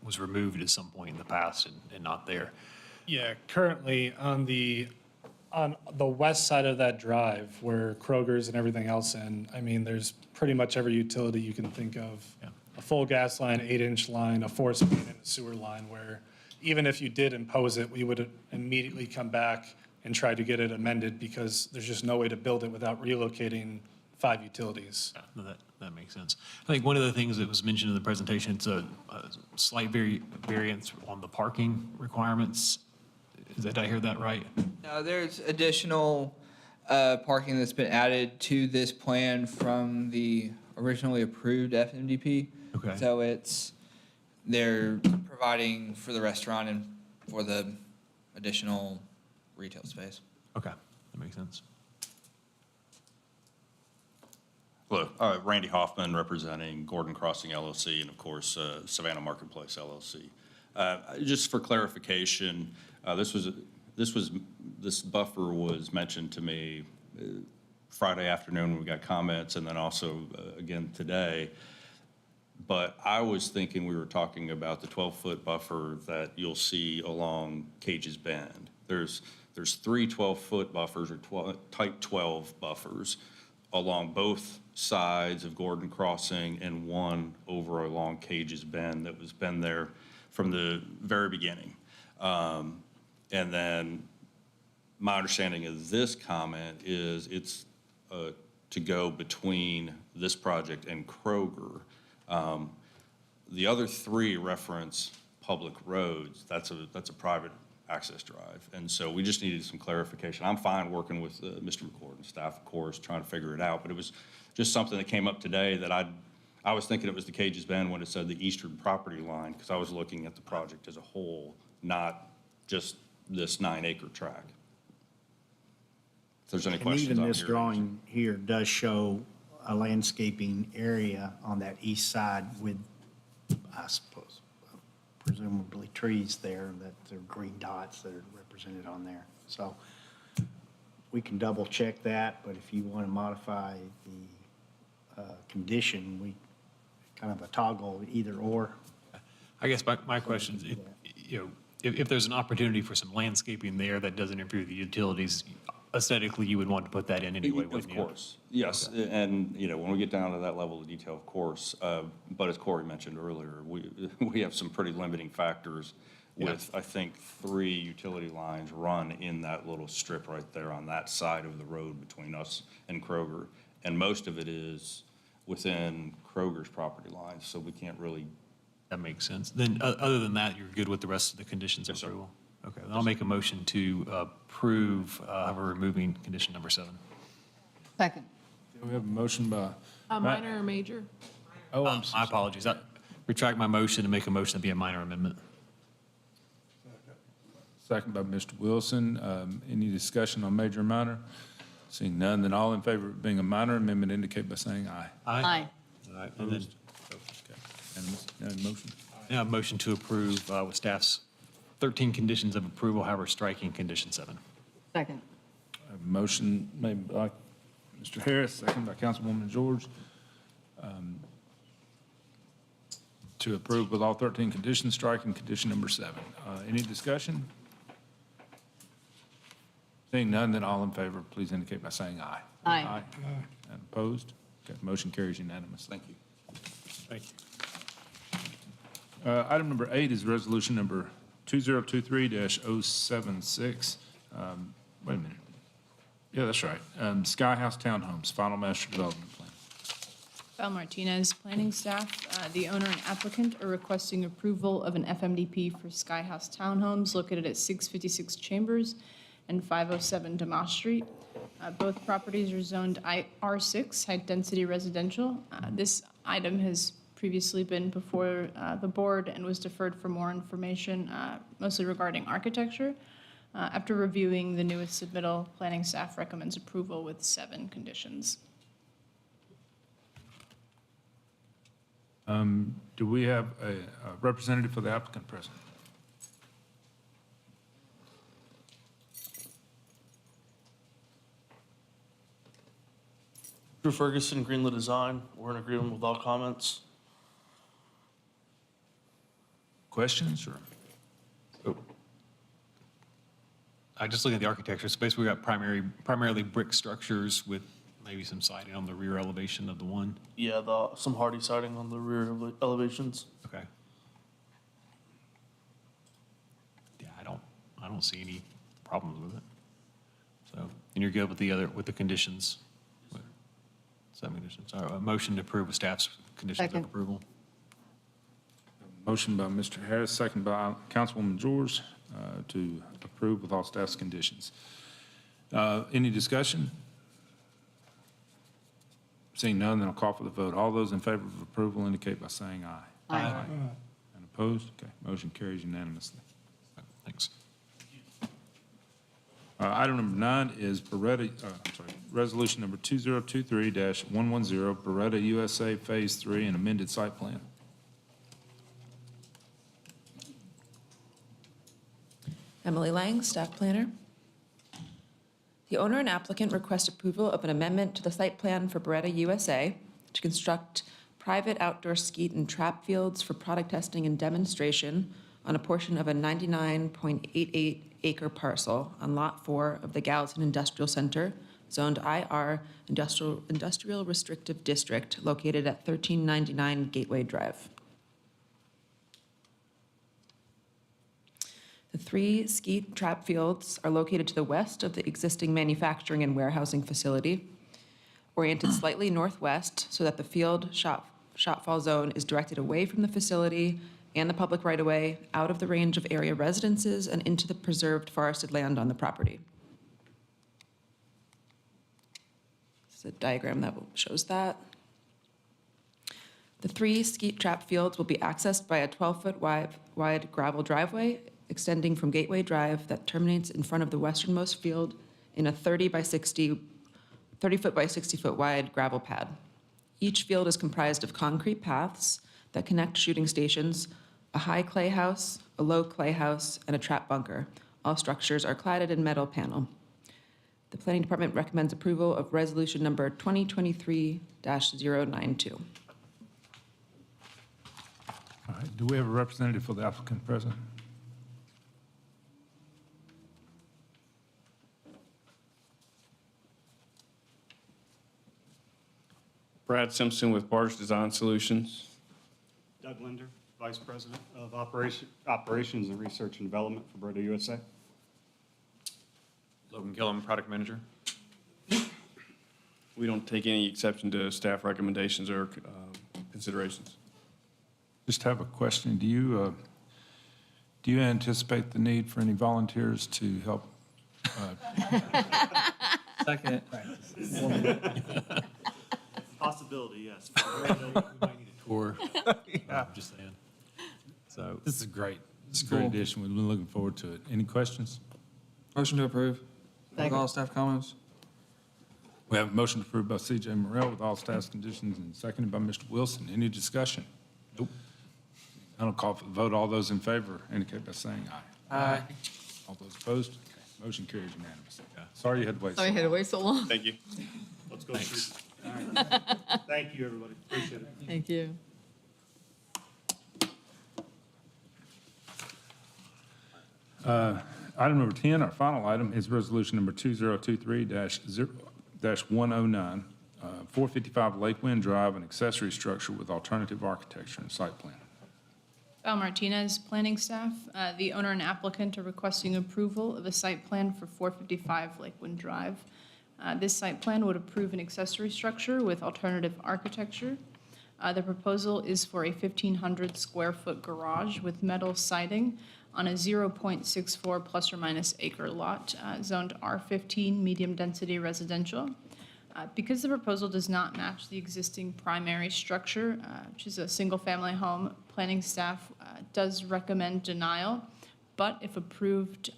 F: was removed at some point in the past and not there.
W: Yeah, currently on the west side of that drive where Kroger's and everything else in, I mean, there's pretty much every utility you can think of.
F: Yeah.
W: A full gas line, 8-inch line, a force main, and a sewer line where even if you did impose it, we would immediately come back and try to get it amended because there's just no way to build it without relocating 5 utilities.
F: No, that makes sense. I think one of the things that was mentioned in the presentation, it's a slight variance on the parking requirements. Did I hear that right?
L: No, there's additional parking that's been added to this plan from the originally approved FMDP.
F: Okay.
L: So they're providing for the restaurant and for the additional retail space.
F: Okay, that makes sense.
N: Hello, Randy Hoffman representing Gordon Crossing LLC and of course Savannah Marketplace LLC. Just for clarification, this buffer was mentioned to me Friday afternoon when we got comments, and then also again today. But I was thinking we were talking about the 12-foot buffer that you'll see along Cage's Bend. There's 3 12-foot buffers or type 12 buffers along both sides of Gordon Crossing and one over along Cage's Bend that was been there from the very beginning. And then my understanding of this comment is it's to go between this project and Kroger. The other 3 reference public roads. That's a private access drive. And so we just needed some clarification. I'm fine working with Mr. McCord and staff, of course, trying to figure it out. But it was just something that came up today that I was thinking it was the Cage's Bend when it said the eastern property line, because I was looking at the project as a whole, not just this 9-acre tract. If there's any questions,
E: And even
N: I'm
E: this
N: here.
E: drawing here does show a landscaping area on that east side with, I suppose, presumably trees there that are green dots that are represented on there. So we can double check that, but if you want to modify the condition, we kind of a toggle either or.
F: I guess my question is, if there's an opportunity for some landscaping there that doesn't interfere with the utilities, aesthetically, you would want to put that in anyway, wouldn't you?
N: Of course, yes. Okay. And, when we get down to that level of detail, of course, but as Corey mentioned earlier, we have some pretty limiting factors with, I think, 3 utility lines run in that little strip right there on that side of the road between us and Kroger. And most of it is within Kroger's property lines, so we can't really.
F: That makes sense. Then, other than that, you're good with the rest of the conditions of approval? Okay, then I'll make a motion to approve, however, removing condition number 7.
J: Second.
A: We have a motion by.
G: Minor or major?
A: Oh,
F: my apologies. I retract my motion to make a motion to be a minor amendment.
A: Second by Mr. Wilson. Any discussion on major or minor? Seeing none, then all in favor of being a minor amendment indicate by saying aye.
J: Aye.
F: All right, and then,
A: And motion?
F: motion to approve with staff's 13 conditions of approval, however, striking condition 7.
J: Second.
A: A motion made by Mr. Harris, second by Councilwoman George, to approve with all 13 conditions, striking condition number 7. Any discussion? Seeing none, then all in favor, please indicate by saying aye.
J: Aye.
A: And opposed? Okay, motion carries unanimously.
N: Thank you.
C: Thank you.
A: Item number 8 is resolution number 2023-076. Wait a minute. Yeah, that's right. Sky House Townhomes, final master development plan.
O: Val Martinez, planning staff. The owner and applicant are requesting approval of an FMDP for Sky House Townhomes located at 656 Chambers and 507 Damas Street. Both properties are zoned R6, high-density residential. This item has previously been before the board and was deferred for more information, mostly regarding architecture. After reviewing the newest submittal, planning staff recommends approval with 7 conditions.
A: Do we have a representative for the applicant present?
P: Drew Ferguson, Greenlit Design. We're in agreement with all comments.
A: Questions or?
F: I just look at the architecture. So basically, we got primarily brick structures with maybe some siding on the rear elevation of the one.
P: Yeah, some hardy siding on the rear elevations.
F: Okay. Yeah, I don't see any problems with it. So, and you're good with the conditions? 7 conditions. All right, a motion to approve with staff's conditions of
J: Second.
F: approval.
A: Motion by Mr. Harris, second by Councilwoman George, to approve with all staff's conditions. Any discussion? Seeing none, then I'll call for the vote. All those in favor of approval indicate by saying aye.
J: Aye.
A: And opposed? Okay, motion carries unanimously.
F: Thanks.
A: Item number 9 is resolution number 2023-110, Beretta USA Phase 3 and amended site plan.
R: Emily Lang, staff planner. The owner and applicant request approval of an amendment to the site plan for Beretta USA to construct private outdoor skeet and trap fields for product testing and demonstration on a portion of a 99.88 acre parcel on Lot 4 of the Gallatin Industrial Center, zoned IR Industrial Restrictive District, located at 1399 Gateway Drive. The 3 skeet trap fields are located to the west of the existing manufacturing and warehousing facility, oriented slightly northwest so that the field shotfall zone is directed away from the facility and the public right-of-way, out of the range of area residences and into the preserved forested land on the property. This is a diagram that shows that. The 3 skeet trap fields will be accessed by a 12-foot wide gravel driveway extending from Gateway Drive that terminates in front of the westernmost field in a 30 foot by 60 foot wide gravel pad. Each field is comprised of concrete paths that connect shooting stations, a high clay house, a low clay house, and a trap bunker. All structures are cladded in metal panel. The Planning Department recommends approval of resolution number 2023-092.
A: All right, do we have a representative for the applicant present?
X: Brad Simpson with Barge Design Solutions.
Y: Doug Linder, Vice President of Operations and Research and Development for Beretta USA.
X: Logan Gillum, Product Manager. We don't take any exception to staff recommendations or considerations.
A: Just have a question. Do you anticipate the need for any volunteers to help?
M: Second.
Y: Possibility, yes.
F: Tour. Just saying. So
A: This is great. This is a great addition. We've been looking forward to it. Any questions?
M: Motion to approve. With all staff comments.
A: We have a motion approved by C.J. Morrell with all staff's conditions and seconded by Mr. Wilson. Any discussion? Nope. I don't call for the vote. All those in favor indicate by saying
M: Aye.
A: All those opposed? Okay, motion carries unanimously. Sorry you had to wait so
J: Sorry you had to
A: long.
J: wait so long.
W: Thank you.
K: Let's go through. All right. Thank you, everybody. Appreciate it.
J: Thank you.
A: Item number 10, our final item, is resolution number 2023-109, 455 Lake Wind Drive, an accessory structure with alternative architecture and site plan.
O: Val Martinez, planning staff. The owner and applicant are requesting approval of a site plan for 455 Lakewind Drive. This site plan would approve an accessory structure with alternative architecture. The proposal is for a 1,500 square foot garage with metal siding on a 0.64 plus or minus acre lot, zoned R15 medium density residential. Because the proposal does not match the existing primary structure, which is a single-family home, planning staff does recommend denial, but if approved,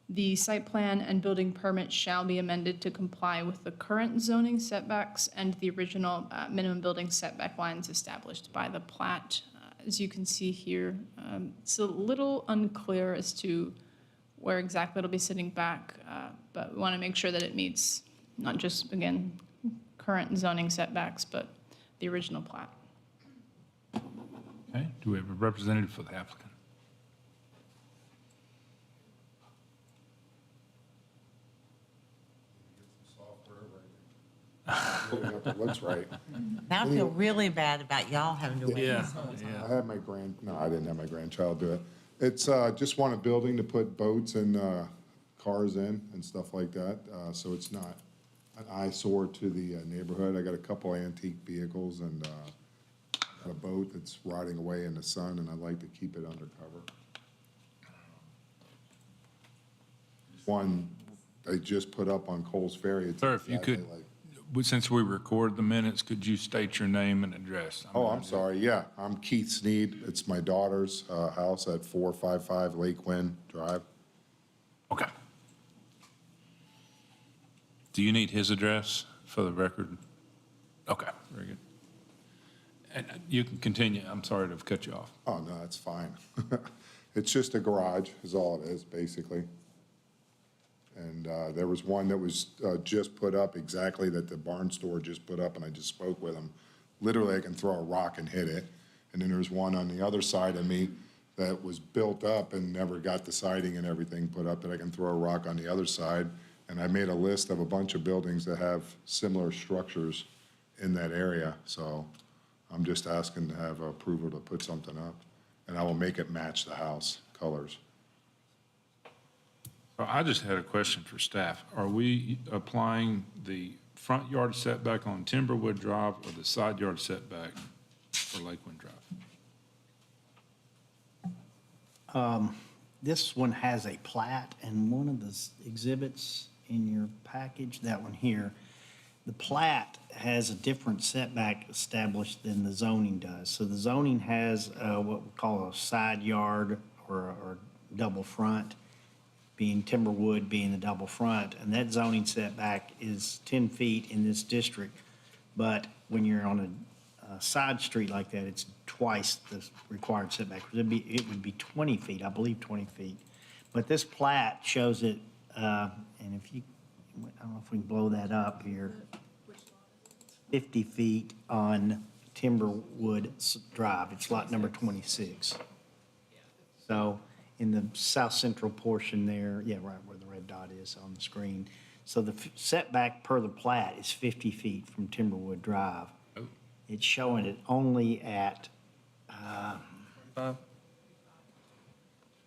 O: the site plan and building permit shall be amended to comply with the current zoning setbacks and the original minimum building setback lines established by the plat. As you can see here, it's a little unclear as to where exactly it'll be sitting back, but we want to make sure that it meets not just, again, current zoning setbacks, but the original plat.
A: Okay, do we have a representative for the applicant?
B: What's right?
U: Now I feel really bad about y'all having to wait this whole time.
B: I had I didn't have my grandchild do it. It's, just want a building to put boats and, cars in and stuff like that, so it's not an eyesore to the neighborhood. I got a couple antique vehicles and, a boat that's rotting away in the sun, and I'd like to keep it undercover. One they just put up on Coles Ferry. It's
A: Sir, if you
B: exactly
A: could,
B: like-
A: since we record the minutes, could you state your name and address?
B: Oh, I'm sorry, yeah, I'm Keith Sneed. It's my daughter's house at 455 Lake Wind Drive.
A: Okay. Do you need his address for the record? Okay, very good. And you can continue. I'm sorry to have cut you off.
B: Oh, no, that's fine. It's just a garage is all it is, basically. And there was one that was just put up exactly that the barn store just put up, and I just spoke with him. Literally, I can throw a rock and hit it. And then there's one on the other side of me that was built up and never got the siding and everything put up that I can throw a rock on the other side. And I made a list of a bunch of buildings that have similar structures in that area. So I'm just asking to have approval to put something up. And I will make it match the house colors.
A: I just had a question for staff. Are we applying the front yard setback on Timberwood Drive or the side yard setback for Lakewind Drive?
E: This one has a plat, and one of the exhibits in your package, that one here, the plat has a different setback established than the zoning does. So the zoning has what we call a side yard or double front, being Timberwood being the double front, and that zoning setback is 10 feet in this district. But when you're on a side street like that, it's twice the required setback. It would be 20 feet, I believe 20 feet. But this plat shows it, and if you, I don't know if we can blow that up here, 50 feet on Timberwood Drive. It's lot number 26. So in the south central portion there, yeah, right where the red dot is on the screen. So the setback per the plat is 50 feet from Timberwood Drive. It's showing it only at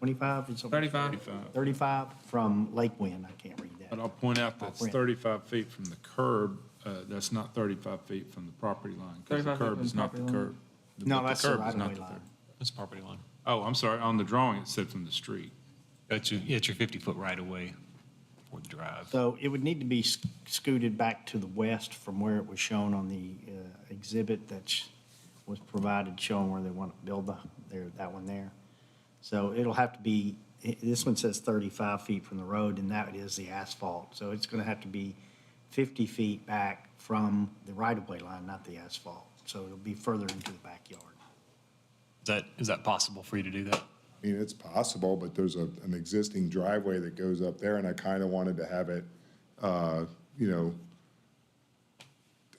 E: 25?
M: 35.
E: 35 from Lake Wind, I can't read that.
A: But I'll point out that's 35 feet from the curb. That's not 35 feet from the property line. Because the
M: 35 feet
A: curb
M: from
A: is
M: the
A: not the
M: property line?
A: curb.
E: No,
A: The
E: that's the
A: curb is
E: right-of-way
A: not the
E: line.
A: curb.
F: That's property line.
A: Oh, I'm sorry. On the drawing, it said from the street.
F: It's your 50-foot right-of-way for the drive.
E: So it would need to be scooted back to the west from where it was shown on the exhibit that was provided showing where they want to build that one there. So it'll have to be, this one says 35 feet from the road, and that is the asphalt. So it's going to have to be 50 feet back from the right-of-way line, not the asphalt. So it'll be further into the backyard.
F: Is that possible for you to do that?
B: I mean, it's possible, but there's an existing driveway that goes up there, and I kind of wanted to have it, you know,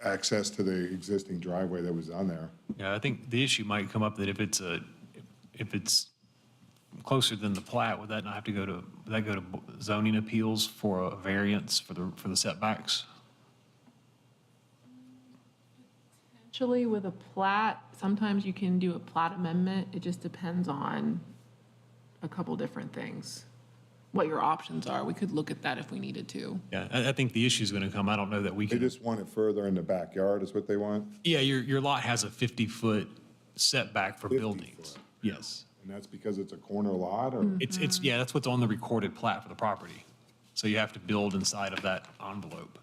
B: access to the existing driveway that was on there.
F: Yeah, I think the issue might come up that if it's closer than the plat, would that not have to would that go to zoning appeals for a variance for the setbacks?
G: Actually, with a plat, sometimes you can do a plat amendment. It just depends on a couple different things, what your options are. We could look at that if we needed to.
F: Yeah, I think the issue is going to come. I don't know that we
B: They
F: can.
B: just want it further in the backyard is what they want?
F: Yeah, your lot has a 50-foot setback for
B: 50
F: buildings.
B: foot.
F: Yes.
B: And that's because it's a corner lot, or?
F: It's, yeah, that's what's on the recorded plat for the property. So you have to build inside of that envelope.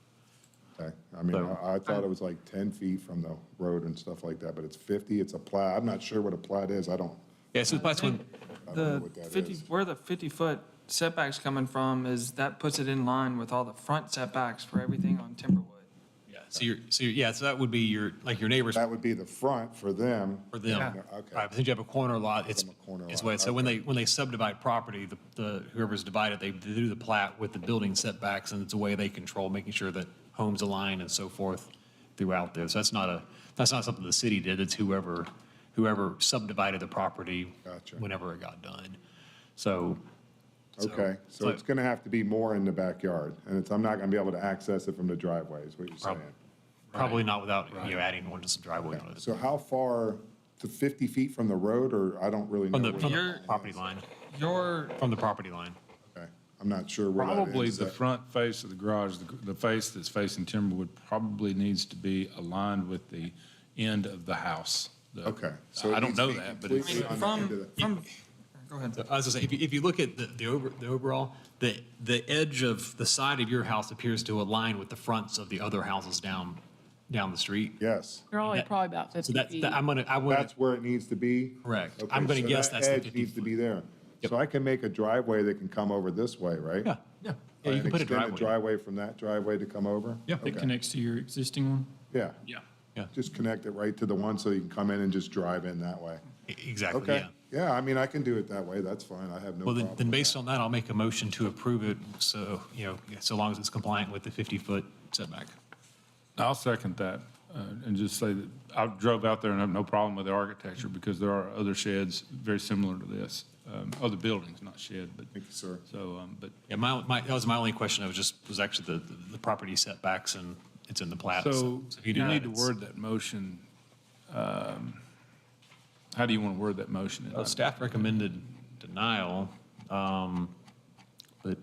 B: Okay, I mean, I thought it was like 10 feet from the road and stuff like that, but it's 50, it's a plat. I'm not sure what a plat is, I don't
F: Yeah, so that's when,
B: know
M: The
B: what that
M: 50,
B: is.
M: where the 50-foot setback's coming from is that puts it in line with all the front setbacks for everything on Timberwood.
F: yeah, so that would be your neighbor's
B: That would be the front for them.
F: for them.
B: Yeah. Okay.
F: Right, but since you have a corner lot, it's,
B: Them a corner
F: it's
B: lot,
F: what, so when they subdivide property, whoever's divided, they do the plat with the building setbacks, and it's a way they control, making sure that homes align and so forth throughout there. So that's not something the city did, it's whoever subdivided the property
B: Gotcha.
F: whenever it got done. So.
B: Okay, so it's gonna have to be more in the backyard, and I'm not gonna be able to access it from the driveway, is what you're saying.
F: Probably not without, adding one to some driveway on it.
B: So how far, to 50 feet from the road, or I don't really know?
F: From the
B: where
F: property line,
M: Your,
F: from the property line.
B: Okay, I'm not sure where that is.
A: Probably the front face of the garage, the face that's facing Timberwood probably needs to be aligned with the end of the house.
B: Okay, so it
A: I don't
B: needs to
A: know
B: be
A: that, but it's.
B: completely on the end of the-
M: go ahead.
F: So, as I say, if you look at the overall, the edge of the side of your house appears to align with the fronts of the other houses down the street.
B: Yes,
G: You're only probably about
F: So
G: 50
F: that's,
G: feet.
B: that's where it needs to be?
F: Correct.
B: Okay,
F: I'm gonna
B: so
F: guess
B: that
F: that's the
B: edge
F: 50
B: needs to
F: foot.
B: be there. So I can make a driveway that can come over this way, right?
F: Yeah, yeah. Yeah, you
B: And
F: can put a
B: extend the
F: driveway.
B: driveway from that driveway to come over?
F: Yeah.
B: Okay.
D: Connects to your existing one?
B: Yeah,
F: Yeah. Yeah,
B: just connect it right to the one so you can come in and just drive in that way.
F: exactly,
B: Okay,
F: yeah.
B: yeah, I mean, I can do it that way, that's fine, I have no
F: Well,
B: problem.
F: then based on that, I'll make a motion to approve it, so, so long as it's compliant with the 50-foot setback.
A: I'll second that, and just say that I drove out there and have no problem with the architecture, because there are other sheds very similar to this, other buildings, not shed, but.
B: Thank you, sir.
A: So, but.
F: Yeah, that was my only question, was actually the property setbacks, and it's in the plat.
A: So
F: if
A: you
F: do
A: need
F: that,
A: to word that motion, how do you want to word that motion?
F: Staff recommended denial, but,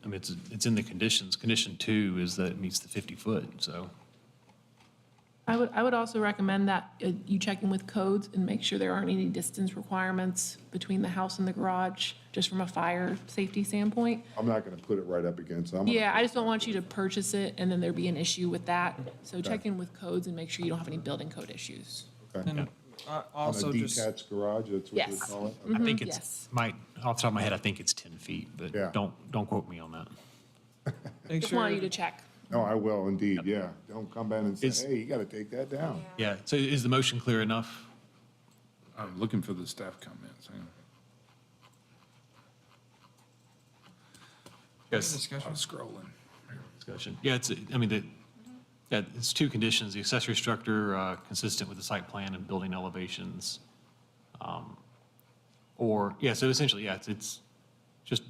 F: I mean, it's in the conditions. Condition 2 is that it meets the 50-foot, so.
G: I would also recommend that you check in with codes and make sure there aren't any distance requirements between the house and the garage, just from a fire safety standpoint.
B: I'm not gonna put it right up against, I'm gonna.
G: Yeah, I just don't want you to purchase it and then there be an issue with that. So check in with codes and make sure you don't have any building code issues.
B: Okay.
M: And
B: On
M: also
B: a
M: just,
B: detached garage, that's what you
G: Yes.
B: call it?
F: I think
G: Yes.
F: off the top of my head, I think it's 10 feet, but
B: Yeah.
F: don't quote me on that.
M: make
G: Just want
M: sure,
G: you to check.
B: No, I will indeed, yeah. Don't come back and
F: It's-
B: say, hey, you gotta take that down.
F: Yeah, so is the motion clear enough?
A: I'm looking for the staff comments. Hang on.
F: Yes.
M: discussion.
A: I'm scrolling.
F: Discussion. Yeah, it's 2 conditions, the accessory structure consistent with the site plan and building elevations. So essentially, yeah, it's just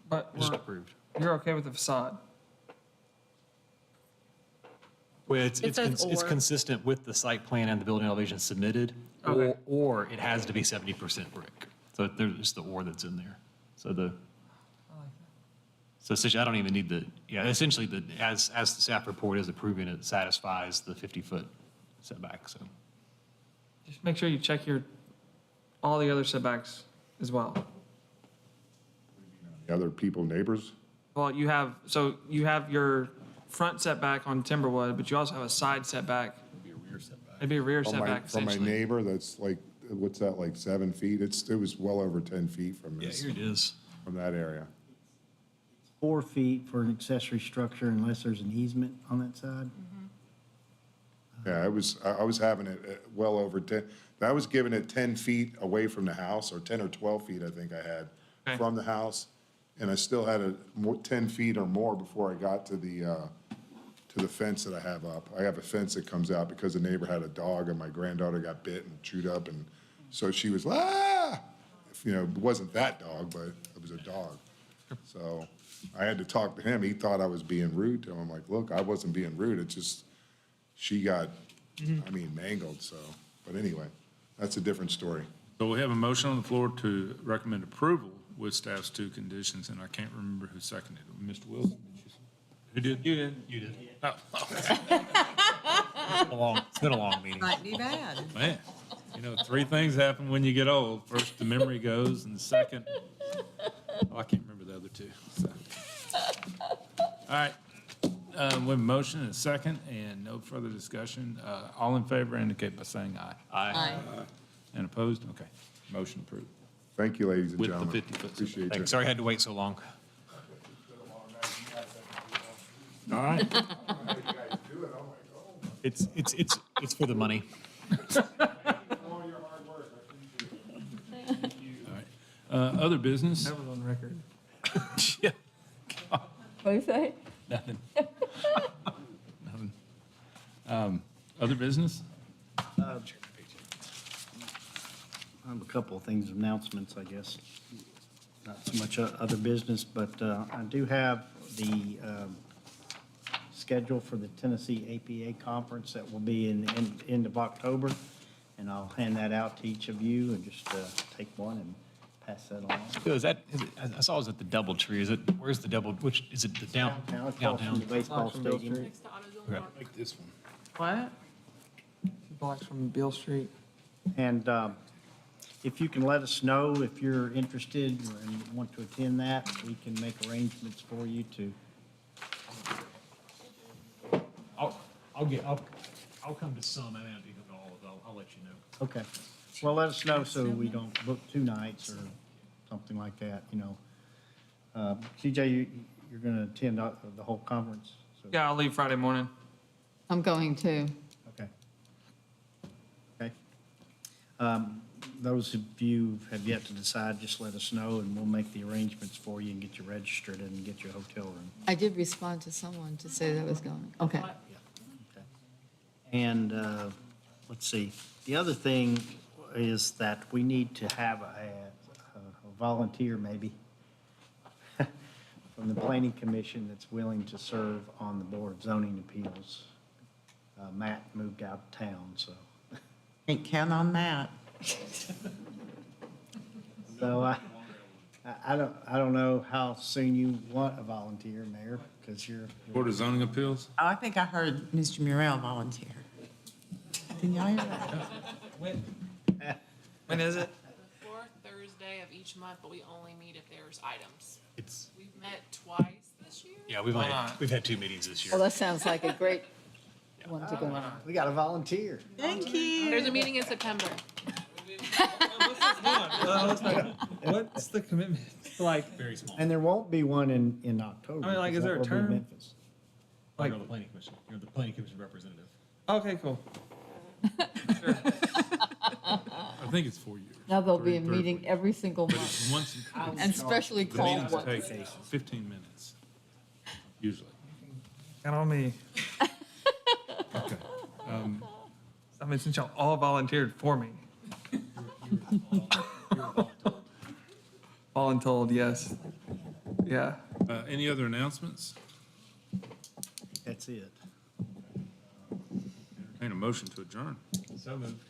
M: but
F: approved.
M: you're okay with the facade?
F: Well, it's
G: It says
F: it's
G: or.
F: consistent with the site plan and the building elevation submitted,
M: Okay.
F: or it has to be 70% brick. So there's the or that's in there. So essentially, I don't even need essentially, as the staff report is approving, it satisfies the 50-foot setback, so.
M: Just make sure you check all the other setbacks as well.
B: The other people, neighbors?
M: Well, you have your front setback on Timberwood, but you also have a side setback. It'd be a rear setback,
B: From my
M: essentially.
B: neighbor, that's like, what's that, like 7 feet? It was well over 10 feet from
F: Yeah,
B: this,
F: here it is.
B: from that area.
E: 4 feet for an accessory structure unless there's an easement on that side.
B: Yeah, I was having it well over 10, I was giving it 10 feet away from the house, or 10 or 12 feet, I think I had,
M: Okay.
B: from the house, and I still had 10 feet or more before I got to the fence that I have up. I have a fence that comes out because the neighbor had a dog, and my granddaughter got bit and chewed up, and so she was, ah! You know, it wasn't that dog, but it was a dog. So I had to talk to him. He thought I was being rude to him. I'm like, look, I wasn't being rude. It's just, she got, mangled, so. But anyway, that's a different story.
A: So we have a motion on the floor to recommend approval with staff's 2 conditions, and I can't remember who seconded it. Mr. Wilson? Who did?
M: You did.
F: You did.
A: Oh,
F: It's been a long meeting.
U: Might be bad.
A: man. 3 things happen when you get old. First, the memory goes, and the second, I can't remember the other 2. So. All right. We have a motion and a second, and no further discussion. All in favor indicate by saying aye.
U: Aye.
A: And opposed? Okay. Motion approved.
B: Thank you, ladies and
A: With the
B: gentlemen.
A: 50-foot
B: Appreciate you.
F: Thanks. Sorry I had to wait so long.
A: All right.
F: It's for the money.
A: Other business?
M: That was on record.
A: Yeah.
J: What do you say?
A: Nothing. Nothing. Other business?
E: I have a couple of things, announcements, I guess. Not so much other business, but I do have the schedule for the Tennessee APA conference that will be in end of October, and I'll hand that out to each of you and just take one and pass that along.
F: I saw it was at the Doubletree. Where's the which, is it the
E: Downtown, across from
F: downtown?
E: the baseball stadium.
F: Okay.
A: Like this one.
O: What?
M: Blocks from Beale Street.
E: And if you can let us know if you're interested and want to attend that, we can make arrangements for you to.
F: I'll come to some. I may not be to all of them. I'll let you know.
E: Okay. Well, let us know so we don't book 2 nights or something like that, CJ, you're going to attend the whole conference? So-
M: Yeah, I'll leave Friday morning.
J: I'm going to.
E: Okay. Okay. Those of you who have yet to decide, just let us know and we'll make the arrangements for you and get you registered and get you a hotel room.
J: I did respond to someone to say that I was going. Okay.
E: And let's see, the other thing is that we need to have a volunteer maybe from the planning commission that's willing to serve on the board of zoning appeals. Matt moved out of town, so.
U: Can't count on that.
E: So I don't know how soon you want a volunteer, Mayor, because you're.
A: Board of Zoning Appeals?
U: Oh, I think I heard Mr. Murrell volunteer. Didn't y'all hear that?
M: When is it?
G: The 4th Thursday of each month, but we only meet if there's items.
F: It's,
G: We've met twice this year.
F: yeah, we've had 2 meetings this
J: Well,
F: year.
J: that sounds like a great one to go on.
E: We got a volunteer.
U: Thank you.
G: There's a meeting in September.
M: What's the commitment? Like,
F: Very small.
E: And there won't be one in October.
M: I mean, like,
E: because
M: is there a
E: that will be
M: term?
E: Memphis.
F: You're the planning commission. You're the planning commission representative.
M: okay, cool.
A: I think it's 4 years.
J: Now there'll be a
A: 3 or
J: meeting
A: 4.
J: every single
A: But
J: month,
A: it's once,
J: and specially
A: the
J: called
A: meetings
J: ones.
A: take 15 minutes, usually.
M: Count on me.
A: Okay.
M: I mean, since y'all all volunteered for me. Voluntold, yes. Yeah.
A: Any other announcements?
E: That's it.
A: Entertain a motion to adjourn.
F: So moved.